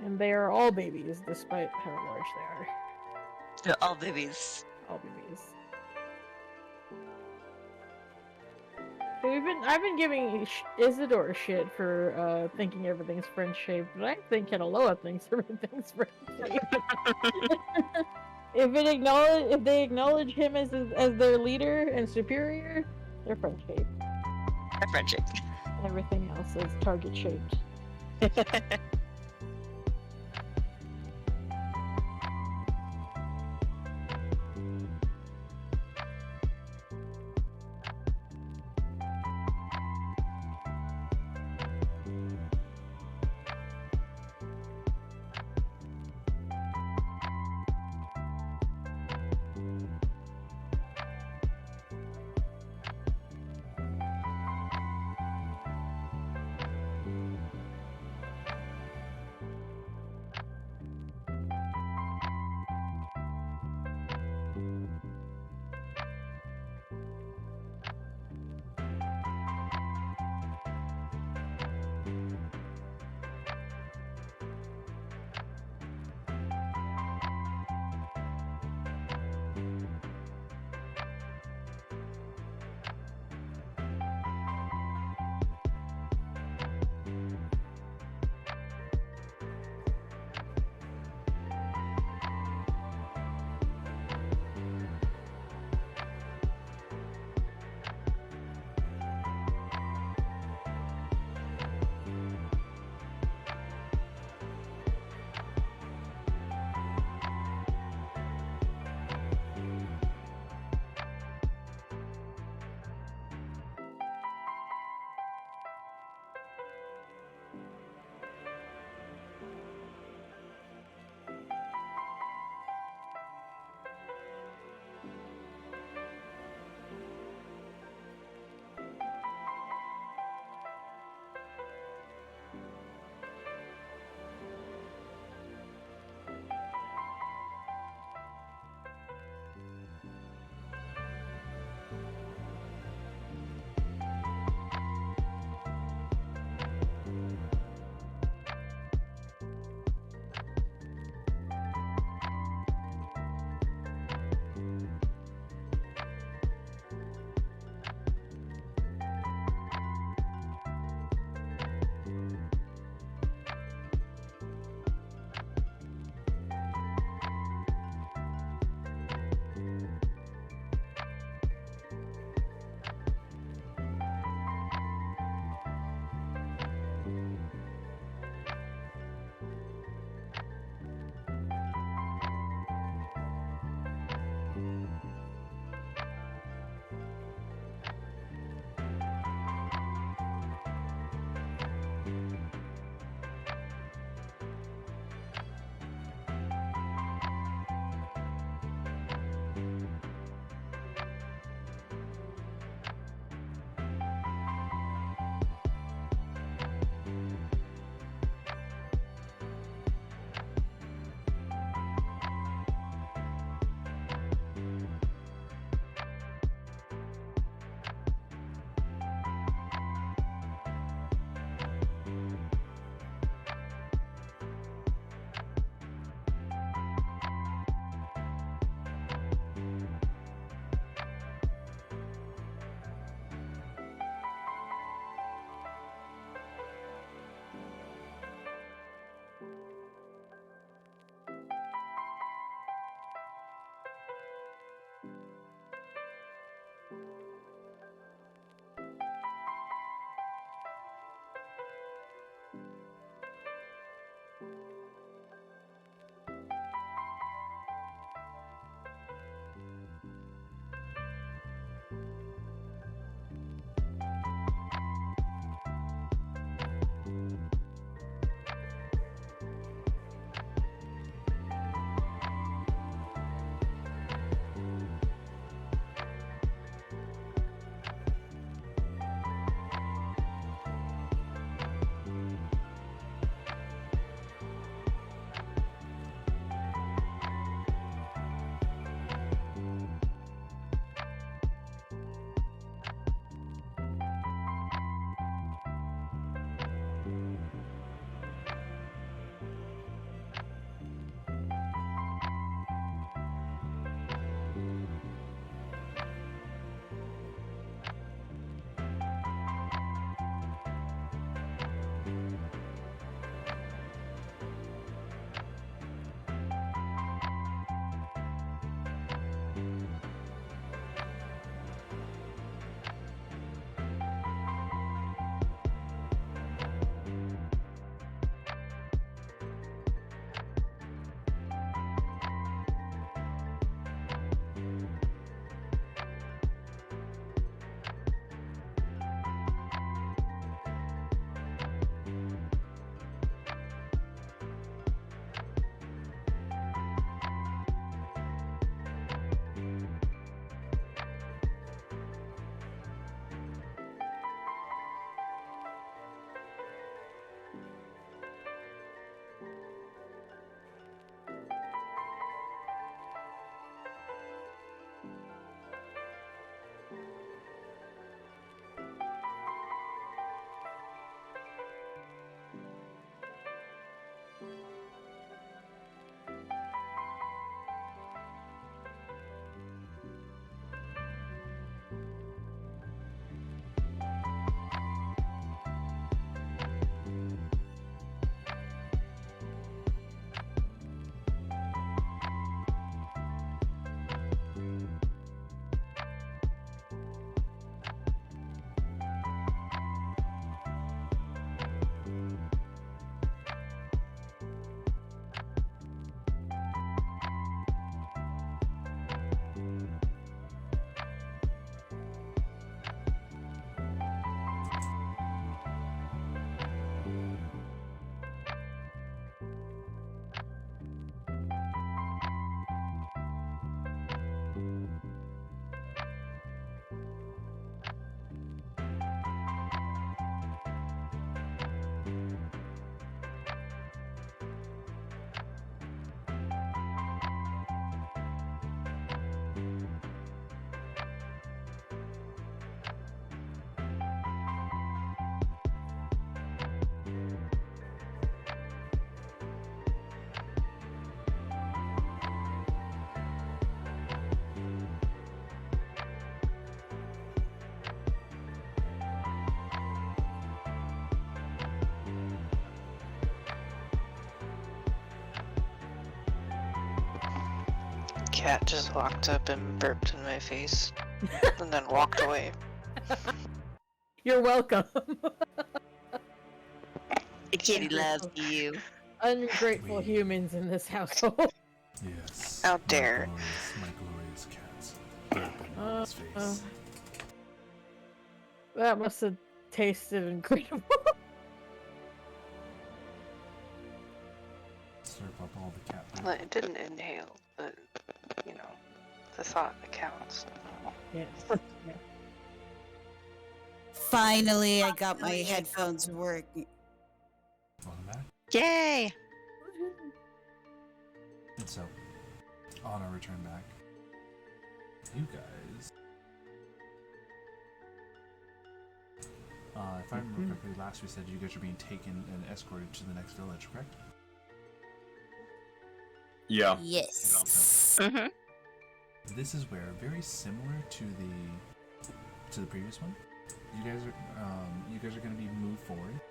And they are all babies, despite how large they are. They're all babies. All babies. So I've been giving Isidore shit for thinking everything's French shaped, but I think Kanaloa thinks everything's French shaped. If they acknowledge him as their leader and superior, they're French shaped. They're French shaped. Everything else is target shaped. cat just walked up and burped in my face, and then walked away. You're welcome. The kitty loves you. Ungrateful humans in this household. Yes. How dare. My glorious cats. Burping on his face. That must have tasted incredible. Slurp up all the cat poop. Well, it didn't inhale, but, you know, the thought that counts. Yes. Finally, I got my headphones working. Welcome back. Yay! And so, on our return back, you guys. If I remember correctly, last we said you guys are being taken and escorted to the next village, correct? Yeah. Yes. Mm-hmm. This is where, very similar to the previous one, you guys are going to be moved forward,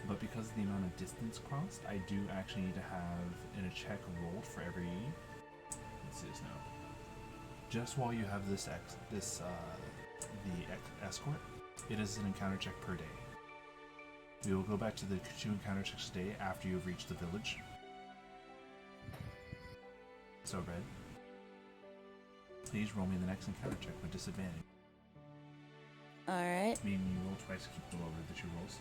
but because of the amount of distance crossed, I do actually need to have in a check rolled for every. Let's see this now. Just while you have the escort, it is an encounter check per day. We will go back to the 2 encounter checks a day after you have reached the village. So, Red, please roll me the next encounter check with disadvantage. Alright. Meaning you roll twice to keep the lower of the 2 rolls.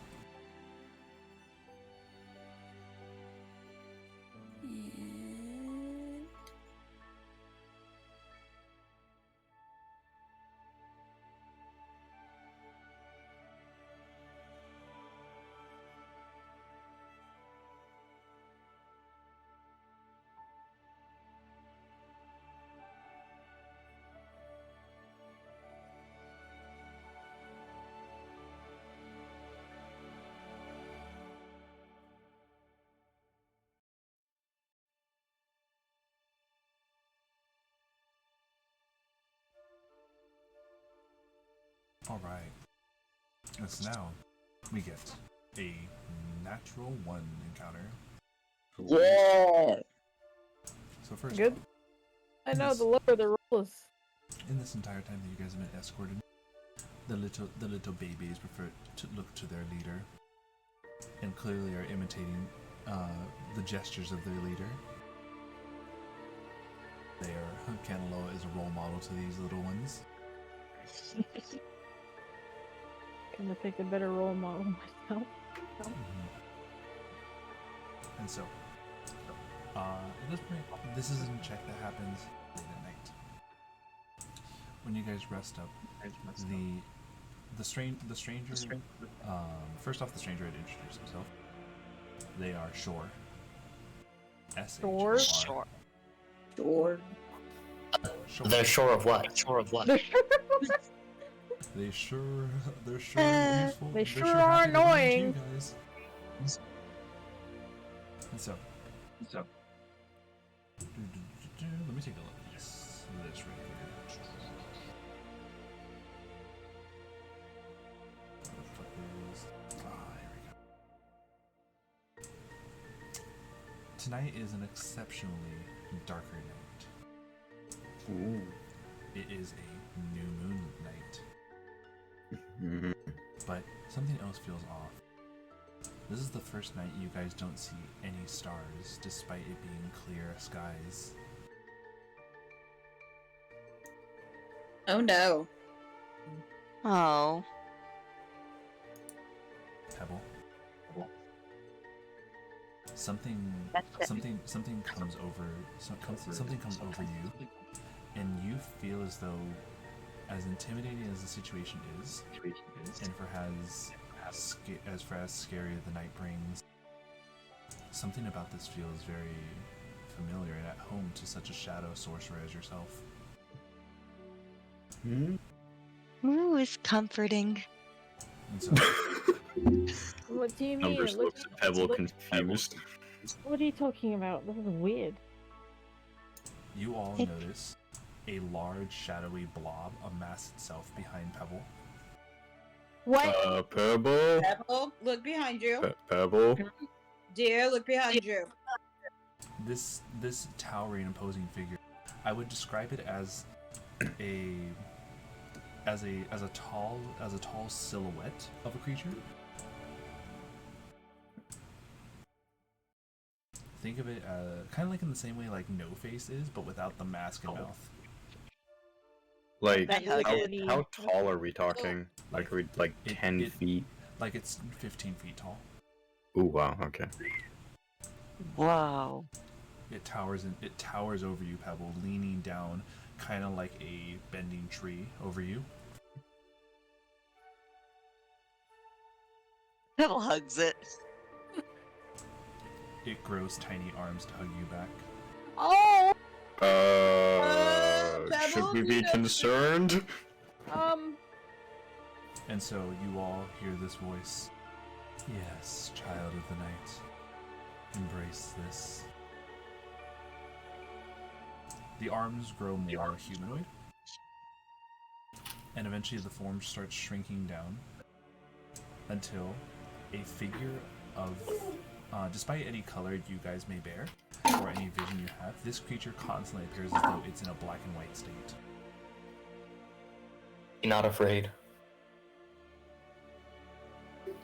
Alright. And so now, we get a natural 1 encounter. Yeah! So first, Good. I know the lower the roll is. in this entire time that you guys have been escorted, the little babies prefer to look to their leader, and clearly are imitating the gestures of their leader. Kanaloa is a role model to these little ones. Gonna pick a better role model myself. And so, at this point, this is a check that happens late at night. When you guys rest up, the stranger. First off, the stranger had introduced himself. They are Shore. Shore? Shore. Sure. They're sure of what? Sure of what? They're sure useful. They They're sure happy are to meet you annoying. guys. And so, let me take a look at this right here. Where the fuck is? Here we go. Tonight is an exceptionally darker night. Ooh. It is a new moon night. But something else feels off. This is the first night you guys don't see any stars, despite it being clear skies. Oh no. Oh. Pebble. Something comes over. Something comes over you, and you feel as though, as intimidating as the situation is, and for as scary as the night brings, something about this feels very familiar and at home to such a shadow sorcerer as yourself. Ooh, it's comforting. And so, What do you mean? Numbers looks at Pebble confused. What are you talking about? This is weird. you all notice a large shadowy blob amass itself behind Pebble. What? Pebble? Pebble, look behind you. Pebble? Dear, look behind you. This towering, imposing figure I would describe it as a tall silhouette of a creature. Think of it kind of like in the same way like No Face is, but without the mask and mouth. Like, That's how tall are we talking? Like, are we like 10 feet? Like it's 15 feet tall. Ooh, wow, okay. Wow. It towers over you, Pebble, leaning down, kind of like a bending tree over you. Pebble hugs it. It grows tiny arms to hug you back. Oh. Should we be concerned? And so you all hear this voice. Yes, child of the night. Embrace this. The arms grow more humanoid. And eventually the form starts shrinking down until a figure of, despite any color you guys may bear, or any vision you have, this creature constantly appears as though it's in a black and white state. Be not afraid.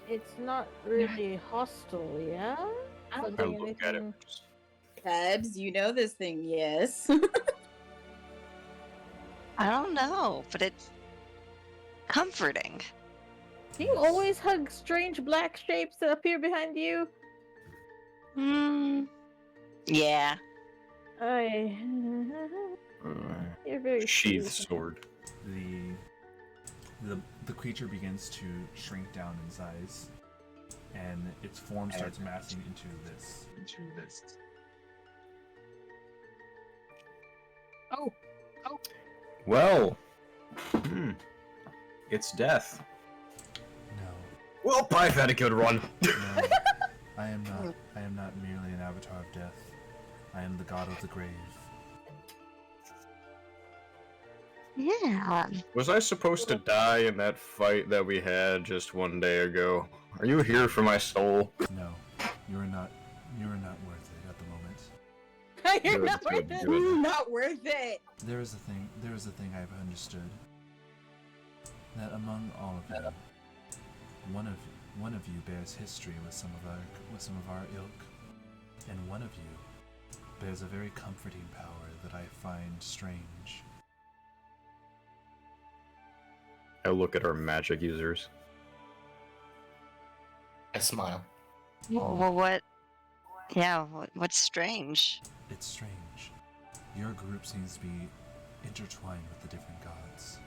It's not really hostile, yeah? I look at it. Pebs, you know this thing, yes. I don't know, but it's comforting. Do you always hug strange black shapes that appear behind you? Yeah. You're very sheath cute. sword. The creature begins to shrink down in size, and its form starts massing into this. Oh. Well, it's death. No. Well, I've had a good run. No. I am not merely an avatar of death. I am the god of the grave. Yeah. Was I supposed to die in that fight that we had just one day ago? Are you here for my soul? No. You are not worth it at the moment. You're Good, not worth good, it. good. Not worth it. There is a thing I've understood. That among all of you, one of you bears history with some of our ilk, and one of you bears a very comforting power that I find strange. I look at our magic users. I smile. Well, what? Yeah, what's strange? It's strange. Your group seems to be intertwined with the different gods.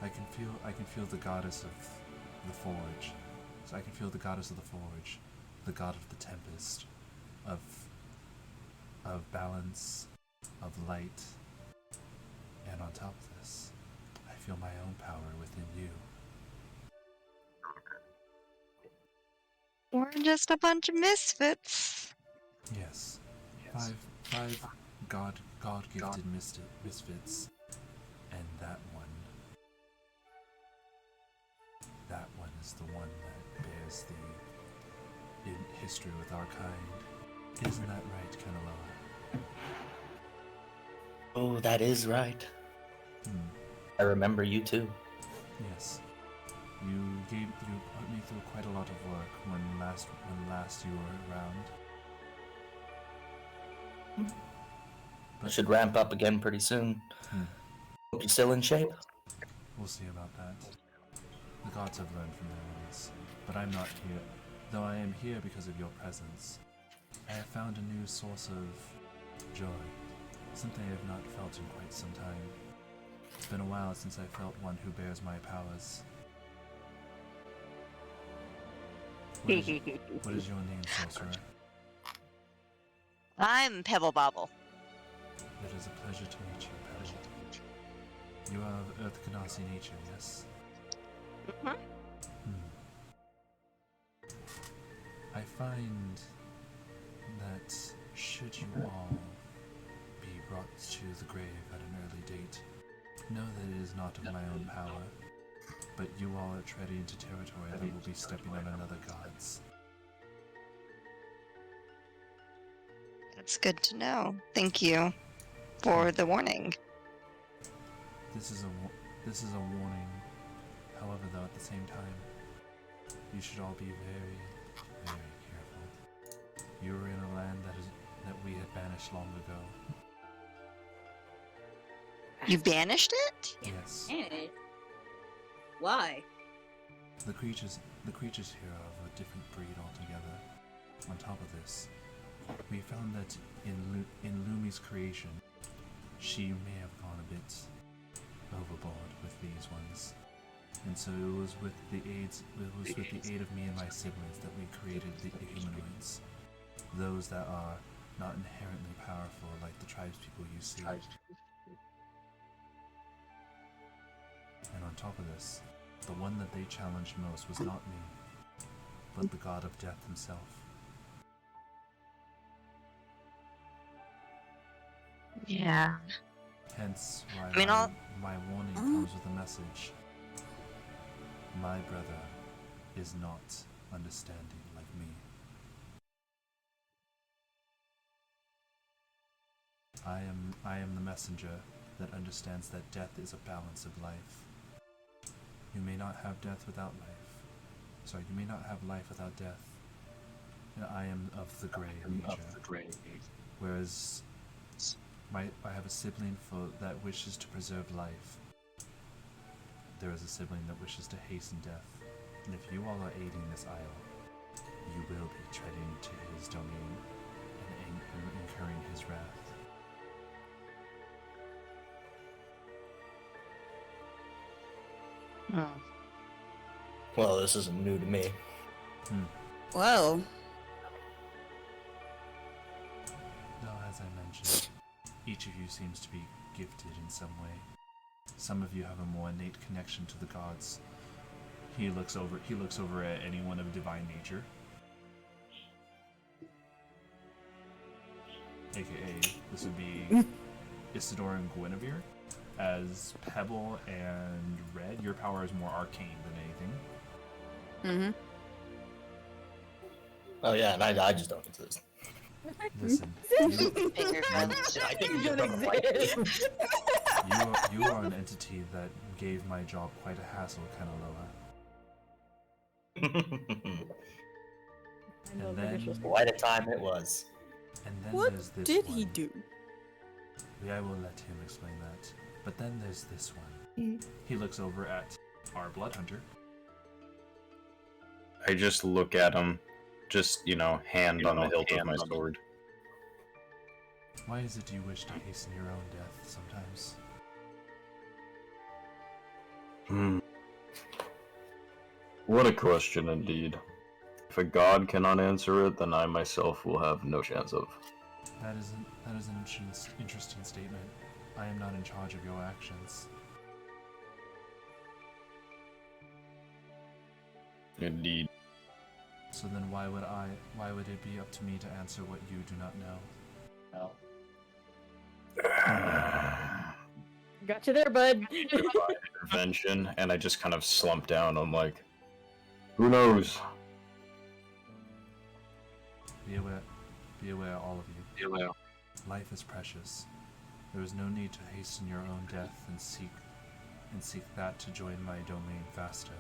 I can feel the goddess of the forge. So I can feel the goddess of the forge, the god of the tempest, of balance, of light, and on top of this, I feel my own power within you. We're just a bunch of misfits. Yes. Five God-gifted misfits, and that one is the one that bears the history with our kind. Isn't that right, Kanaloa? Oh, that is right. I remember you too. Yes. You put me through quite a lot of work when last you were around. I should ramp up again pretty soon. Hope you're still in shape. We'll see about that. The gods have learned from their ways, but I'm not here. Though I am here because of your presence. I have found a new source of joy, something I have not felt in quite some time. It's been a while since I felt one who bears my powers. What is your name, sorcerer? I'm Pebble Bobble. It is a pleasure to meet you, Pebble. You are of Earth Ganassi nature, yes? I find that should you all be brought to the grave at an early date, know that it is not of my own power, but you all are treading into territory that will be stepping on another god's. That's good to know. Thank you. for the warning. This is a warning. However, though, at the same time, you should all be very, very careful. You are in a land that we had banished long ago. You banished it? Yes. Hey. Why? The creatures here are of a different breed altogether. On top of this, we found that in Lumi's creation, she may have gone a bit overboard with these ones. And so it was with the aid of me and my siblings that we created the humanoids. Those that are not inherently powerful like the tribespeople you see. And on top of this, the one that they challenged most was not me, but the god of death himself. Yeah. Hence why my warning comes with a message. My brother is not understanding like me. I am the messenger that understands that death is a balance of life. You may not have death without life. Sorry, you may not have life without death. And I am of the grey nature. Whereas I have a sibling that wishes to preserve life. There is a sibling that wishes to hasten death. And if you all are aiding this isle, you will be treading into his domain and incurring his wrath. Oh. Well, this isn't new to me. Whoa. No, as I mentioned, each of you seems to be gifted in some way. Some of you have a more innate connection to the gods. He looks over at anyone of divine nature. AKA, this would be Isidore and Guinevere. As Pebble and Red, your power is more arcane than anything. Oh yeah, and I just don't exist. Listen, you are an entity that gave my job quite a hassle, Kanaloa. And then, quite a time it was. And then What there's this did one. he do? I will let him explain that. But then there's this one. He looks over at our blood hunter. I just look at him, just, hand on the hilt of my sword. Why is it you wish to hasten your own death sometimes? What a question indeed. If a god cannot answer it, then I myself will have no chance of. That is an interesting statement. I am not in charge of your actions. Indeed. So then why would it be up to me to answer what you do not know? Got you there, bud. Intervention, and I just kind of slump down. I'm like, who knows? Be aware, all of you. Be aware. Life is precious. There is no need to hasten your own death and seek that to join my domain faster.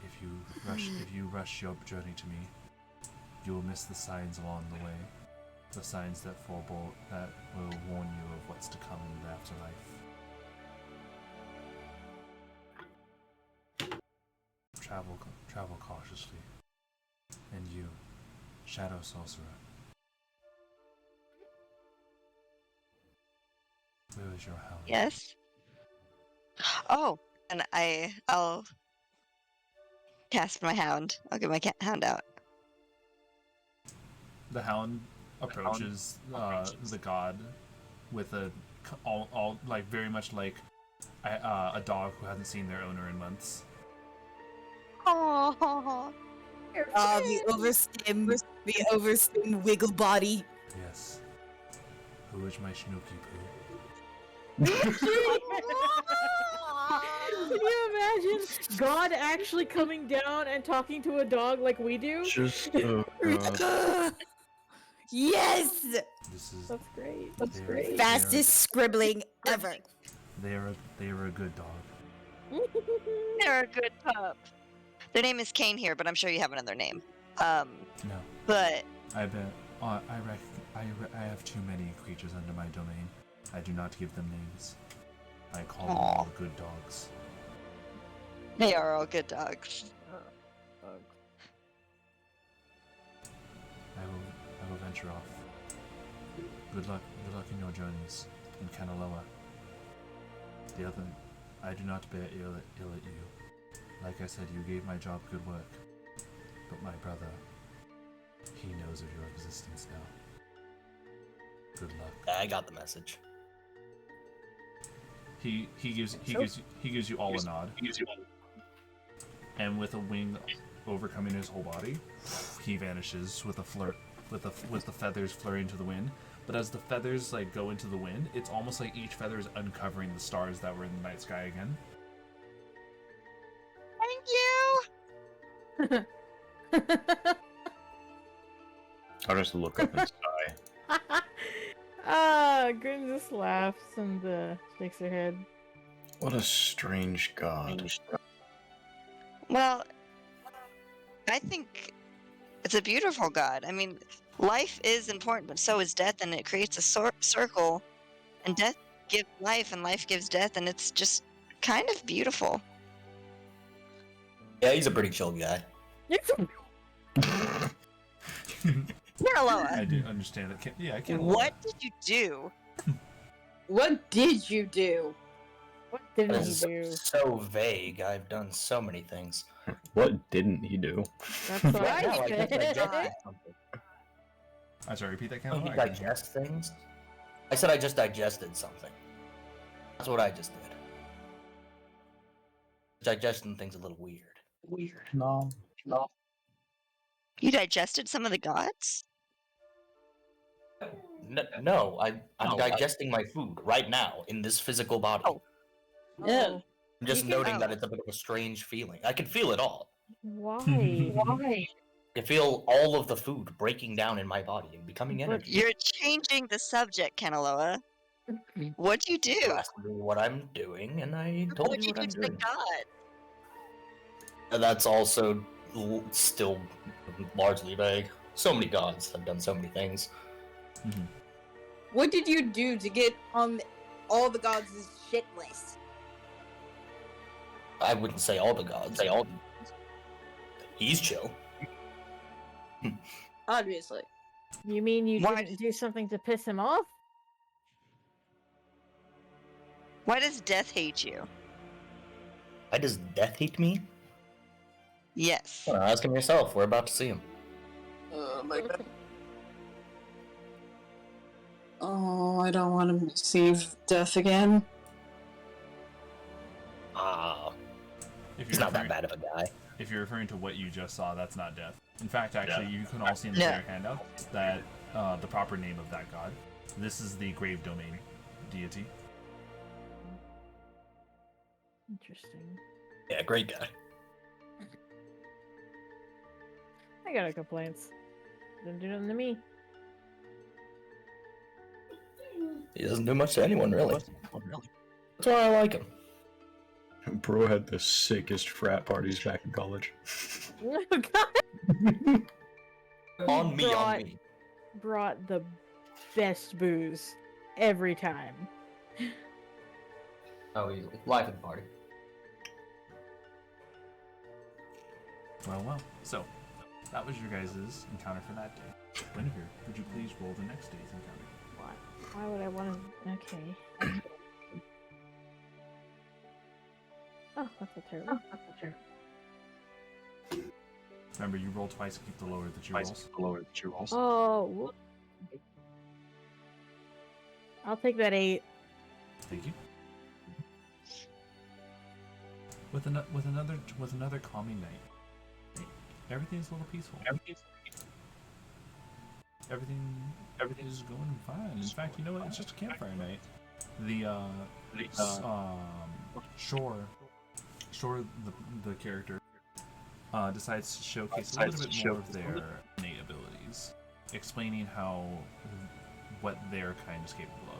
If you rush your journey to me, you will miss the signs along the way. The signs that will warn you of what's to come in the afterlife. Travel cautiously. And you, Shadow Sorcerer. Where is your hound? Yes. Oh, and I'll cast my hound. I'll get my hound out. The hound approaches the god with all like very much like a dog who hasn't seen their owner in months. Oh, the overskin wiggle body. Yes. Who is my Snooky Poo? Can you imagine God actually coming down and talking to a dog like we do? Just, Yes! That's great. That's great. Fastest scribbling ever. They are a good dog. They're a good pup. Their name is Kane here, but I'm sure you have another name. No. But I bet. I have too many creatures under my domain. I do not give them names. I call them all good dogs. they are all good dogs. I will venture off. Good luck in your journeys in Kanaloa. I do not bear ill at you. Like I said, you gave my job good work. But my brother, he knows of your existence now. Good luck. I got the message. He gives you all a nod. And with a wing overcoming his whole body, he vanishes with the feathers flurrying to the wind. But as the feathers like go into the wind, it's almost like each feather is uncovering the stars that were in the night sky again. Thank you. I'll just look up and sigh. Grin just laughs and shakes her head. What a strange god. Well, I think it's a beautiful god. I mean, life is important, but so is death, and it creates a circle. And death gives life, and life gives death, and it's just kind of beautiful. Yeah, he's a pretty chill guy. Kanaloa. I do understand that. I can't. What did you do? What did you do? What didn't That he is do? so vague. I've done so many things. What didn't he do? That's what Right now, I I just digested said. something. I'm sorry, repeat that, When Kanaloa? you digest things? I said I just digested something. That's what I just did. Digesting things a little weird. No. You digested some of the gods? No, I'm digesting my food right now in this physical body. Oh. Yeah. I'm just You can- noting that it's a bit of a strange feeling. I can feel it all. Why? Why? I feel all of the food breaking down in my body and becoming energy. You're changing the subject, Kanaloa. What'd you do? You asked me what I'm doing, and I told What'd you you what do I'm to the doing. god? That's also still largely vague. So many gods have done so many things. What did you do to get on all the gods' shit list? I wouldn't say all the gods. Say all. He's chill. Obviously. You mean you Why didn't do something to piss him off? Why does death hate you? Why does death hate me? Yes. Well, ask him yourself. We're about to see him. Oh my god. Oh, I don't want to see death again. Ah, If he's you're not that referring- bad of a guy. If you're referring to what you just saw, that's not death. In fact, actually, you can all see in the No. player handout that the proper name of that god. This is the grave domain deity. Interesting. Yeah, great guy. I got no complaints. Didn't do nothing to me. He doesn't do much to anyone, really. That's why I like him. Bro had the sickest frat parties back in college. On me. Brought the best booze every time. Oh, easily. Life of the party. Well. So, that was your guys' encounter for that day. Guinevere, would you please roll the next day's encounter? Why would I want to? Okay. Oh, that's a terrible. Remember, you roll twice, keep the lower the two rolls. Oh. Whoop. I'll take that 8. Thank you. With another calming night, everything's a little peaceful. Everything is going fine. In fact, you know what? It's just a campfire night. Shore, the character, decides to showcase a little bit more of their innate abilities. explaining what their kind is capable of.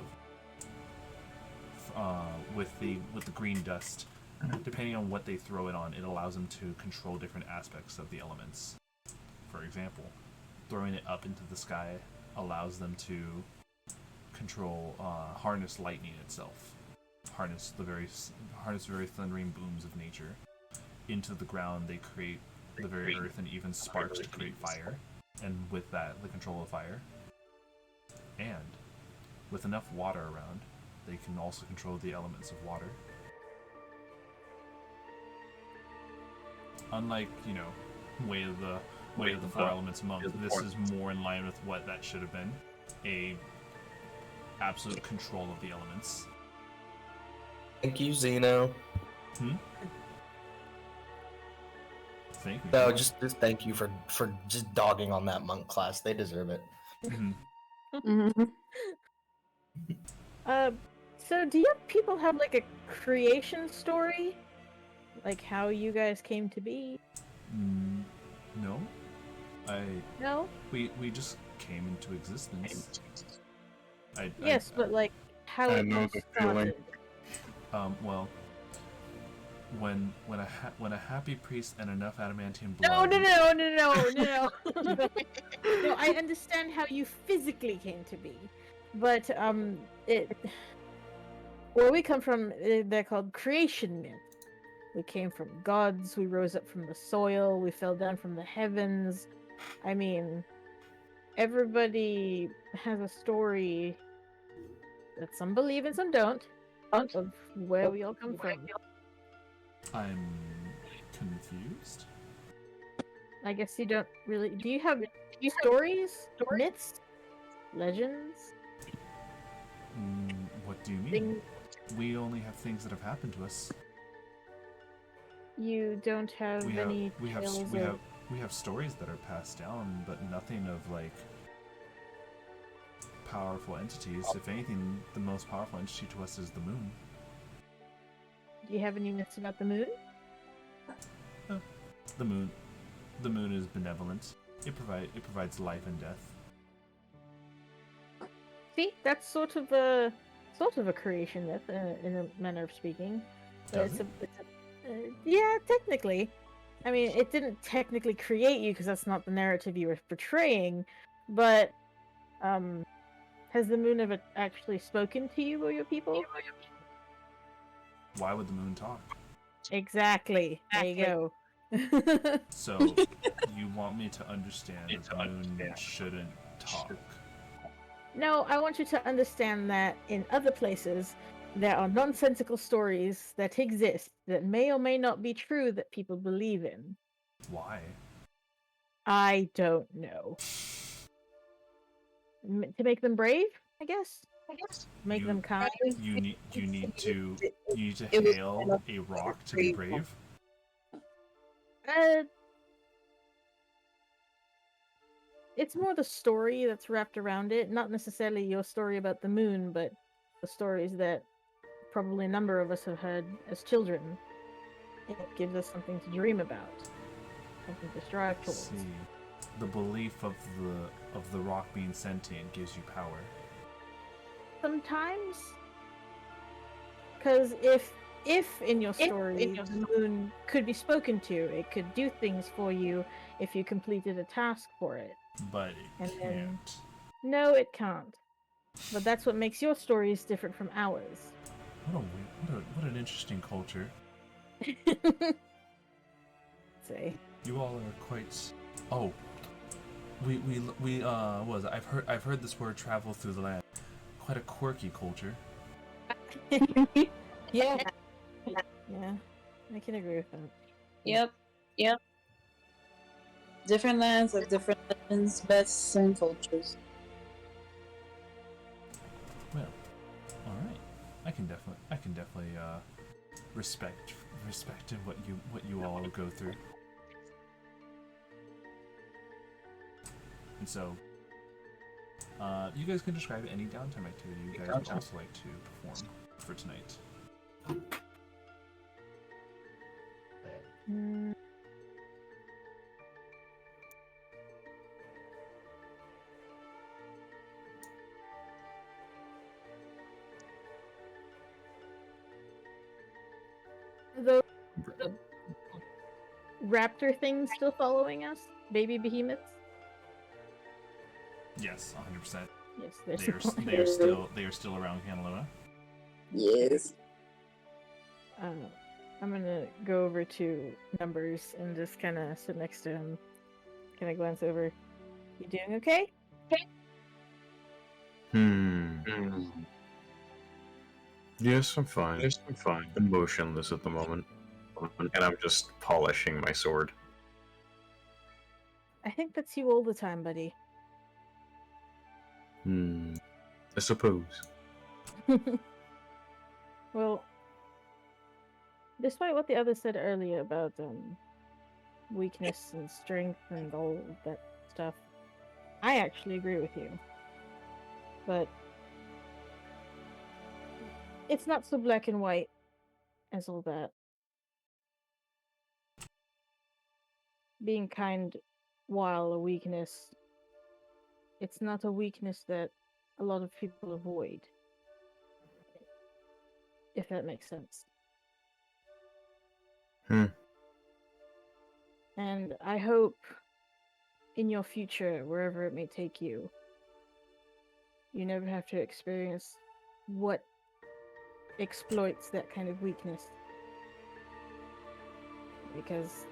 With the green dust, depending on what they throw it on, it allows them to control different aspects of the elements. For example, throwing it up into the sky allows them to control, harness lightning itself, harness the very thundering booms of nature. Into the ground, they create the very earth and even sparks to create fire, and with that, the control of fire. And with enough water around, they can also control the elements of water. Unlike, Way of the Four Elements monk, this is more in line with what that should have been. A absolute control of the elements. Thank you, Zeno. Thank you. No, just thank you for just dogging on that monk class. They deserve it. So do you people have like a creation story? Like how you guys came to be? No. No? We just came into existence. Yes, but like how it all started. Well, when a happy priest and enough adamantium blood. No. No, I understand how you physically came to be, but where we come from, they're called creation myths. We came from gods. We rose up from the soil. We fell down from the heavens. I mean, everybody has a story that some believe and some don't of where we all come from. I'm confused. I guess you don't really. Do you have stories, myths, legends? What do you mean? We only have things that have happened to us. You don't have any tales of... We have stories that are passed down, but nothing of like powerful entities. If anything, the most powerful entity to us is the moon. Do you have any myths about the moon? The moon is benevolent. It provides life and death. See, that's sort of a creation myth in a manner of speaking. But yeah, technically. I mean, it didn't technically create you because that's not the narrative you were portraying. But has the moon ever actually spoken to you or your people? Why would the moon talk? Exactly. There you go. So, you want me to understand that the moon shouldn't talk? No, I want you to understand that in other places, there are nonsensical stories that exist that may or may not be true that people believe in. Why? I don't know. To make them brave, I guess. Make them kind. You need to hail a rock to be brave. It's more the story that's wrapped around it, not necessarily your story about the moon, but the stories that probably a number of us have heard as children. It gives us something to dream about, something to strive towards. See, the belief of the rock being sentient gives you power. Sometimes, because if in your story the moon could be spoken to, it could do things for you if you completed a task for it. But it can't. No, it can't. But that's what makes your stories different from ours. What an interesting culture. Say. You all are quite. Oh, we what was it? I've heard this word travel through the land. Quite a quirky culture. Yeah. Yeah, I can agree with that. Yep. Different lands have different legends, myths, and cultures. Well, all right. I can definitely respect in what you all go through. And so, you guys can describe any downtime activity you guys would also like to perform for tonight. raptor things still following us? Baby behemoths? Yes, 100%. Yes, They are still around Kanaloa. Yes. I'm gonna go over to Numbers and just kind of sit next to him. Kind of glance over. You doing okay? Yes, I'm fine. I'm motionless at the moment. And I'm just polishing my sword. I think that's you all the time, buddy. I suppose. Well, despite what the others said earlier about weakness and strength and all of that stuff, I actually agree with you. But it's not so black and white as all that. Being kind, while a weakness, it's not a weakness that a lot of people avoid. If that makes sense. And I hope in your future, wherever it may take you, you never have to experience what exploits that kind of weakness. Because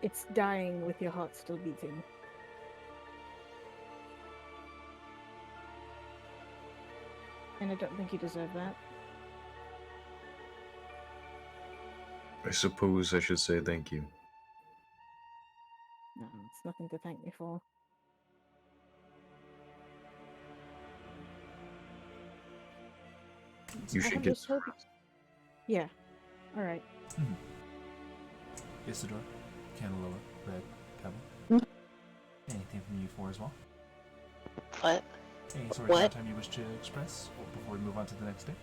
it's dying with your heart still beating. And I don't think you deserve that. I suppose I should say thank you. No, it's nothing to thank me for. You should get... Yeah. Alright. Isidore, Kanaloa, Red, Pebble. Anything from you four as well? What? Any sort of downtime you wish to express before we move on to the next day?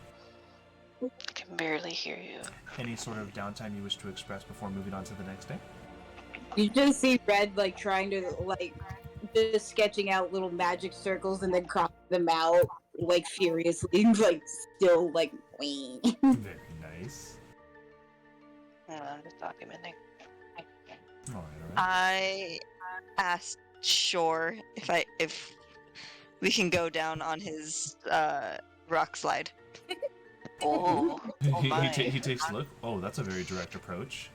I can barely hear you. Any sort of downtime you wish to express before moving on to the next day? You just see Red like trying to like just sketching out little magic circles and then crossing them out like furiously, like still like wing. Very nice. I'm just documenting. Alright. I asked Shore if we can go down on his rock slide. Oh, he takes a look. Oh, that's a very direct approach.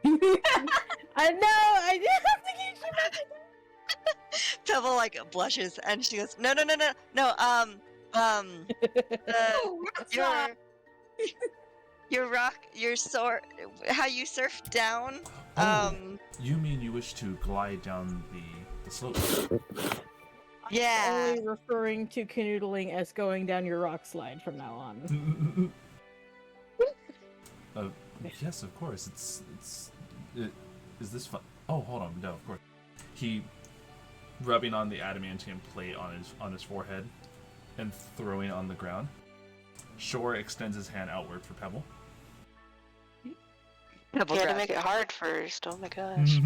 I know! I didn't have to get you. Pebble like blushes and she goes, no, your sword, how you surf down. You mean you wish to glide down the slope? Yeah. I'm only referring to canoodling as going down your rock slide from now on. Yes, of course. Is this fun? Oh, hold on. No, of course. He rubbing on the adamantium plate on his forehead and throwing it on the ground. Shore extends his hand outward for Pebble. Pebble, you had to make it hard first. Oh my gosh.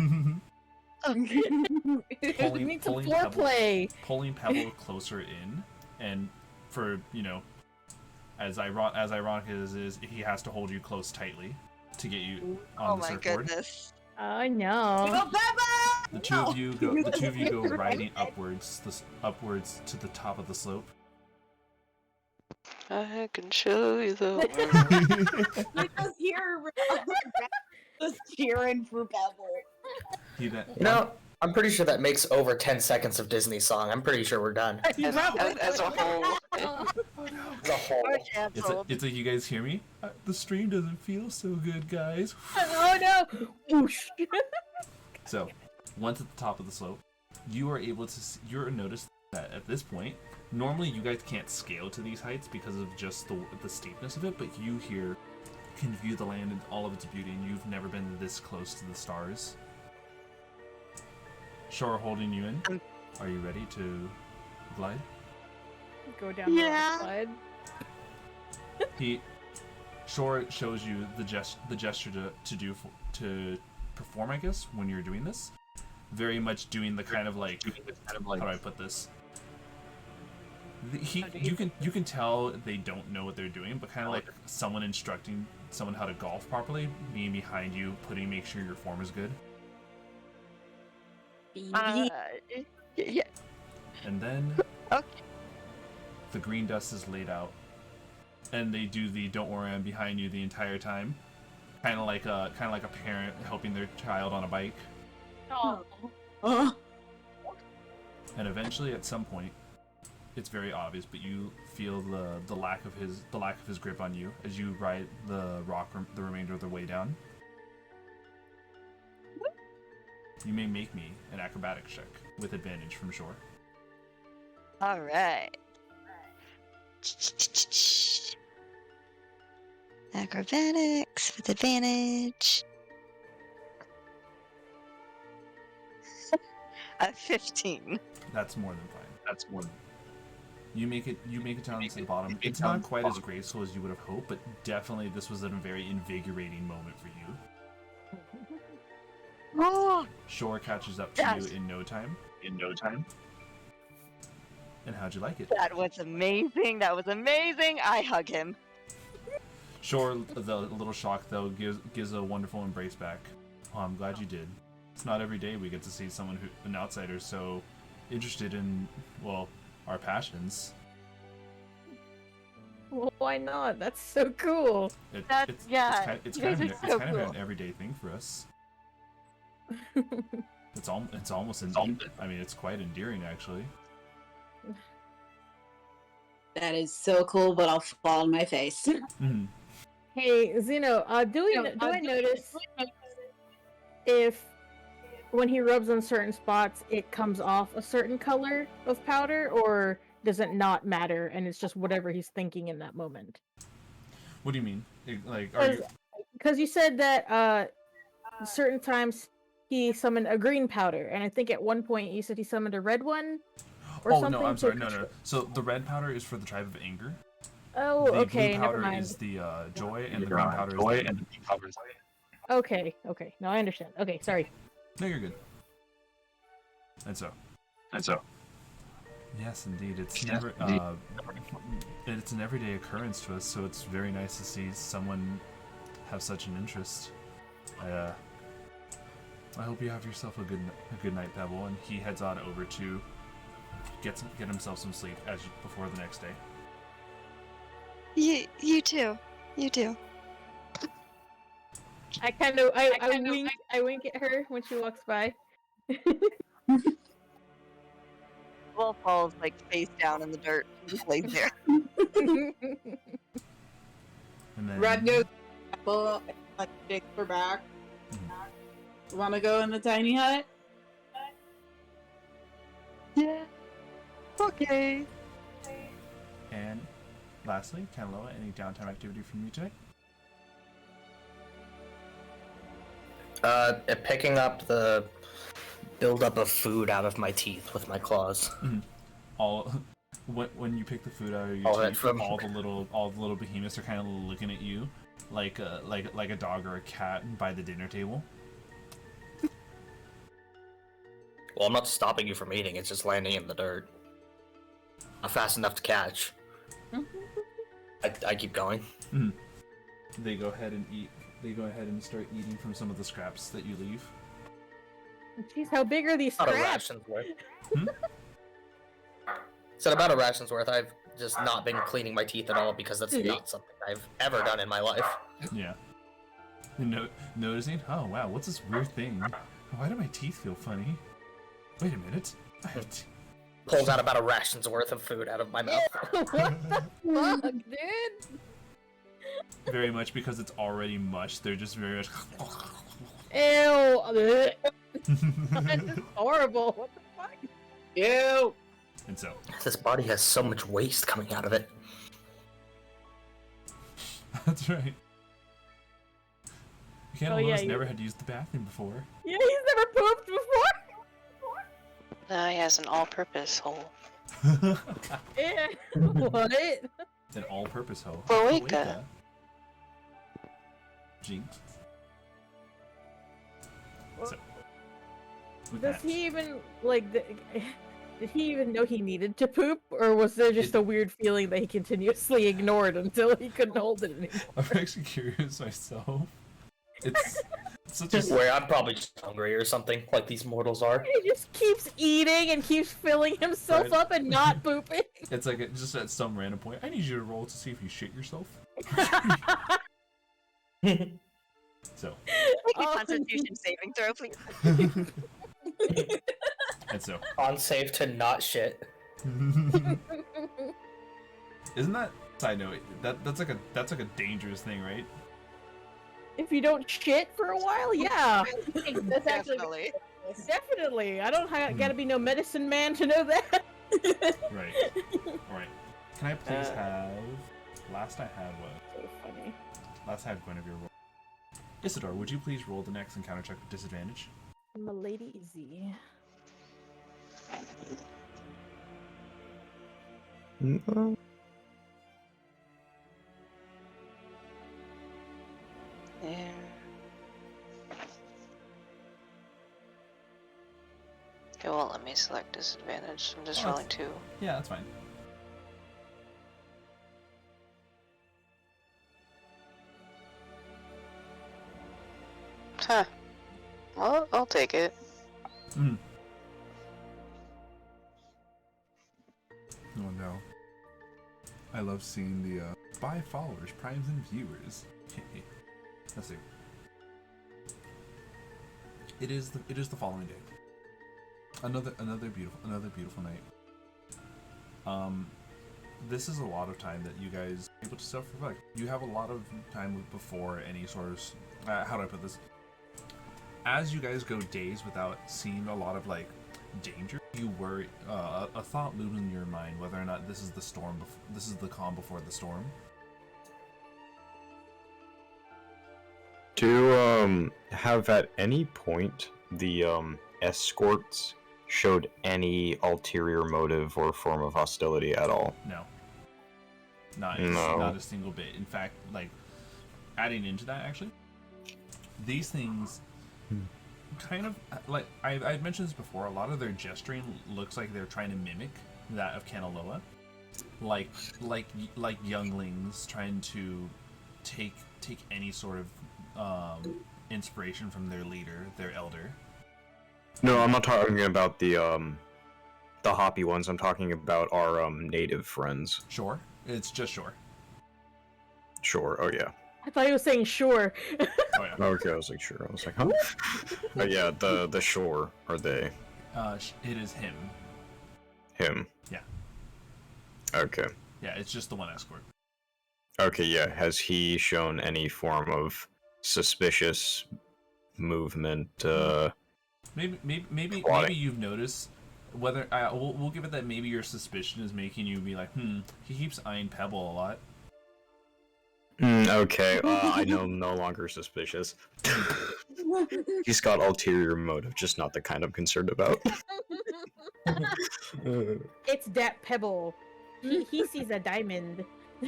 Pulling Pebble closer in, and for as ironic as it is, he has to hold you close tightly to get you on the surfboard. Goodness. Oh no! The two of you go riding upwards to the top of the slope. I can show you the world. You just hear just cheering for Pebble. I'm pretty sure that makes over 10 seconds of Disney song. I'm pretty sure we're done. as a whole. As a whole. It's like you guys hear me? The stream doesn't feel so good, guys. Oh no! Whoosh. So, once at the top of the slope, you are able to notice that at this point, normally you guys can't scale to these heights because of just the steepness of it, but you here can view the land in all of its beauty, and you've never been this close to the stars. Shore holding you in. Are you ready to glide? Go down the rock slide. Shore shows you the gesture to perform, I guess, when you're doing this. Very much doing the kind of like how do I put this? You can tell they don't know what they're doing, but kind of like someone instructing someone how to golf properly, being behind you, make sure your form is good. Yeah. And then Okay. the green dust is laid out, and they do the "Don't worry, I'm behind you" the entire time, kind of like a parent helping their child on a bike. Oh. And eventually, at some point, it's very obvious, but you feel the lack of his grip on you as you ride the rock the remainder of the way down. You may make me an acrobatics check with advantage from shore. All right. Acrobatics with advantage. 15. That's more than fine. You make it down to the bottom. It's not quite as graceful as you would have hoped, but definitely this was a very invigorating moment for you. Oh, Shore catches up to you in no time. And how'd you like it? that was amazing. I hug him. Shore, the little shock though, gives a wonderful embrace back. Oh, I'm glad you did. It's not every day we get to see an outsider so interested in, well, our passions. Well, why not? That's so cool. It's kind of an everyday thing for us. It's almost I mean, it's quite endearing actually. That is so cool, but I'll fall on my face. Mm-hmm. Hey, Zeno, do I notice if when he rubs on certain spots, it comes off a certain color of powder, or does it not matter and it's just whatever he's thinking in that moment? What do you mean? Because you said that certain times he summoned a green powder, and I think at one point you said he summoned a red one. Or something. No, I'm sorry. No. So the red powder is for the tribe of anger. Oh, the okay. blue powder Never mind. is the joy, and the green powder is the pink powder. Okay. No, I understand. Okay, sorry. No, you're good. And so. Yes, indeed. It's it's an everyday occurrence to us, so it's very nice to see someone have such an interest. I hope you have yourself a good night, Pebble, and he heads on over to get himself some sleep before the next day. You too. I wink at her when she walks by. Wolf falls like face down in the dirt. Just lays there. And then Red goes Apple and like digs her back. Wanna go in the tiny hut? Yeah. Okay. And lastly, Kanaloa, any downtime activity from you today? Picking up the buildup of food out of my teeth with my claws. Mm-hmm. When you pick the food out of your teeth, all the little behemoths are kind of looking at you like a dog or a cat by the dinner table. Well, I'm not stopping you from eating, it's just landing in the dirt. Not fast enough to catch. I keep going. Mm-hmm. They go ahead and eat. They go ahead and start eating from some of the scraps that you leave. Jeez, how big are these About a scraps? ration's worth. Said about a ration's worth. I've just not been cleaning my teeth at all because that's not something I've ever done in my life. Yeah. Noticing? Oh wow, what's this weird thing? Why do my teeth feel funny? Wait a minute. I have Pulls out about a ration's worth of food out of my mouth. What the fuck, dude? Very much because it's already mush. They're just very much. Ew. That's just horrible. What the fuck? Ew. And so. This body has so much waste coming out of it. That's right. Kanaloa's never had to use the bathroom before. Yeah, he's never pooped before. Now he has an all-purpose hole. Yeah. What? An all-purpose hoe. Cloaca. Jinx. So, Does he even like? Did he even know he needed to poop, or was there just a weird feeling that he continuously ignored until he couldn't hold it anymore? I'm actually curious myself. It's such a... Where I'm probably just hungry or something, like these mortals are. He just keeps eating and keeps filling himself up and not pooping. It's like just at some random point, I need you to roll to see if you shit yourself. So. Make a Constitution saving throw, please. And so. On save to not shit. Isn't that, side note, that's like a dangerous thing, right? If you don't shit for a while, yeah. That's actually definitely. I don't gotta be no medicine man to know that. Right. Alright. Can I please have... Last I had was... So funny. Last I had Guinevere roll. Isidore, would you please roll the next encounter check with disadvantage? Milady easy. No. Yeah. It won't let me select disadvantage. I'm just rolling 2. Yeah, that's fine. Huh. Well, I'll take it. Oh no. I love seeing the by followers, primes, and viewers. Let's see. It is the following day. Another beautiful night. This is a lot of time that you guys are able to self-reflect. You have a lot of time before any sort of how do I put this? As you guys go days without seeing a lot of like danger, you worry. A thought moves in your mind whether or not this is the storm. This is the calm before the storm. Do have at any point the escorts showed any ulterior motive or form of hostility at all? No. Not a single bit. In fact, like adding into that actually, these things kind of like I've mentioned this before. A lot of their gesturing looks like they're trying to mimic that of Kanaloa, like younglings trying to take any sort of inspiration from their leader, their elder. No, I'm not talking about the hoppy ones. I'm talking about our native friends. Shore? It's just Shore. Shore. Oh yeah. I thought he was saying sure. Oh yeah. Okay, I was like sure. I was like, huh? Oh yeah, the Shore are they? It is him. Him. Yeah. Okay. Yeah, it's just the one escort. Okay, yeah. Has he shown any form of suspicious movement? Maybe you've noticed whether we'll give it that maybe your suspicion is making you be like, he keeps eyeing Pebble a lot. Okay, I know I'm no longer suspicious. He's got ulterior motive, just not the kind I'm concerned about. It's that Pebble. He sees a diamond.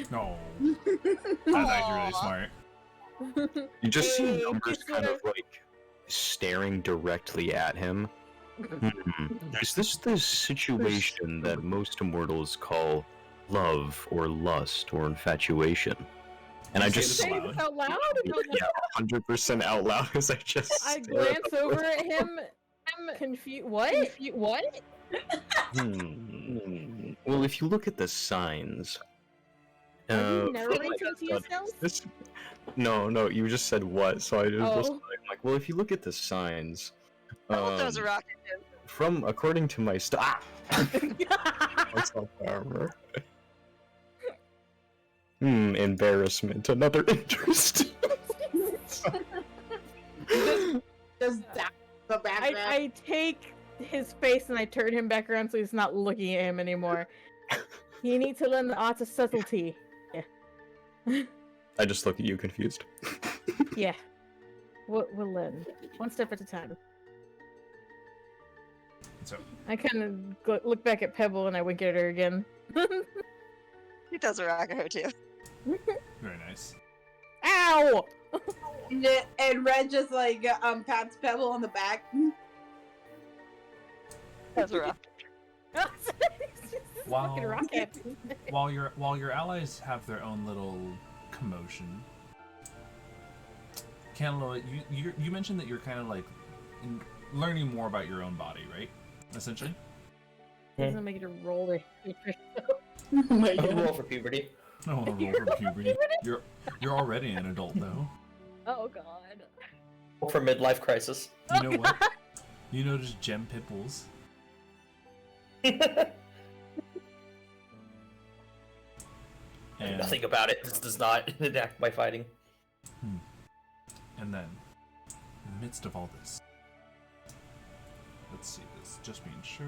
No. That's actually really smart. You just see numbers kind of like staring directly at him. Is this the situation that most immortals call love or lust or infatuation? And I just say this out loud? Yeah, 100% out loud as I just I glance over at him. I'm confused. What? What? Well, if you look at the signs. Are you narrating to yourself? No, you just said what, so I just was like, well, if you look at the signs. Throws a rock at him. From according to my What's up, armor? Embarrassment. Another interest. Does that go back? I take his face and I turn him back around so he's not looking at him anymore. You need to learn the art of subtlety. Yeah. I just look at you confused. Yeah. We'll learn. One step at a time. So I kind of look back at Pebble and I wink at her again. He does a rock at her too. very nice. Ow! And Red just like pats Pebble on the back. Does a rock. Fucking rocket. while your allies have their own little commotion, Kanaloa, you mentioned that you're kind of like learning more about your own body, right? Essentially. Doesn't make it a roll to Oh my God. Roll for puberty. I don't want to roll for puberty. You're already an adult though. Oh god. Roll for midlife crisis. You know what? You notice gem pipples. And nothing about it. This does not enact my fighting. And then, in the midst of all this, let's see this. Just being sure.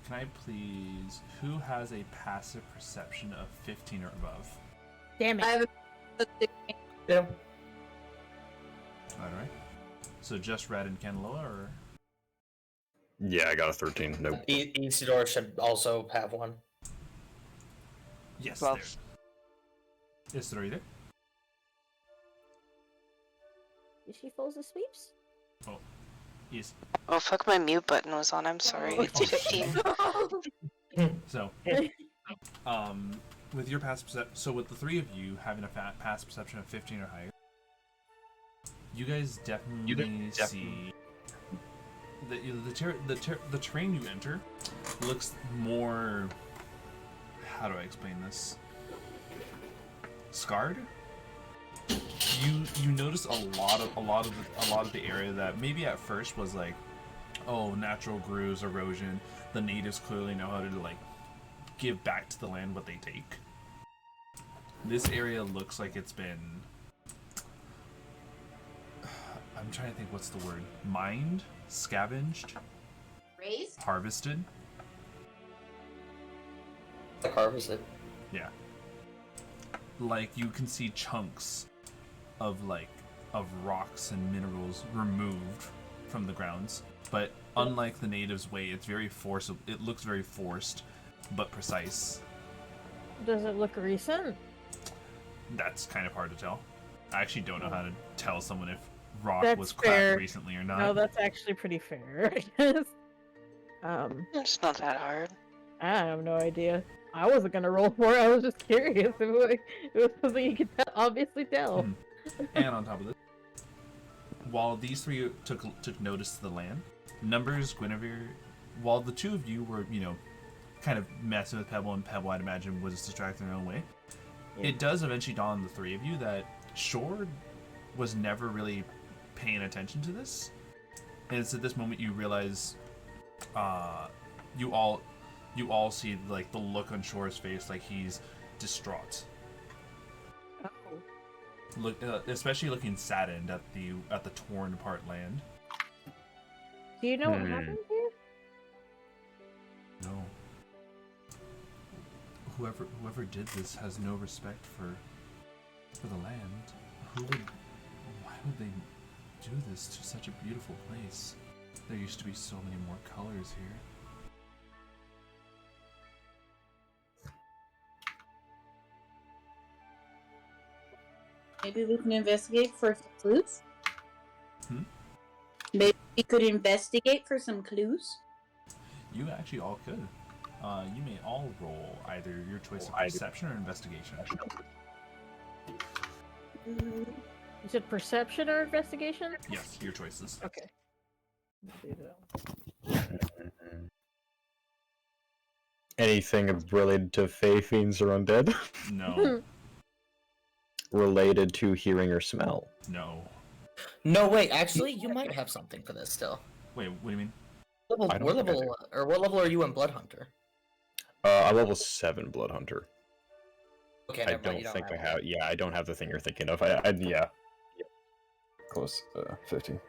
Can I please? Who has a passive perception of 15 or above? Damn it. I have Yeah. Alright. So just Red and Kanaloa, or? Yeah, I got a 13. Nope. Isidore should also have one. Yes, 12. there. Isidore, you there? Is she falls asleep? Oh. Yes. Oh fuck, my mute button was on. I'm sorry. It's 15. So, with your passive perception, so with the three of you having a passive perception of 15 or higher, you guys definitely see the terrain you enter looks more. How do I explain this? Scarred. You notice a lot of the area that maybe at first was like, oh, natural grooves, erosion. The natives clearly know how to like give back to the land what they take. This area looks like it's been. I'm trying to think what's the word. Mined, scavenged, raised, harvested. Like harvested. Yeah. Like you can see chunks of rocks and minerals removed from the grounds, but unlike the natives' way, it's very forcible. It looks very forced, but precise. Does it look recent? That's kind of hard to tell. I actually don't know how to tell someone if rock That's was cracked fair. recently or not. No, that's actually pretty fair, I guess. It's not that hard. I have no idea. I wasn't gonna roll for it. I was just curious if it was something you could obviously tell. And on top of this, while these three took notice to the land, Numbers, Guinevere, while the two of you were, kind of messing with Pebble, and Pebble, I'd imagine, was distracted in their own way, it does eventually dawn on the three of you that Shore was never really paying attention to this. And it's at this moment you realize, you all see like the look on Shore's face, like he's distraught. Oh. Look, especially looking saddened at the torn apart land. Do you know what happened here? No. Whoever did this has no respect for the land. Why would they do this to such a beautiful place? There used to be so many more colors here. Maybe we can investigate for some clues. Maybe we could investigate for some clues. You actually all could. You may all roll either your choice of perception or investigation. You said perception or investigation? Yes, your choices. Okay. Let's do that. Anything related to Fey Fiends or Undead? No. Related to hearing or smell? No. No, wait. Actually, you might have something for this still. Wait, what do you mean? What level are you in Blood Hunter? I'm level 7 Blood Hunter. Okay, I don't think I have. Yeah, I don't have the thing you're thinking of. Yeah. Close. 15.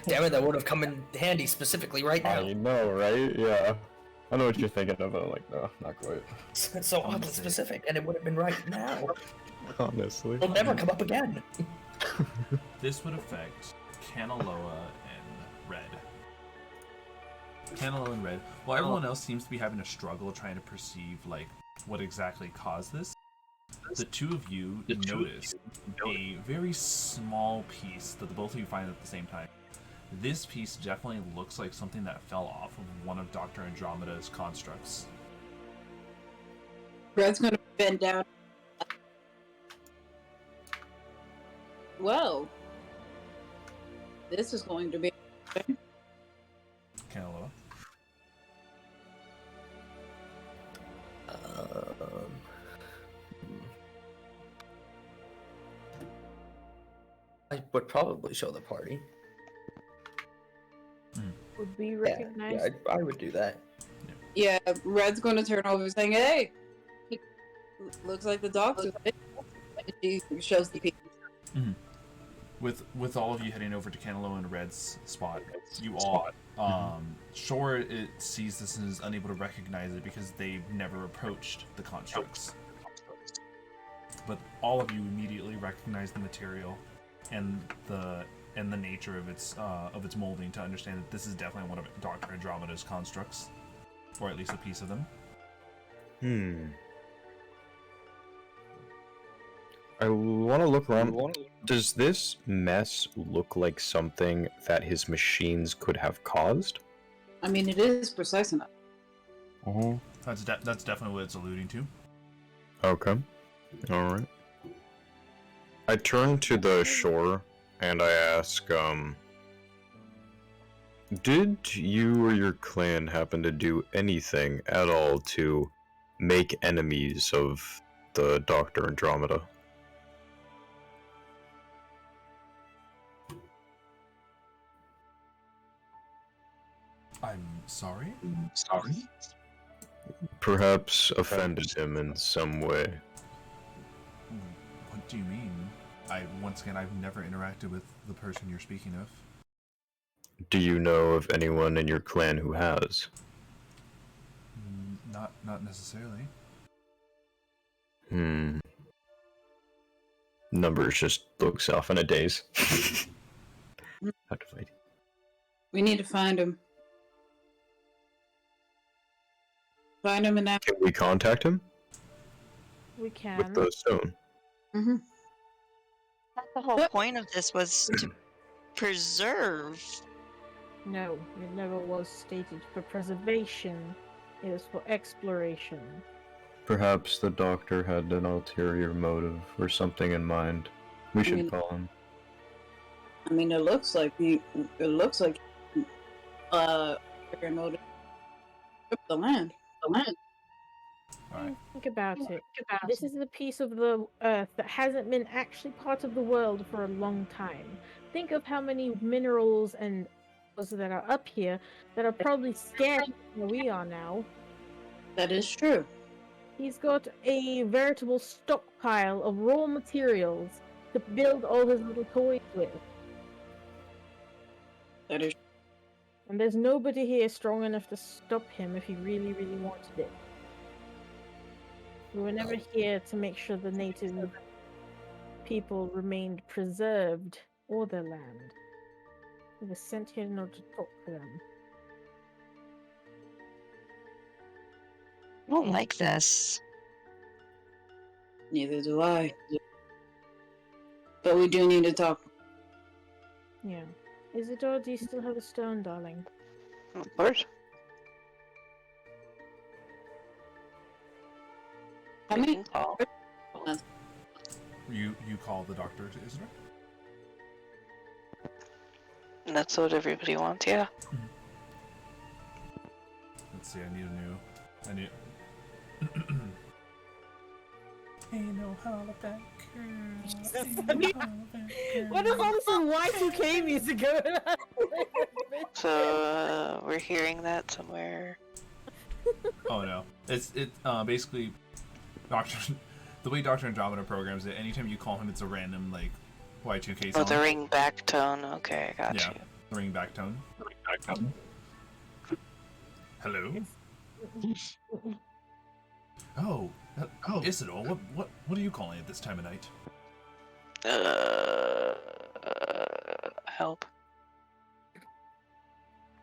Damn it! That would have come in handy specifically right now. I know, right? Yeah. I know what you're thinking of, but I'm like, no, not quite. It's so oddly specific, and it would have been right now. Honestly. It'll never come up again. This would affect Kanaloa and Red. Kanaloa and Red. While everyone else seems to be having a struggle trying to perceive, like, what exactly caused this, the two of you notice a very small piece that the both of you find at the same time. This piece definitely looks like something that fell off of one of Dr. Andromeda's constructs. Red's gonna bend down. Well, this is going to be. Kanaloa. I would probably show the party. Would we recognize? Yeah, I would do that. Yeah, Red's going to turn over saying, "Hey, looks like the doctor." She shows the people. Mm-hmm. With all of you heading over to Kanaloa and Red's spot, you all, sure, it sees this and is unable to recognize it because they've never approached the constructs. But all of you immediately recognize the material and the nature of its molding to understand that this is definitely one of Dr. Andromeda's constructs, or at least a piece of them. I want to look around. Does this mess look like something that his machines could have caused? I mean, it is precise enough. That's definitely what it's alluding to. Okay. Alright. I turn to the shore and I ask, did you or your clan happen to do anything at all to make enemies of the Dr. Andromeda? I'm sorry? Perhaps offended him in some way. What do you mean? Once again, I've never interacted with the person you're speaking of. Do you know of anyone in your clan who has? Not necessarily. Numbers just looks off in a daze. How to fight. We need to find him. Find him and ask. Can we contact him? We can. With the stone. That's the whole point of this was to preserve. No, it never was stated for preservation. It was for exploration. Perhaps the doctor had an ulterior motive or something in mind. We should call him. I mean, it looks like the motive. The land. Alright. Think about it. This is the piece of the earth that hasn't been actually part of the world for a long time. Think of how many minerals and that are up here that are probably scarce where we are now. That is true. He's got a veritable stockpile of raw materials to build all his little toys with. That is. And there's nobody here strong enough to stop him if he really, really wanted it. We were never here to make sure the native people remained preserved or their land. We were sent here in order to talk to them. I don't like this. Neither do I. But we do need to talk. Yeah. Isidore, do you still have a stone, darling? Of course. How many? You call the doctor to Isidore? That's what everybody wants, yeah. Let's see, I need Ain't no hollaback girl. What is all this Y2K music going on? So, we're hearing that somewhere. Oh no. It's basically the way Dr. Andromeda programs it, anytime you call him it's a random like Y2K song. Oh, the ring back tone. Okay, I got you. The ring back tone. Hello? Oh, Isidore, what are you calling at this time of night? Help.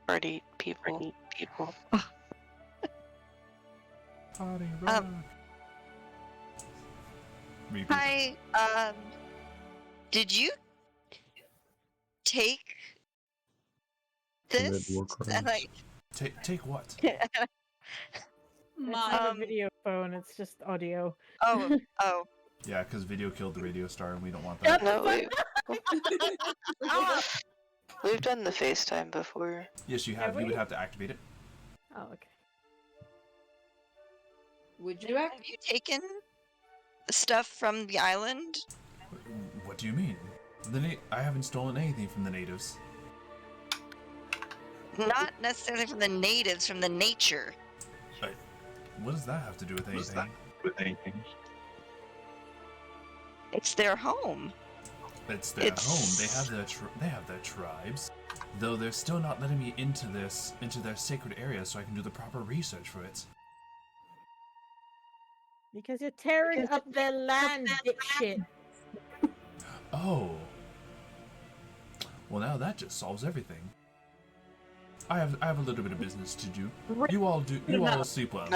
Party people. Party rock. Um, Let's see, I need to know. I need. Um, Hey, no hollaback girl. Hey, no hollaback girl. Um, What is all this Repeat. Hi, did you take Commit this? war crimes. And I, Take what? It's not a video phone, it's just audio. oh. Yeah, because video killed the radio star, and we don't want that. No, we've done the FaceTime before. Yes, you have. You would have to activate it. Oh, okay. Would you Have you taken stuff from the island? What do you mean? I haven't stolen anything from the natives. Not necessarily from the natives, from the nature. What does that have to do with anything? It's their home. It's their home. They have their tribes. Though they're still not letting me into their sacred area so I can do the proper research for it. Because you're tearing up their land, dipshit. Oh. Well, now that just solves everything. I have a little bit of business to do. You all sleep well.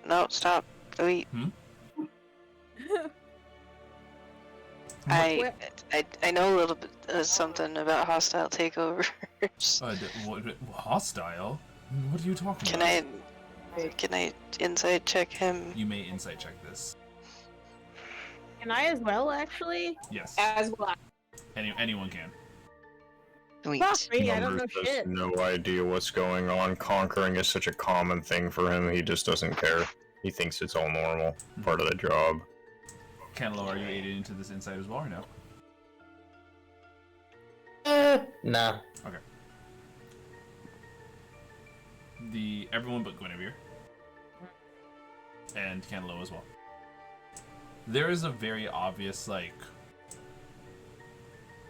No, stop. Wait. I know a little bit something about hostile takeovers. Hostile? What are you talking about? Can I insight check him? You may insight check this. Can I as well, actually? Yes. As well. Anyone can. Sweet. Fuck me, I don't know Numbers has shit. no idea what's going on. Conquering is such a common thing for him, he just doesn't care. He thinks it's all normal, part of the job. Kanaloa, are you aided into this insight as well, or no? Nah. Okay. Everyone but Guinevere. And Kanaloa as well. There is a very obvious, like...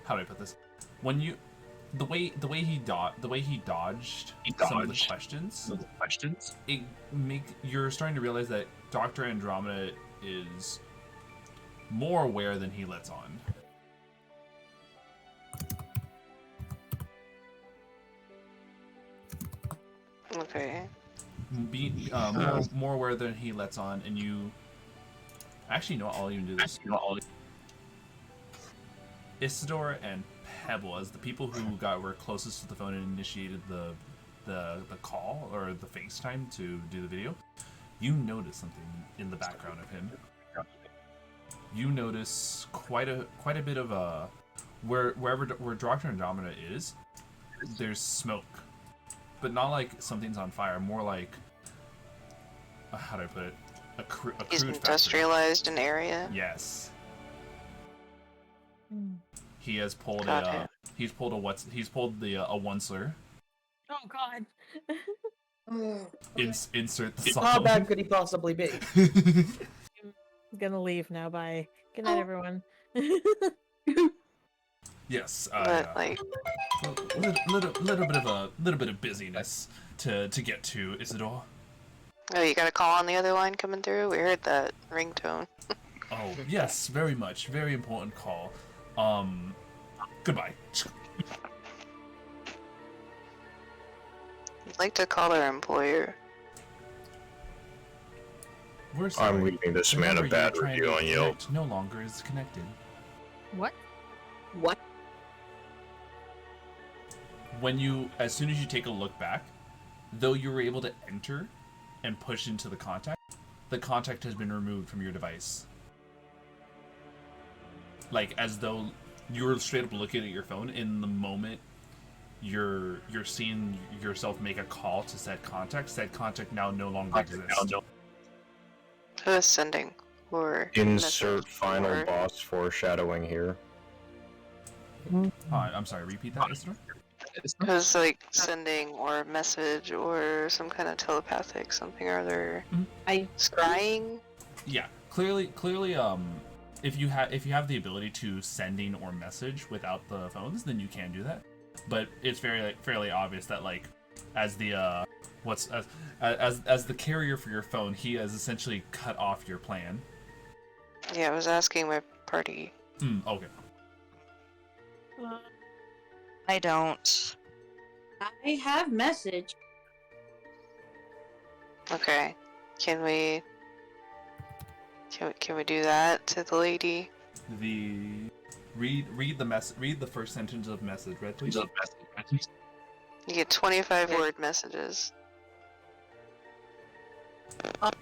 How do I put this? When you... The way he dodged some of the questions, you're starting to realize that Dr. Andromeda is more aware than he lets on. Okay. More aware than he lets on, and you... Actually, you know what? I'll even do this. Isidore and Pebble, as the people who were closest to the phone and initiated the call or the FaceTime to do the video, you notice something in the background of him. You notice quite a bit of where Dr. Andromeda is, there's smoke, but not like something's on fire. More like how do I put it? A crude He's factory. industrialized an area. Yes. He has pulled a Onceler. Oh god. Insert the How song. bad could he possibly be? I'm gonna leave now. Bye. Good night, everyone. Yes. Like little bit of busyness to get to, Isidore. Oh, you got a call on the other line coming through? We heard that ringtone. Oh yes, very much, very important call. Goodbye. I'd like to call our employer. We're sorry. I'm leaving this The man a number bad you're trying review to on Yelp. connect no longer is connected. What? What? As soon as you take a look back, though you were able to enter and push into the contact has been removed from your device. Like, as though you were straight up looking at your phone in the moment you're seeing yourself make a call to said contact now no longer exists. Who is sending? Or Insert final or... boss foreshadowing here. I'm sorry, repeat that, Isidore? Who's like sending or message or some kind of telepathic something or other? Scrying? Yeah, clearly, if you have the ability to sending or message without the phones, then you can do that. But it's fairly obvious that, like, as the as the carrier for your phone, he has essentially cut off your plan. Yeah, I was asking my party. Okay. I don't. I have message. Okay. Can we Can we do that to the lady? Read the first sentence of message, read please. You get 25 word messages. Cool,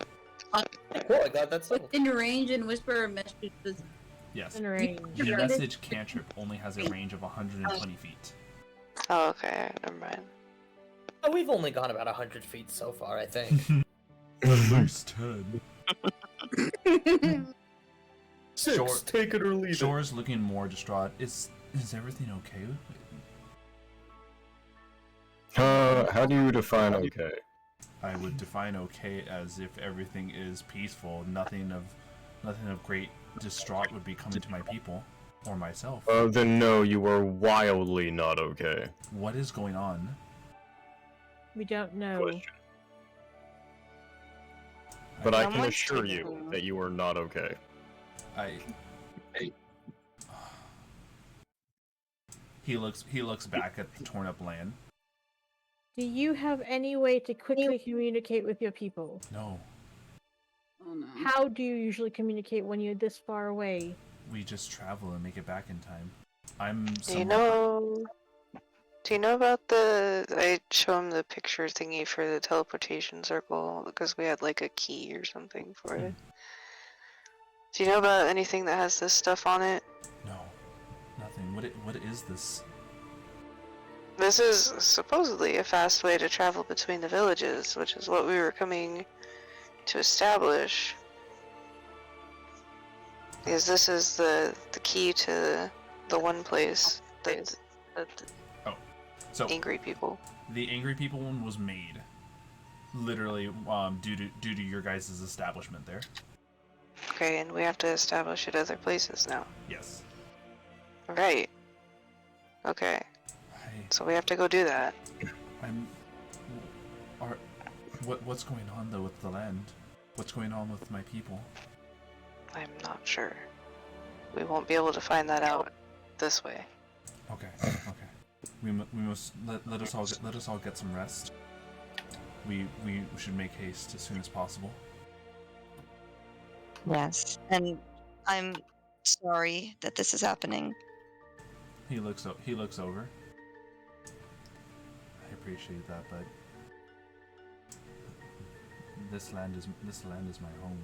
I got that settled. Within range and whisper messages. Yes. In range. The message cantrip only has a range of 120 feet. Oh, okay, never mind. Oh, we've only gone about 100 feet so far, I think. At least 10. Six, take it or leave it. Shore's looking more distraught. Is everything okay? How do you define okay? I would define okay as if everything is peaceful. Nothing of great distraught would be coming to my people or myself. Then no, you are wildly not okay. What is going on? We don't know. Question. But I can assure you that you are not okay. He looks back at the torn up land. Do you have any way to quickly communicate with your people? No. Oh no. How do you usually communicate when you're this far away? We just travel and make it back in time. Do you know about I show him the picture thingy for the teleportation circle because we had like a key or something for it. Do you know about anything that has this stuff on it? No, nothing. What is this? This is supposedly a fast way to travel between the villages, which is what we were coming to establish. Because this is the key to the one place that So angry people. The angry people one was made, literally, due to your guys' establishment there. Okay, and we have to establish it other places now. Yes. Right. Okay. So we have to go do that. What's going on though with the land? What's going on with my people? I'm not sure. We won't be able to find that out this way. Okay. We must let us all get some rest. We should make haste as soon as possible. Yes, and I'm sorry that this is happening. He looks over. I appreciate that, but this land is my home.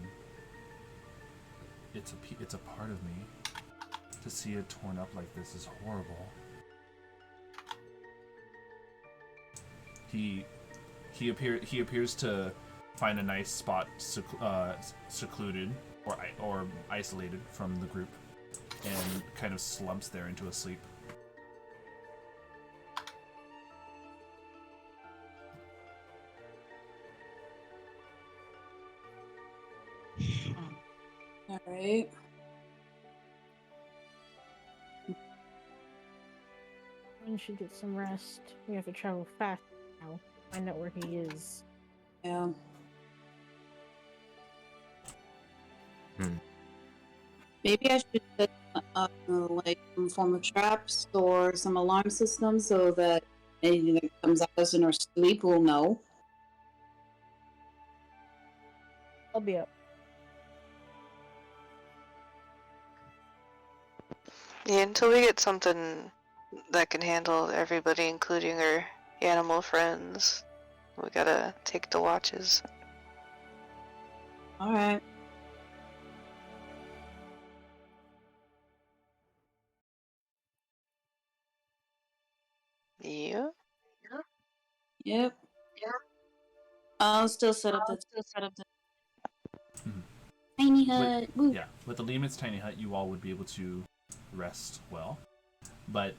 It's a part of me. To see it torn up like this is horrible. He appears to find a nice spot secluded or isolated from the group, and kind of slumps there into a sleep. All right. We should get some rest. We have to travel fast now. Find out where he is. Yeah. Maybe I should set like some form of traps or some alarm system so that anything that comes at us in our sleep will know. I'll be up. Yeah, until we get something that can handle everybody, including our animal friends, we gotta take the watches. Alright. Yeah? Yep. I'll still set up the tiny hut. With the Lehman's tiny hut, you all would be able to rest well, but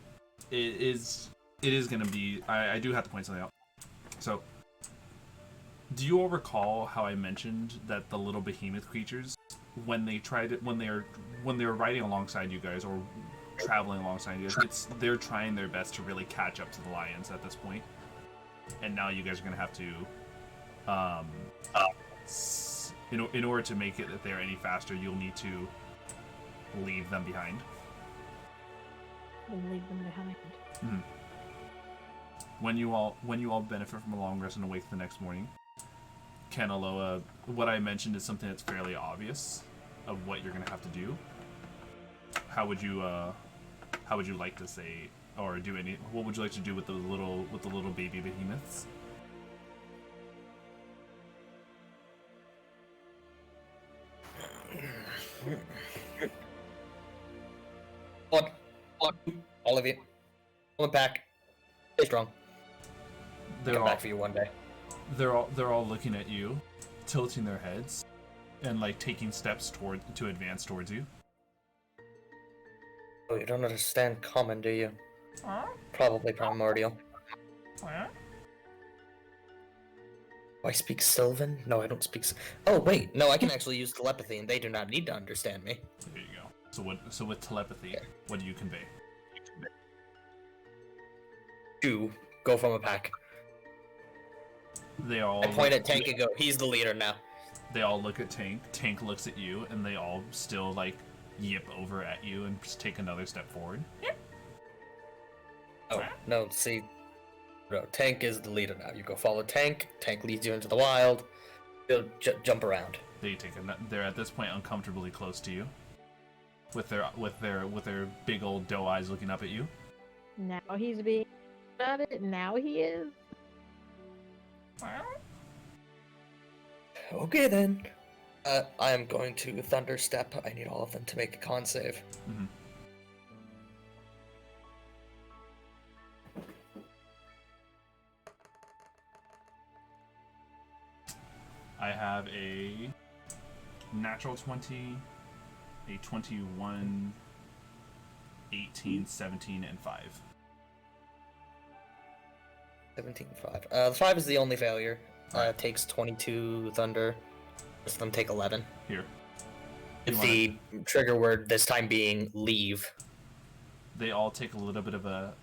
it is going to be. I do have to point something out. So, do you all recall how I mentioned that the little behemoth creatures, when they were riding alongside you guys or traveling alongside you guys, they're trying their best to really catch up to the lions at this point, and now you guys are going to have to, in order to make it there any faster, you'll need to leave them behind. And leave them behind. Mm-hmm. When you all benefit from a long rest and awake the next morning, Kanaloa, what I mentioned is something that's fairly obvious. of what you're gonna have to do, how would you like to say or do any? What would you like to do with the little baby behemoths? On, all of you. Come back. Stay strong. They're Come all back for you one day. they're all looking at you, tilting their heads, and like taking steps to advance towards you. Oh, you don't understand common, do you? Probably primordial. Do I speak Sylvan? No, I don't speak. Oh wait, no, I can actually use telepathy, and they do not need to understand me. There you go. So with telepathy, what do you convey? You go from a pack. They all. I point at Tank and go, he's the leader now. They all look at Tank. Tank looks at you, and they all still like yip over at you and just take another step forward. Yep. Oh no, see, no, Tank is the leader now. You go follow Tank. Tank leads you into the wild. You'll jump around. They're at this point uncomfortably close to you, with their big old doe eyes looking up at you. Now he's being about it. Now he is. Okay then. I am going to Thunder Step. I need all of them to make a con save. Mm-hmm. I have a natural 20, a 21, 18, 17, and 5. 17, 5. The 5 is the only failure. It takes 22 Thunder. The rest of them take 11. Here. With the trigger word this time being leave. They all take a little bit of a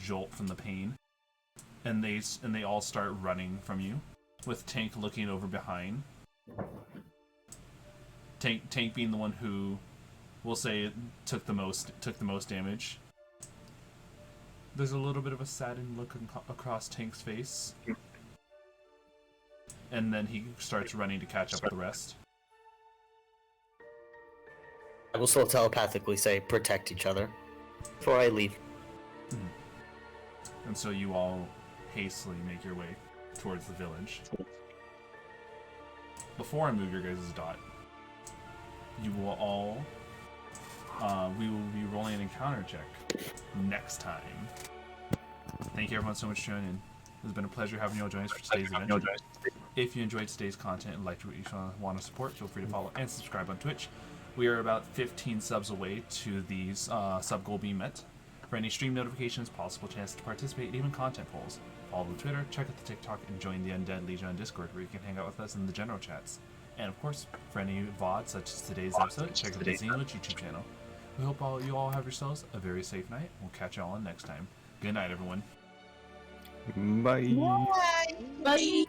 jolt from the pain, and they all start running from you, with Tank looking over behind. Tank being the one who, we'll say, took the most damage. There's a little bit of a saddened look across Tank's face, and then he starts running to catch up with the rest. I will still telepathically say protect each other before I leave. And so you all hastily make your way towards the village. Before I move your guys' dot, you will all we will be rolling an encounter check next time. Thank you everyone so much for joining in. It's been a pleasure having you all join us for today's adventure. If you enjoyed today's content and liked what you want to support, feel free to follow and subscribe on Twitch. We are about 15 subs away to the sub goal being met. For any stream notifications, possible chance to participate, and even content polls, follow the Twitter, check out the TikTok, and join the Undead Legion on Discord, where you can hang out with us in the general chats. And of course, for any VODs such as today's episode, check out the Xenolich YouTube channel. We hope you all have yourselves a very safe night. We'll catch you all next time. Good night, everyone. Bye. Bye.